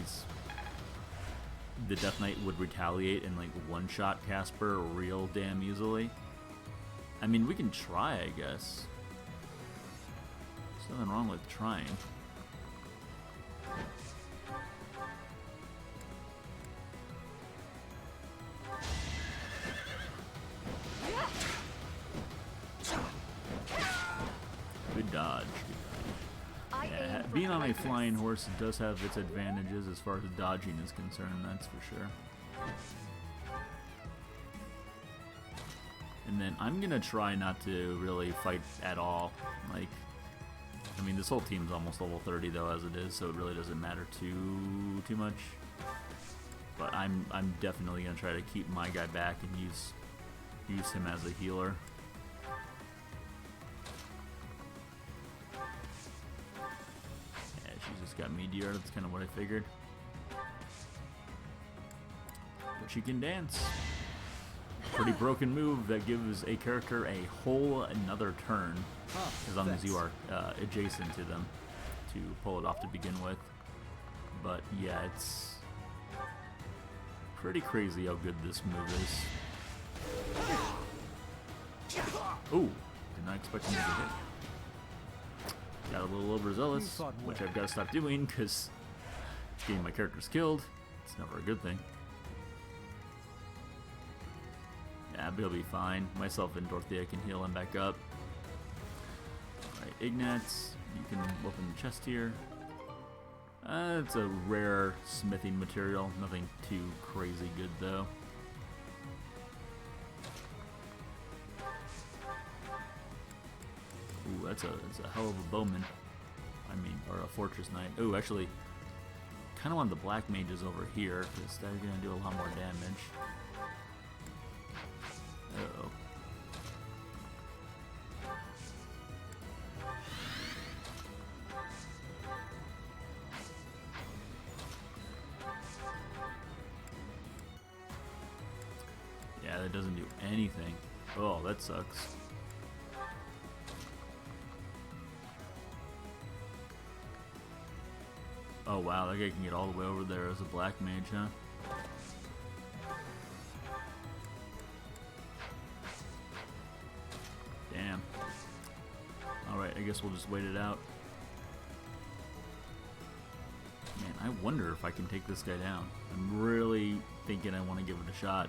the Death Knight would retaliate and like one-shot Casper real damn easily. I mean, we can try, I guess. There's nothing wrong with trying. Good dodge. Yeah, being on a flying horse does have its advantages as far as dodging is concerned, that's for sure. And then I'm gonna try not to really fight at all. Like, I mean, this whole team's almost level 30 though as it is, so it really doesn't matter too much. But I'm definitely gonna try to keep my guy back and use him as a healer. She's just got Meteor, that's kind of what I figured. But she can dance. Pretty broken move that gives a character a whole another turn, as long as you are adjacent to them to pull it off to begin with. But yeah, it's pretty crazy how good this move is. Ooh, did not expect him to get hit. Got a little overzealous, which I've got to stop doing because getting my characters killed, it's never a good thing. Yeah, but he'll be fine. Myself and Dorothea can heal him back up. Alright, Ignatz, you can open the chest here. It's a rare smithing material, nothing too crazy good though. Ooh, that's a hell of a bowman. I mean, or a fortress knight. Ooh, actually, kind of want the black mages over here because they're gonna do a lot more damage. Uh-oh. Yeah, that doesn't do anything. Oh, that sucks. Oh wow, that guy can get all the way over there as a black mage, huh? Damn. Alright, I guess we'll just wait it out. Man, I wonder if I can take this guy down. I'm really thinking I want to give it a shot.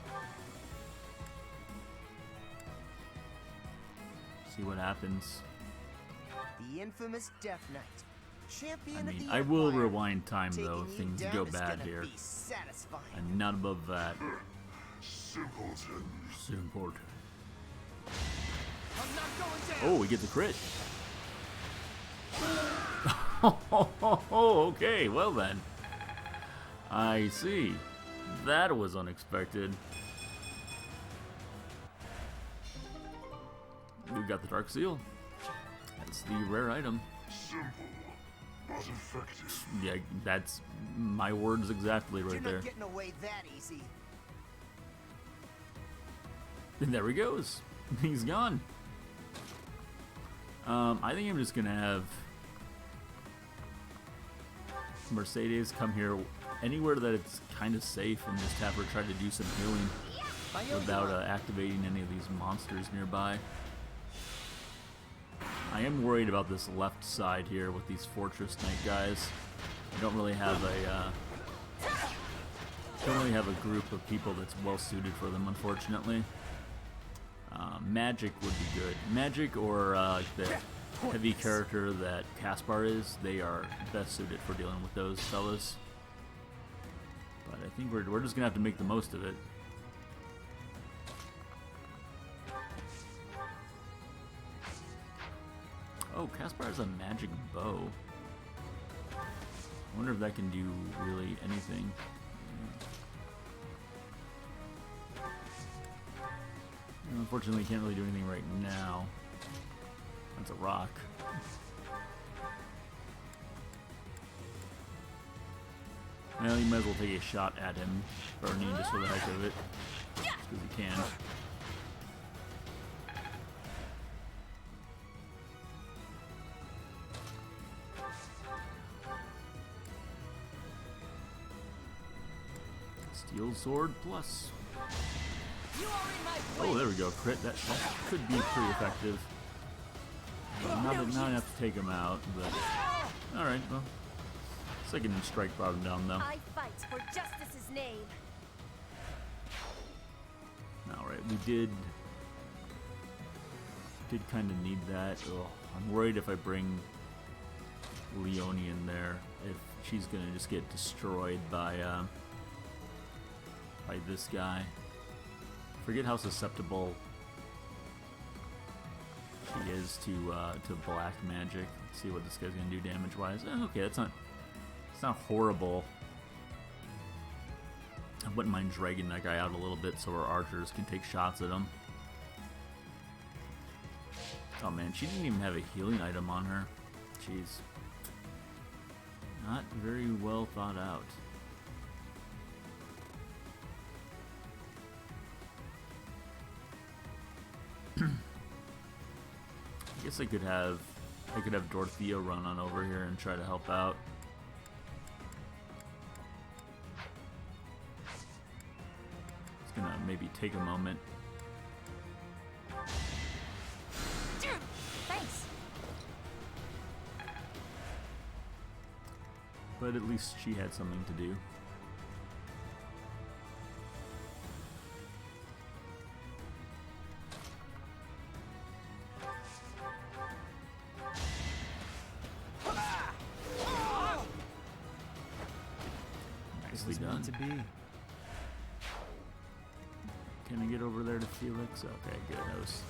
See what happens. The infamous Death Knight. Champion I of mean, the I will Empire. rewind time though if Taking you things down go is bad gonna here. be satisfying. I'm not above that. Simpleton. Simpleton. I'm not going down. Oh, we get the crit. Okay, well then. I see. That was unexpected. We got the Dark Seal. That's the rare item. Simple, but effective. Yeah, that's my words exactly right You're there. not getting away that easy. And there he goes. He's gone. I think I'm just gonna have Mercedes come here anywhere that it's kind of safe and just have her try to do some healing without activating any of these monsters nearby. I am worried about this left side here with these Fortress Knight guys. I don't really have a group of people that's well suited for them, unfortunately. Magic would be good. Magic or the heavy character that Caspar is, they are best suited for dealing with those fellas. But I think we're just gonna have to make the most of it. Oh, Caspar has a magic bow. I wonder if that can do really anything. Unfortunately, can't really do anything right now. That's a rock. Well, you might as well take a shot at him, Bernie, just for the heck of it. Just because you can. Steel Sword Plus. Oh, there we go. Crit. That could be pretty effective. Not enough to take him out, but... Alright, well. Second strike brought him down, though. I fight for justice's name. Alright, we did kind of need that. Oh, I'm worried if I bring Leone in there, if she's gonna just get destroyed by this guy. Forget how susceptible she is to black magic. Let's see what this guy's gonna do damage-wise. Okay, it's not horrible. I wouldn't mind dragging that guy out a little bit so our archers can take shots at him. Oh man, she didn't even have a healing item on her. Jeez. Not very well thought out. guess I could have Dorothea run on over here and try to help out. It's gonna maybe take a moment. Thanks. But at least she had something to do. Nicely done. To be. Can I get over there to Felix? Okay, good. I was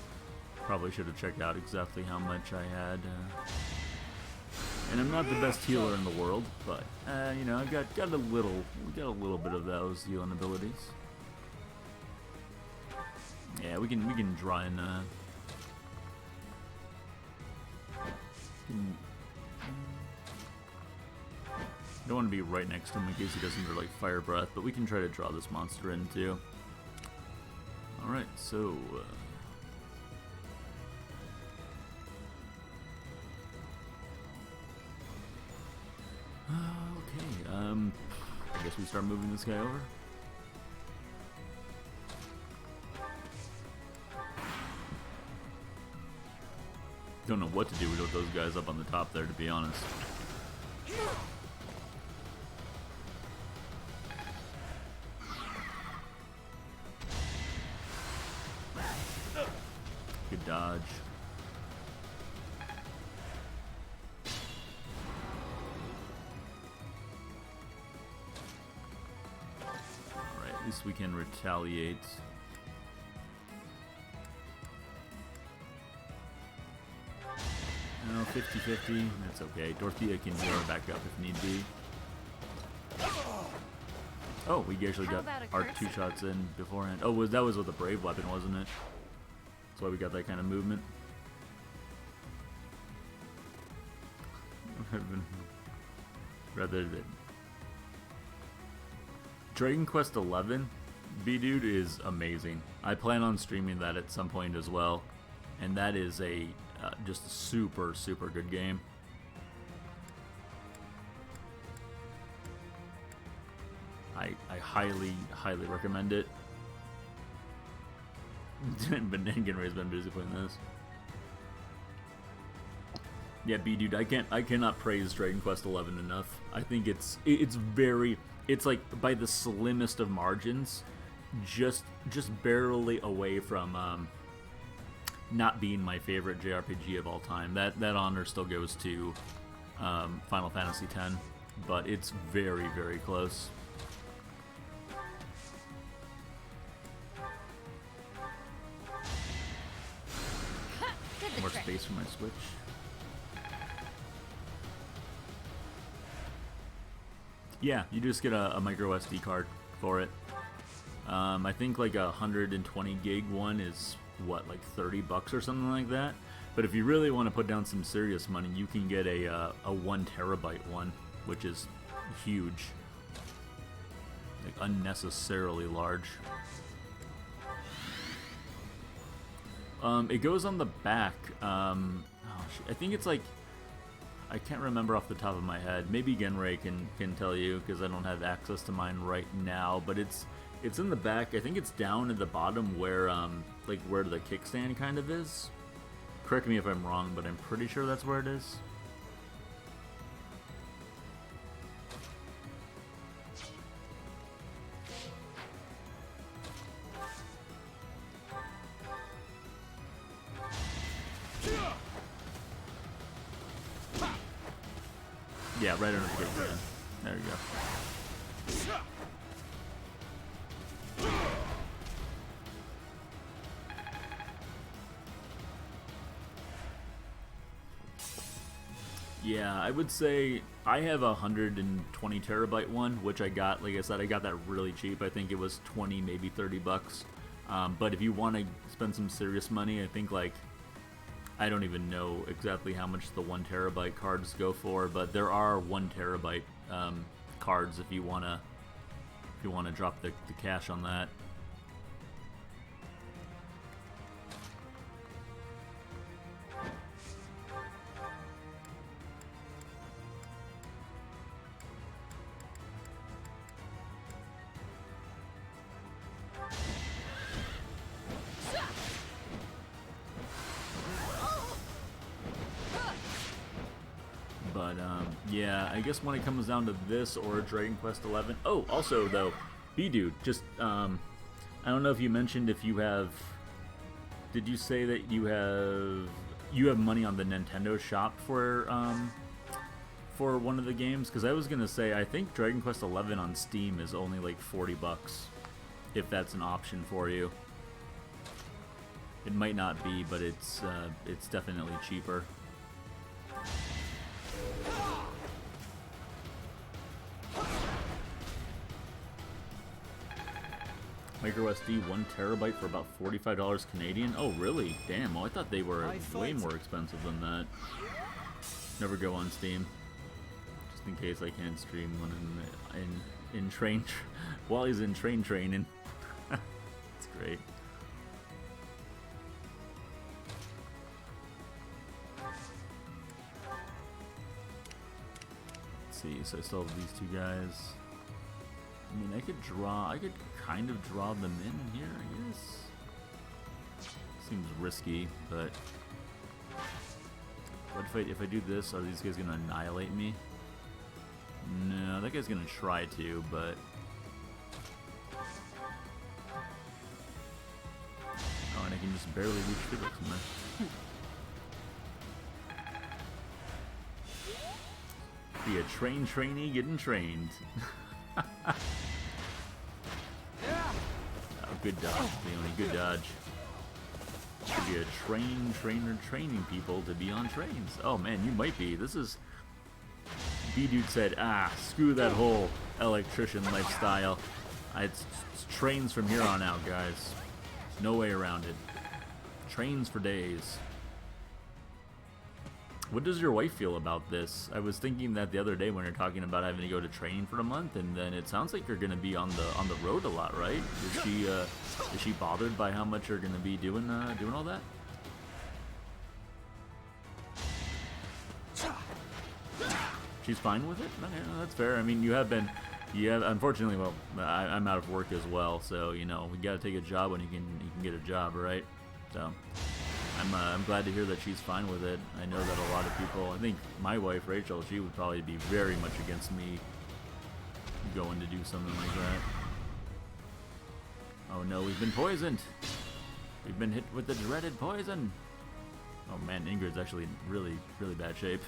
probably should have checked out exactly how much I had. And I'm not the best healer in the world, but you know, I got a little bit of those healing abilities. Yeah, we can draw in. Don't want to be right next to him in case he doesn't like fire breath, but we can try to draw this monster in too. All right, so. Okay, I guess we start moving this guy over. Don't know what to do with those guys up on the top there, to be honest. Good dodge. At least we can retaliate. No, 50-50. That's okay. Dorothea can heal her back up if need be. Oh, we actually got our 2 shots in beforehand. Oh, that was with a brave weapon, wasn't it? That's why we got that kind of movement. Rather than Dragon Quest XI, B-Dude is amazing. I plan on streaming that at some point as well, and that is a just a super good game. I highly recommend it. Bananganray's been busy playing this. Yeah, B-Dude, I cannot praise Dragon Quest XI enough. I think it's like by the slimmest of margins, just barely away from not being my favorite JRPG of all time. That honor still goes to Final Fantasy X, but it's very close. More space for my Switch. Yeah, you just get a micro SD card for it. I think like a 120 gig one is what, like $30 or something like that. But if you really want to put down some serious money, you can get a 1 terabyte one, which is huge, like unnecessarily large. It goes on the back. I think it's like, I can't remember off the top of my head. Maybe Genray can tell you, because I don't have access to mine right now. But it's in the back. I think it's down at the bottom where like where the kickstand kind of is. Correct me if I'm wrong, but I'm pretty sure that's where it is. Yeah, right under the kickstand. There you go. Yeah, I would say I have a 120 terabyte one, which I got, like I said, I got that really cheap. I think it was 20, maybe $30. But if you want to spend some serious money, I think like, I don't even know exactly how much the 1 terabyte cards go for, but there are 1 terabyte cards if you wanna drop the cash on that. Yeah, I guess when it comes down to this or Dragon Quest XI. Oh, also though, B-Dude, just I don't know if you mentioned if you have. Did you say that you have money on the Nintendo shop for one of the games? Because I was gonna say I think Dragon Quest XI on Steam is only like $40, if that's an option for you. It might not be, but it's definitely cheaper. Micro SD 1 terabyte for about $45 Canadian. Oh really? Damn. Oh, I thought they were way more expensive than that. Never go on Steam, just in case I can't stream when I'm in train while he's in train training. It's great. Let's see. So I still have these two guys. I mean, I could kind of draw them in here, I guess. Seems risky, but what if I do this? Are these guys gonna annihilate me? No, that guy's gonna try to, but oh, and I can just barely reach Felix in there. Be a trainee getting trained. Oh, good dodge, Leone, good dodge. Should be a trainer training people to be on trains. Oh man, you might be. This is... B-Dude said, screw that whole electrician lifestyle. It's trains from here on out, guys. No way around it. Trains for days. What does your wife feel about this? I was thinking that the other day when you're talking about having to go to training for a month, and then it sounds like you're going to be on the road a lot, right? Is she bothered by how much you're going to be doing all that? She's fine with it? Okay, no, that's fair. I mean, you have unfortunately, well, I'm out of work as well, so you know we got to take a job when you can get a job, right? So. I'm glad to hear that she's fine with it. I know that a lot of people, I think my wife, Rachel, she would probably be very much against me going to do something like that. Oh no, we've been poisoned. We've been hit with the dreaded poison. Oh man, Ingrid's actually in really, really bad shape.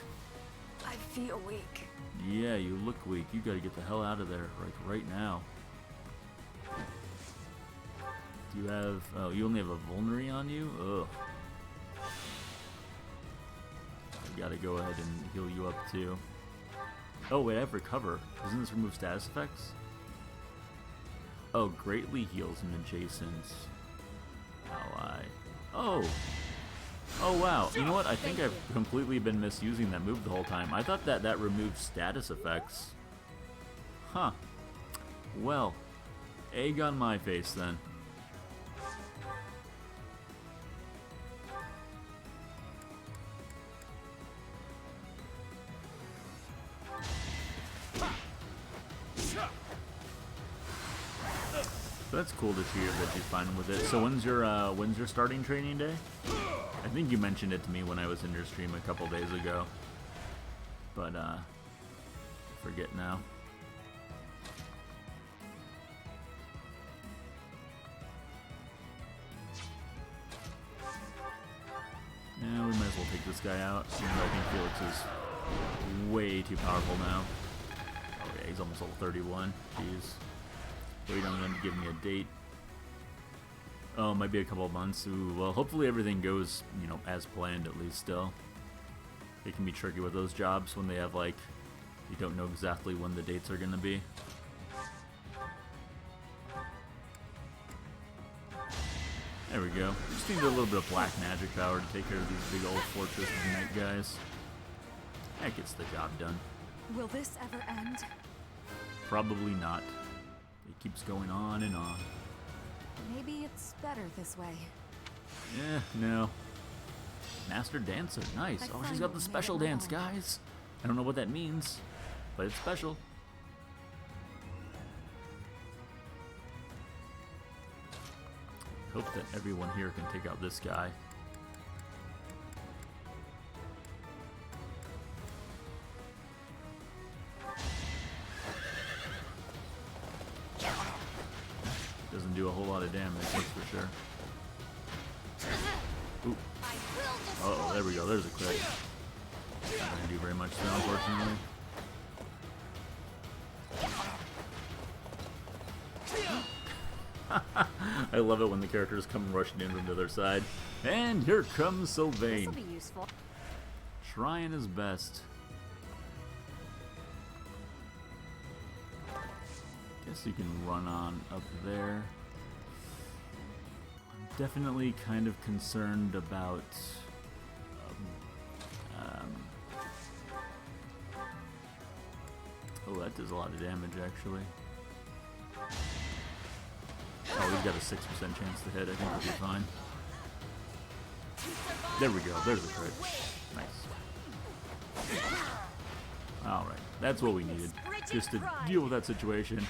I feel weak. Yeah, you look weak. You gotta get the hell out of there, like right now. Do you have, oh, you only have a vulnerary on you? Ugh. Gotta go ahead and heal you up too. Oh wait, I have recover. Doesn't this remove status effects? Oh, greatly heals an adjacent ally. Oh! Oh wow, you know what? I think I've completely been misusing that move the whole time. I thought that removed status effects. Huh. Well, egg on my face then. That's cool to hear that she's fine with it. So when's your starting training day? I think you mentioned it to me when I was in your stream a couple days ago, but forget now. Yeah, we might as well take this guy out. Even though I think Felix is way too powerful now. Oh yeah, he's almost level 31. Jeez. Wait on them to give me a date. Oh, might be a couple of months. Ooh, well, hopefully everything goes, you know, as planned at least still. It can be tricky with those jobs when they have, like, you don't know exactly when the dates are going to be. There we go. Just need a little bit of black magic power to take care of these big old Fortress of Night guys. That gets the job done. Will this ever end? Probably not. It keeps going on and on. Maybe it's better this way. Yeah, no. Master Dancer, nice. Oh, she's got the special dance, guys. I don't know what that means, but it's special. Hope that everyone here can take out this guy. do a whole lot of damage, that's for sure. Ooh. Uh-oh, there we go. There's a crit. Not gonna do very much though, unfortunately. I love it when the characters come rushing in from the other side. And here comes Sylvain. This'll be useful. Trying his best. Guess you can run on up there. I'm definitely kind of concerned about oh, that does a lot of damage actually. Oh, he's got a 6% chance to hit. I think he'll be fine. There we go. There's a crit. Nice. Alright. That's what we needed. Just to deal with that situation.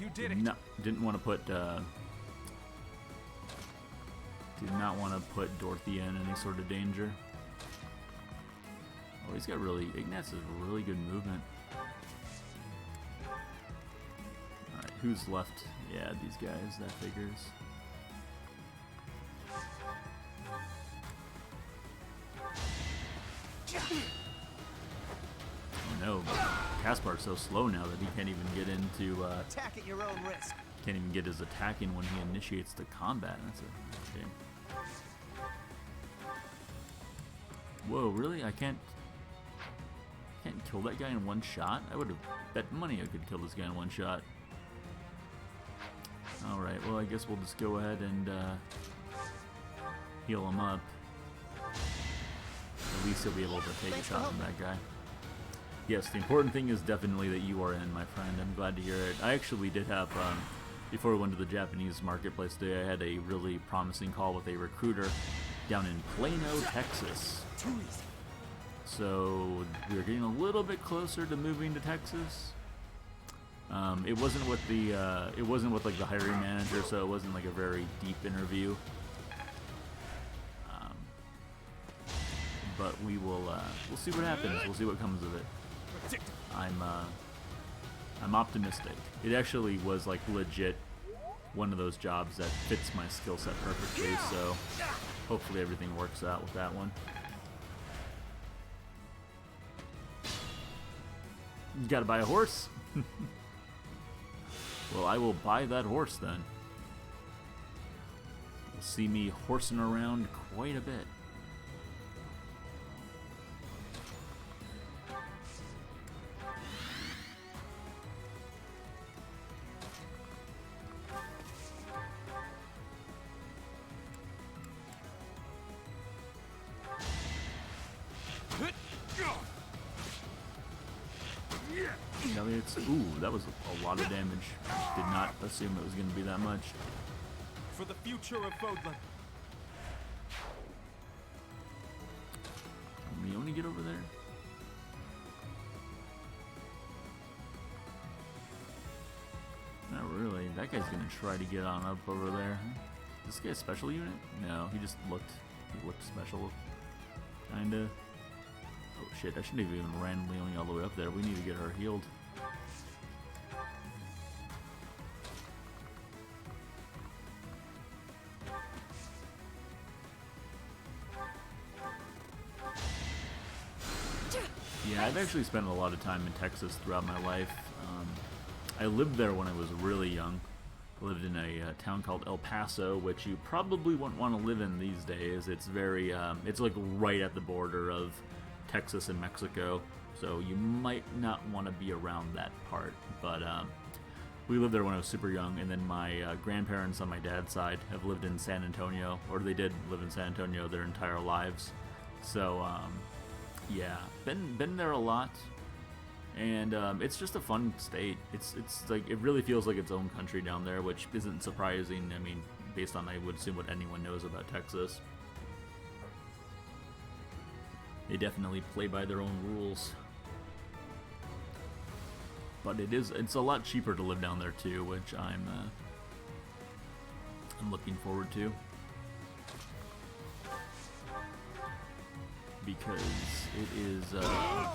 You did it. Didn't want to put did not want to put Dorothy in any sort of danger. Oh, he's got really... Ignatz has really good movement. Alright, who's left? Yeah, these guys, that figures. Oh no, Caspar's so slow now that he can't even get into attack at your own risk. Can't even get his attack in when he initiates the combat. That's a shame. Whoa, really? I can't kill that guy in one shot? I would have bet money I could kill this guy in one shot. Alright, well I guess we'll just go ahead and heal him up. At least he'll be able to take a shot from that guy. Yes, the important thing is definitely that you are in, my friend. I'm glad to hear it. I actually did have, before we went to the Japanese marketplace today, I had a really promising call with a recruiter down in Plano, Texas. So we were getting a little bit closer to moving to Texas. It wasn't with like the hiring manager, so it wasn't like a very deep interview. But we will we'll see what happens. We'll see what comes of it. I'm optimistic. It actually was like legit one of those jobs that fits my skill set perfectly, so hopefully everything works out with that one. You gotta buy a horse? Well, I will buy that horse then. You'll see me horsing around quite a bit. Ooh, that was a lot of damage. Did not assume it was going to be that much. For the future of Fodlan. Can Leone get over there? Not really. That guy's going to try to get on up over there. Is this guy a special unit? No, he looked special. Kinda. Oh shit, I shouldn't have even ran Leone all the way up there. We need to get her healed. Yeah, I've actually spent a lot of time in Texas throughout my life. I lived there when I was really young. I lived in a town called El Paso, which you probably wouldn't want to live in these days. It's very, it's like right at the border of Texas and Mexico, so you might not want to be around that part. But we lived there when I was super young, and then my grandparents on my dad's side have lived in San Antonio, or they did live in San Antonio their entire lives. So, yeah, been there a lot. And it's just a fun state. It's like, it really feels like its own country down there, which isn't surprising. I mean, based on, I would assume, what anyone knows about Texas. They definitely play by their own rules. But it's a lot cheaper to live down there too, which I'm looking forward to. because it is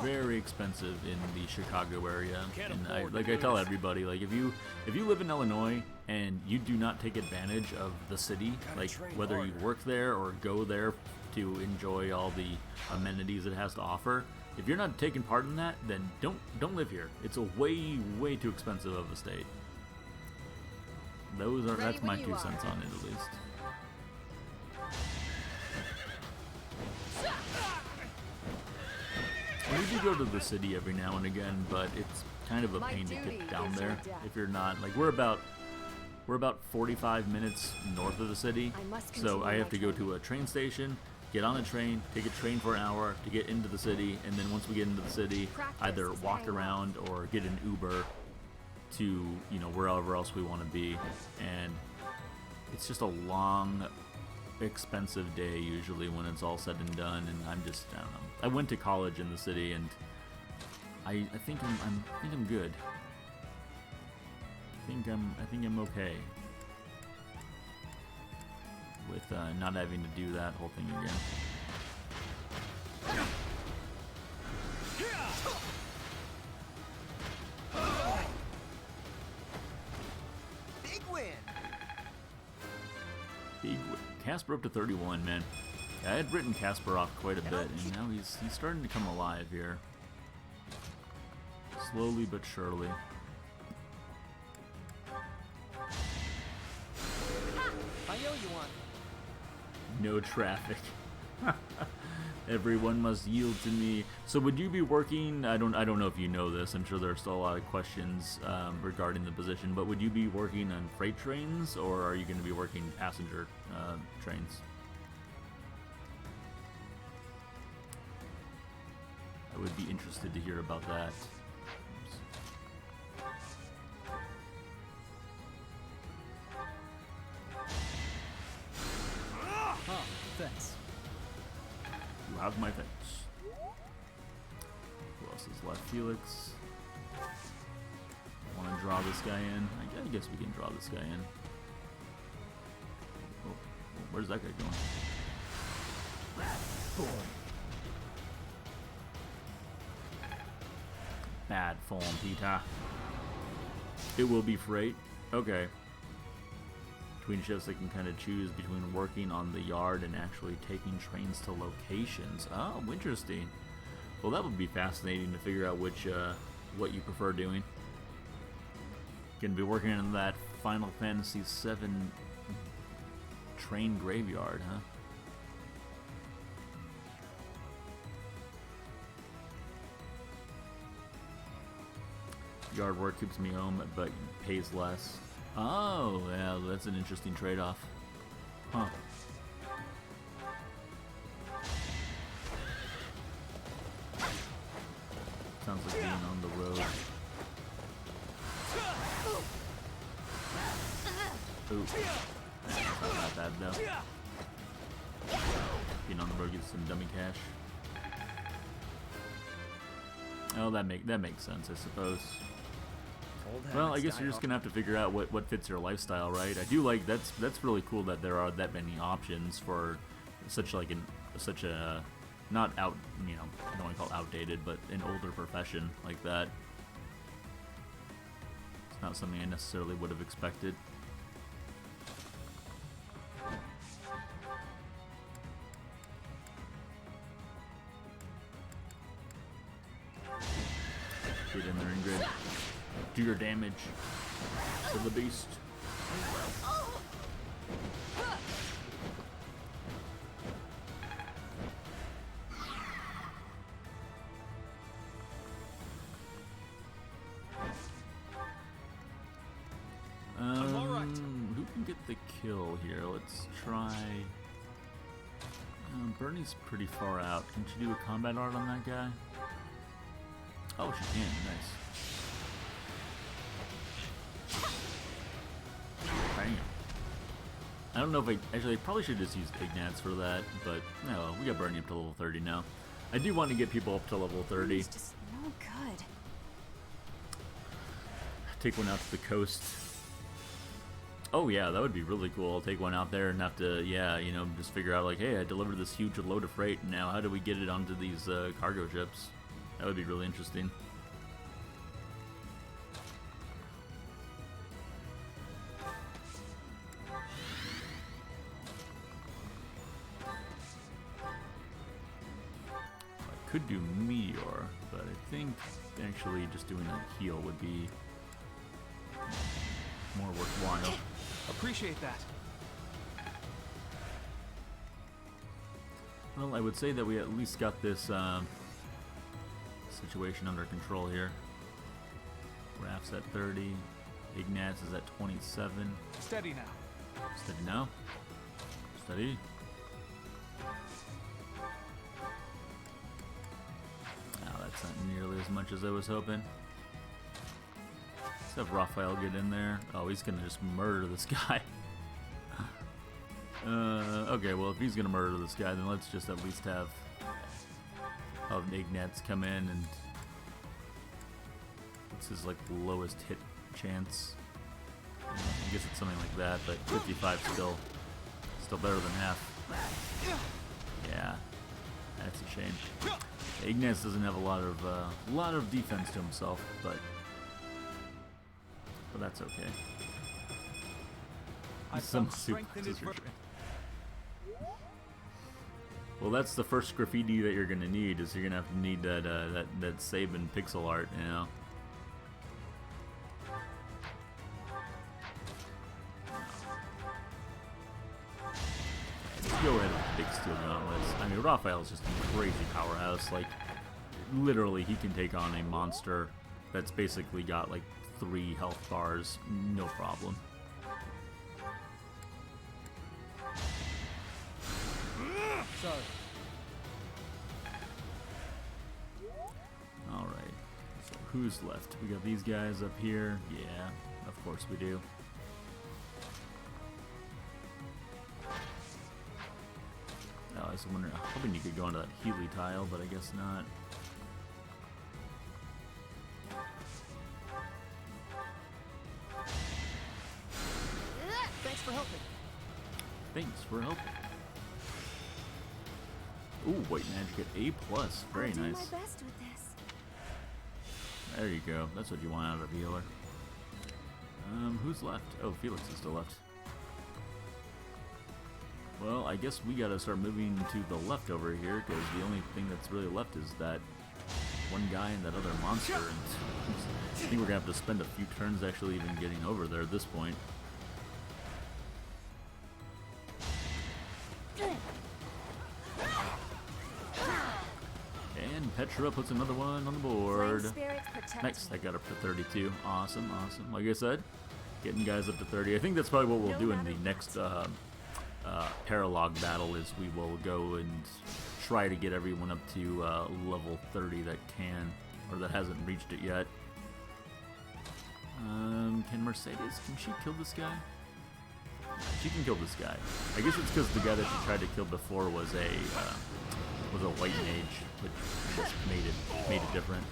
very expensive in the Chicago area. And I tell everybody, like if you live in Illinois and you do not take advantage of the city, like whether you work there or go there to enjoy all the amenities it has to offer, if you're not taking part in that, then don't live here. It's a way too expensive of a state. That's my 2 cents on it, at least. We do go to the city every now and again, but it's kind of a pain to get down there if you're not, like, we're about 45 minutes north of the city, so I have to go to a train station, get on a train, take a train for an hour to get into the city, and then once we get into the city, either walk around or get an Uber to, you know, wherever else we want to be. And it's just a long, expensive day usually when it's all said and done, and I don't know. I went to college in the city, and I think I'm good. I think I'm okay with not having to do that whole thing again. Big win! Big win. Casper up to 31, man. I had written Casper off quite a bit, and now he's starting to come alive here. Slowly but surely. I owe you one. No traffic. Everyone must yield to me. So would you be working, I don't know if you know this, I'm sure there are still a lot of questions regarding the position, but would you be working on freight trains, or are you going to be working passenger trains? I would be interested to hear about that. Oh, thanks. You have my thanks. Who else is left? Felix. Want to draw this guy in? I guess we can draw this guy in. Oh, where's that guy going? Bad form, Peter. It will be freight. Okay. Between shifts, they can kind of choose between working on the yard and actually taking trains to locations. Oh, interesting. Well, that would be fascinating to figure out which, what you prefer doing. Gonna be working in that Final Fantasy VII train graveyard, huh? Yard work keeps me home, but pays less. Oh, yeah, that's an interesting trade-off. Huh. Sounds like being on the road. Ooh. Not bad, though. Being on the road gets some dummy cash. Oh, that makes sense, I suppose. Well, I guess you're just gonna have to figure out what fits your lifestyle, right? I do like that's really cool that there are that many options for such a not out, you know, I don't want to call it outdated, but an older profession like that. It's not something I necessarily would have expected. Get in there, Ingrid. Do your damage to the beast. Who can get the kill here? Let's try. Bernie's pretty far out. Can she do a combat art on that guy? Oh, she can. Nice. Bam. I don't know if I probably should just use Ignats for that, but no, we got Bernie up to level 30 now. I do want to get people up to level 30. He's just no good. Take one out to the coast. Oh yeah, that would be really cool. I'll take one out there and have to, yeah, you know, just figure out like, hey, I delivered this huge load of freight. Now, how do we get it onto these cargo ships? That would be really interesting. I could do Meteor, but I think actually just doing a heal would be more worthwhile. Appreciate that. Well, I would say that we at least got this situation under control here. Raph's at 30. Ignatz is at 27. Steady now. Steady now. Steady. Now that's not nearly as much as I was hoping. Let's have Raphael get in there. Oh, he's gonna just murder this guy. Okay, well, if he's gonna murder this guy, then let's just at least have Ignatz come in and what's his like lowest hit chance? I guess it's something like that, but 55 still better than half. Yeah, that's a shame. Ignatz doesn't have a lot of defense to himself, but that's okay. Some super. Well, that's the first graffiti that you're gonna need. Is you're gonna have to need that Saban pixel art, you know. Let's go ahead with the big steel gauntlets. I mean, Raphael's just a crazy powerhouse. Like, literally, he can take on a monster that's basically got like 3 health bars, no problem. Sorry. Alright, so who's left? We got these guys up here. Yeah, of course we do. Oh, I was wondering, hoping you could go into that Healy tile, but I guess not. Thanks for helping. Thanks for helping. Ooh, White Magic at A+. Very I'll do nice. my best with this. There you go. That's what you want out of a healer. Who's left? Oh, Felix is still left. Well, I guess we gotta start moving to the left over here, because the only thing that's really left is that one guy and that other monster. And I think we're gonna have to spend a few turns actually even getting over there at this point. And Petra puts another one on the board. Nice, I got up to 32. Awesome, awesome. Like I said, getting guys up to 30. I think that's probably what we'll do in the next Paralog battle, is we will go and try to get everyone up to level 30 that can, or that hasn't reached it yet. Can Mercedes, can she kill this guy? She can kill this guy. I guess it's because the guy that she tried to kill before was a white mage, which just made it different.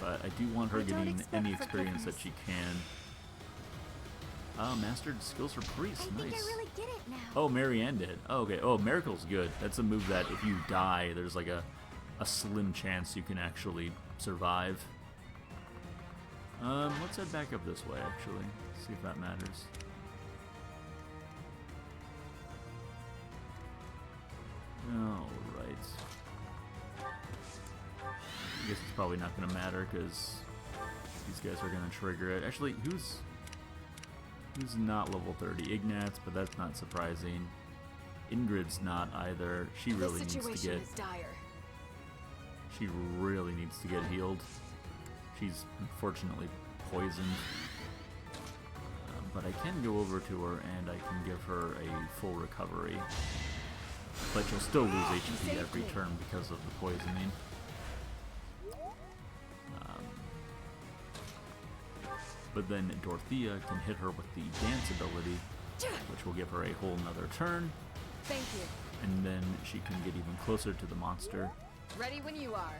But I do want her getting any experience that she can. Mastered skills for priest. I Nice. think I really get it now. Oh, Marianne did. Oh, okay. Oh, Miracle's good. That's a move that if you die, there's like a slim chance you can actually survive. Let's head back up this way, actually. See if that matters. Alright. I guess it's probably not going to matter, because these guys are going to trigger it. Actually, who's not level 30? Ignatz, but that's not surprising. Ingrid's not either. She really needs to get... She really needs to get healed. She's unfortunately poisoned. But I can go over to her and I can give her a full recovery. But you'll still lose HP every turn because of the poisoning. But then Dorothea can hit her with the dance ability, which will give her a whole nother turn. Thank you. And then she can get even closer to the monster. Ready when you are.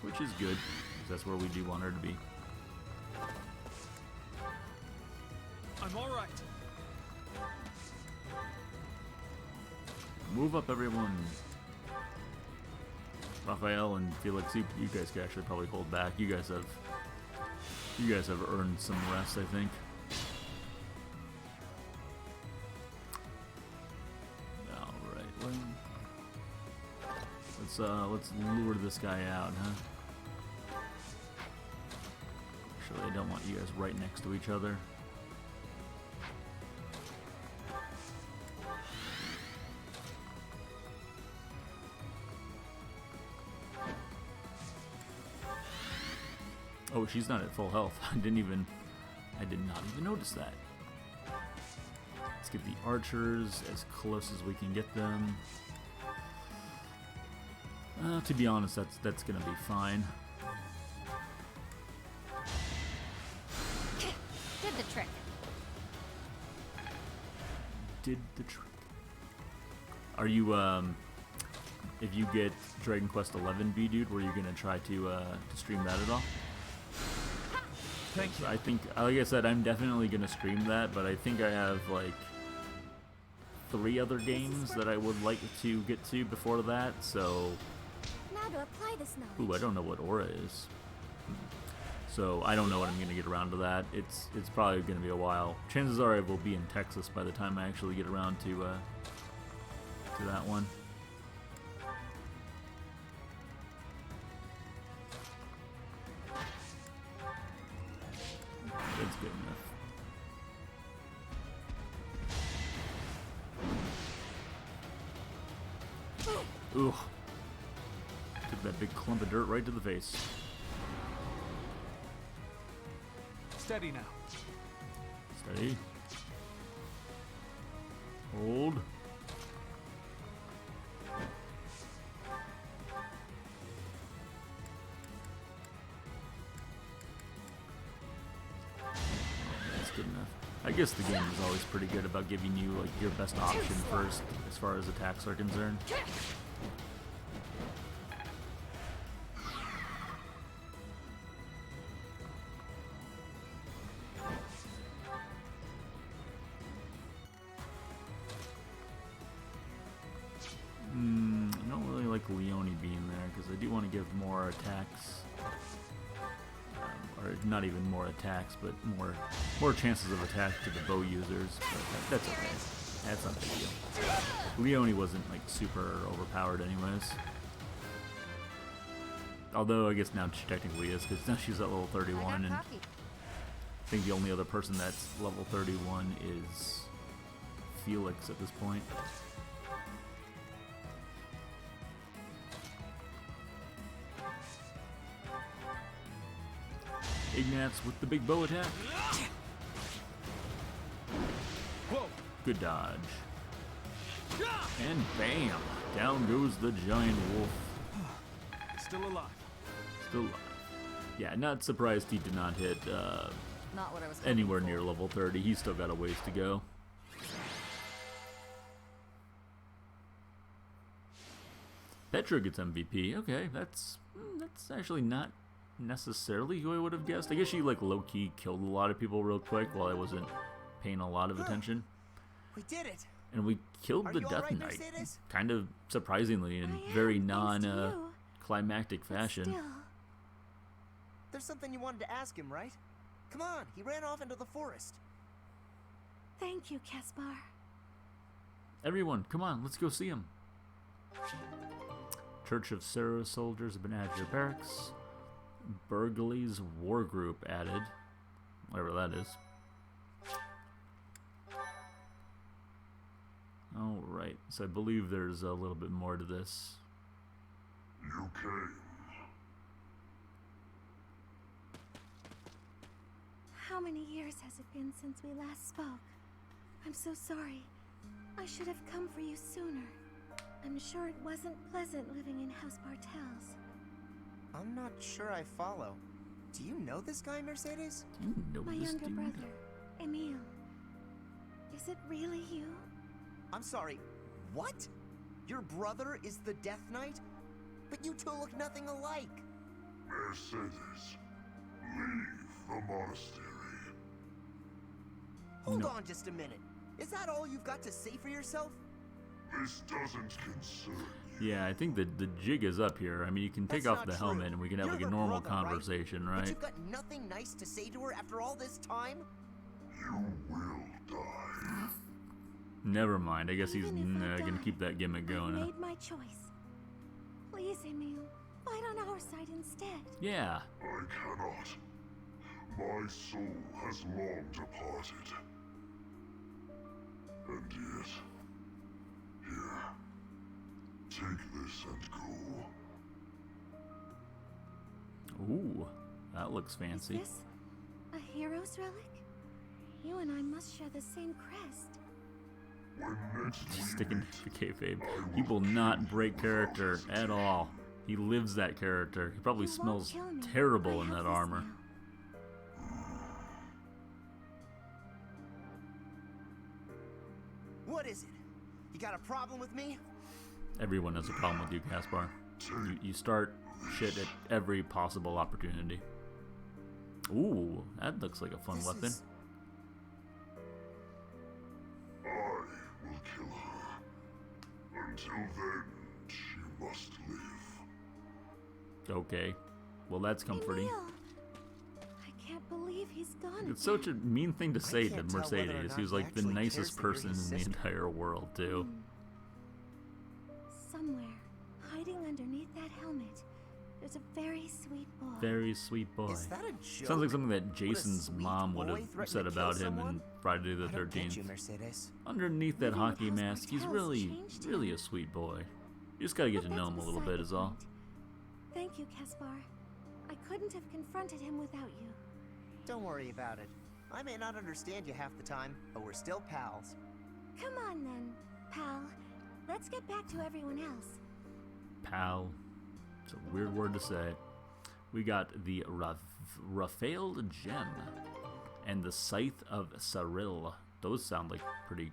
Which is good, because that's where we do want her to be. I'm all right. Move up, everyone. Raphael and Felix, you guys could actually probably hold back. You guys have earned some rest, I think. All right, let's lure this guy out, huh? Actually, I don't want you guys right next to each other. Oh, she's not at full health. I did not even notice that. Let's get the archers as close as we can get them. To be honest, that's gonna be fine. Did the trick. Did the trick. Are you if you get Dragon Quest XI B, dude, were you gonna try to stream that at all? Thank you. I think, like I said, I'm definitely gonna stream that, but I think I have like 3 other games that I would like to get to before that. So, Now to apply this knowledge. ooh, I don't know what Aura is. So I don't know when I'm gonna get around to that. It's probably gonna be a while. Chances are I will be in Texas by the time I actually get around to that one. That's good enough. Ooh. Took that big clump of dirt right to the face. Steady now. Steady. Hold. That's good enough. I guess the game is always pretty good about giving you like your best option first as far as attacks are concerned. I don't really like Leone being there because I do want to give more attacks, or not even more attacks, but more chances of attack to the bow users. But that's okay. That's not a big deal. Leone wasn't like super overpowered anyways. Although I guess now she technically is because now she's at level 31, and I think the only other person that's level 31 is Felix at this point. Ignatz with the big bow attack. Whoa. Good dodge. And bam! Down goes the giant wolf. Still alive. Still alive. Yeah, not surprised he did not hit Not what I was anywhere near level 30. He's still got a ways to go. Petra gets MVP. Okay, that's actually not necessarily who I would have guessed. I guess she like low-key killed a lot of people real quick while I wasn't paying a lot of attention. We did it. And we killed the Death Knight, kind of surprisingly in very non-climactic fashion. Still, there's something you wanted to ask him, right? Come on, he ran off into the forest. Thank you, Caspar. Everyone, come on, let's go see him. Church of Sarah soldiers have been added to your barracks. Burgley's War Group added. Whatever that is. Alright, so I believe there's a little bit more to this. You came. How many years has it been since we last spoke? I'm so sorry. I should have come for you sooner. I'm sure it wasn't pleasant living in House Bartels. I'm not sure I follow. Do you know this guy, Mercedes? You know My this younger dude? brother, Emile. Is it really you? I'm sorry, what? Your brother is the Death Knight? But you two look nothing alike. Mercedes, leave the monastery. Hold on just a minute. Is that all you've got to say for yourself? This doesn't concern you. Yeah, I think the jig is up here. I mean, you can take off the helmet and we can have like a normal conversation, right? But you've got nothing nice to say to her after all this time? You will die. Never mind. I guess he's gonna keep that gimmick going. I made my choice. Please, Emil, fight on our side instead. Yeah. I cannot. My soul has long departed. And yet, here, take this and go. Ooh, that looks fancy. Is this a hero's relic? You and I must share the same crest. Sticking to kayfabe. He will not break character at all. He lives that character. He probably smells terrible in that armor. What is it? You got a problem with me? Everyone has a problem with you, Caspar. You start shit at every possible opportunity. Ooh, that looks like a fun weapon. I will kill her. Until then, she must live. Okay. Well, that's comforting. Emil, I can't believe he's gone. It's such a mean thing to say to Mercedes. He was like the nicest person in the entire world, too. Somewhere, hiding underneath that helmet, there's a very sweet boy. Very sweet boy. Is that a joke? Sounds like something that Jason's mom would have said about him in Friday the 13th. Underneath that hockey mask, he's really a sweet boy. You just gotta get to know him a little bit is all. Thank you, Caspar. I couldn't have confronted him without you. Don't worry about it. I may not understand you half the time, but we're still pals. Come on then, pal. Let's get back to everyone else. Pal. It's a weird word to say. We got the Raphael Gem and the Scythe of Cyril. Those sound like pretty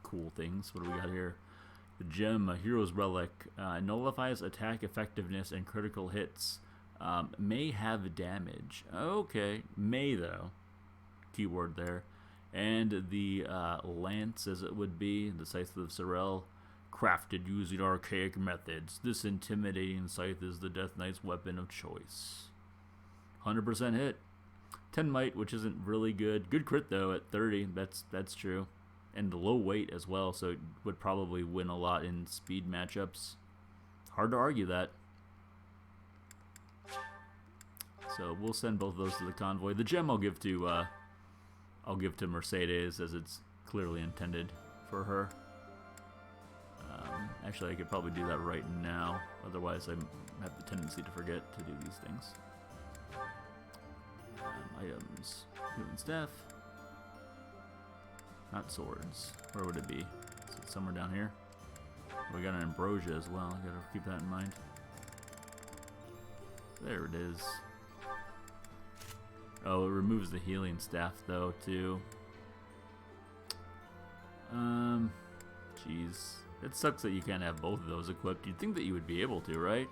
cool things. What do we got here? The Gem, a hero's relic, nullifies attack effectiveness and critical hits. May have damage. Okay, may though. Keyword there. And the Lance, as it would be, the Scythe of Cyril, crafted using archaic methods. This intimidating scythe is the Death Knight's weapon of choice. 100% hit. 10 might, which isn't really good. Good crit though at 30. That's true. And low weight as well, so it would probably win a lot in speed matchups. Hard to argue that. So we'll send both of those to the convoy. The gem I'll give to Mercedes, as it's clearly intended for her. Actually, I could probably do that right now. Otherwise, I have the tendency to forget to do these things. Items. Healing staff. Not swords. Where would it be? Is it somewhere down here? We got an ambrosia as well. I gotta keep that in mind. There it is. Oh, it removes the healing staff though too. Jeez. It sucks that you can't have both of those equipped. You'd think that you would be able to, right?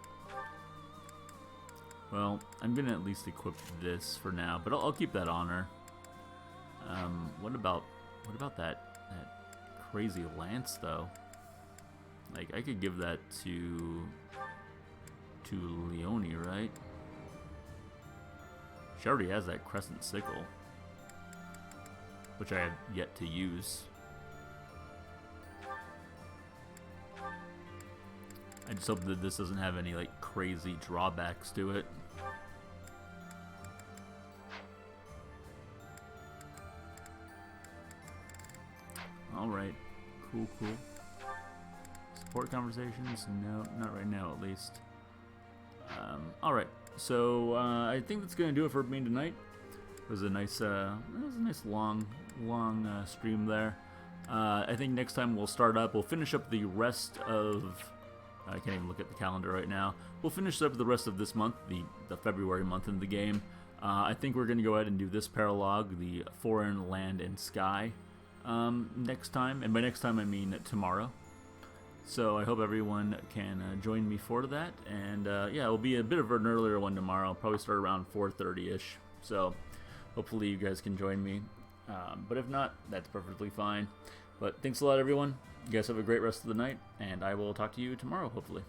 Well, I'm gonna at least equip this for now, but I'll keep that on her. What about that crazy lance though? Like I could give that to Leonie, right? She already has that crescent sickle, which I have yet to use. I just hope that this doesn't have any like crazy drawbacks to it. Alright, cool. Support conversations? No, not right now at least. Alright, so I think that's gonna do it for me tonight. It was a nice long stream there. I think next time we'll finish up the rest of, I can't even look at the calendar right now. We'll finish up the rest of this month, the February month in the game. I think we're gonna go ahead and do this paralogue, the Foreign Land and Sky, next time, and by next time I mean tomorrow. So I hope everyone can join me for that, and yeah, it'll be a bit of an earlier one tomorrow. I'll probably start around 4:30ish. So hopefully you guys can join me. But if not, that's perfectly fine. But thanks a lot, everyone. You guys have a great rest of the night, and I will talk to you tomorrow, hopefully.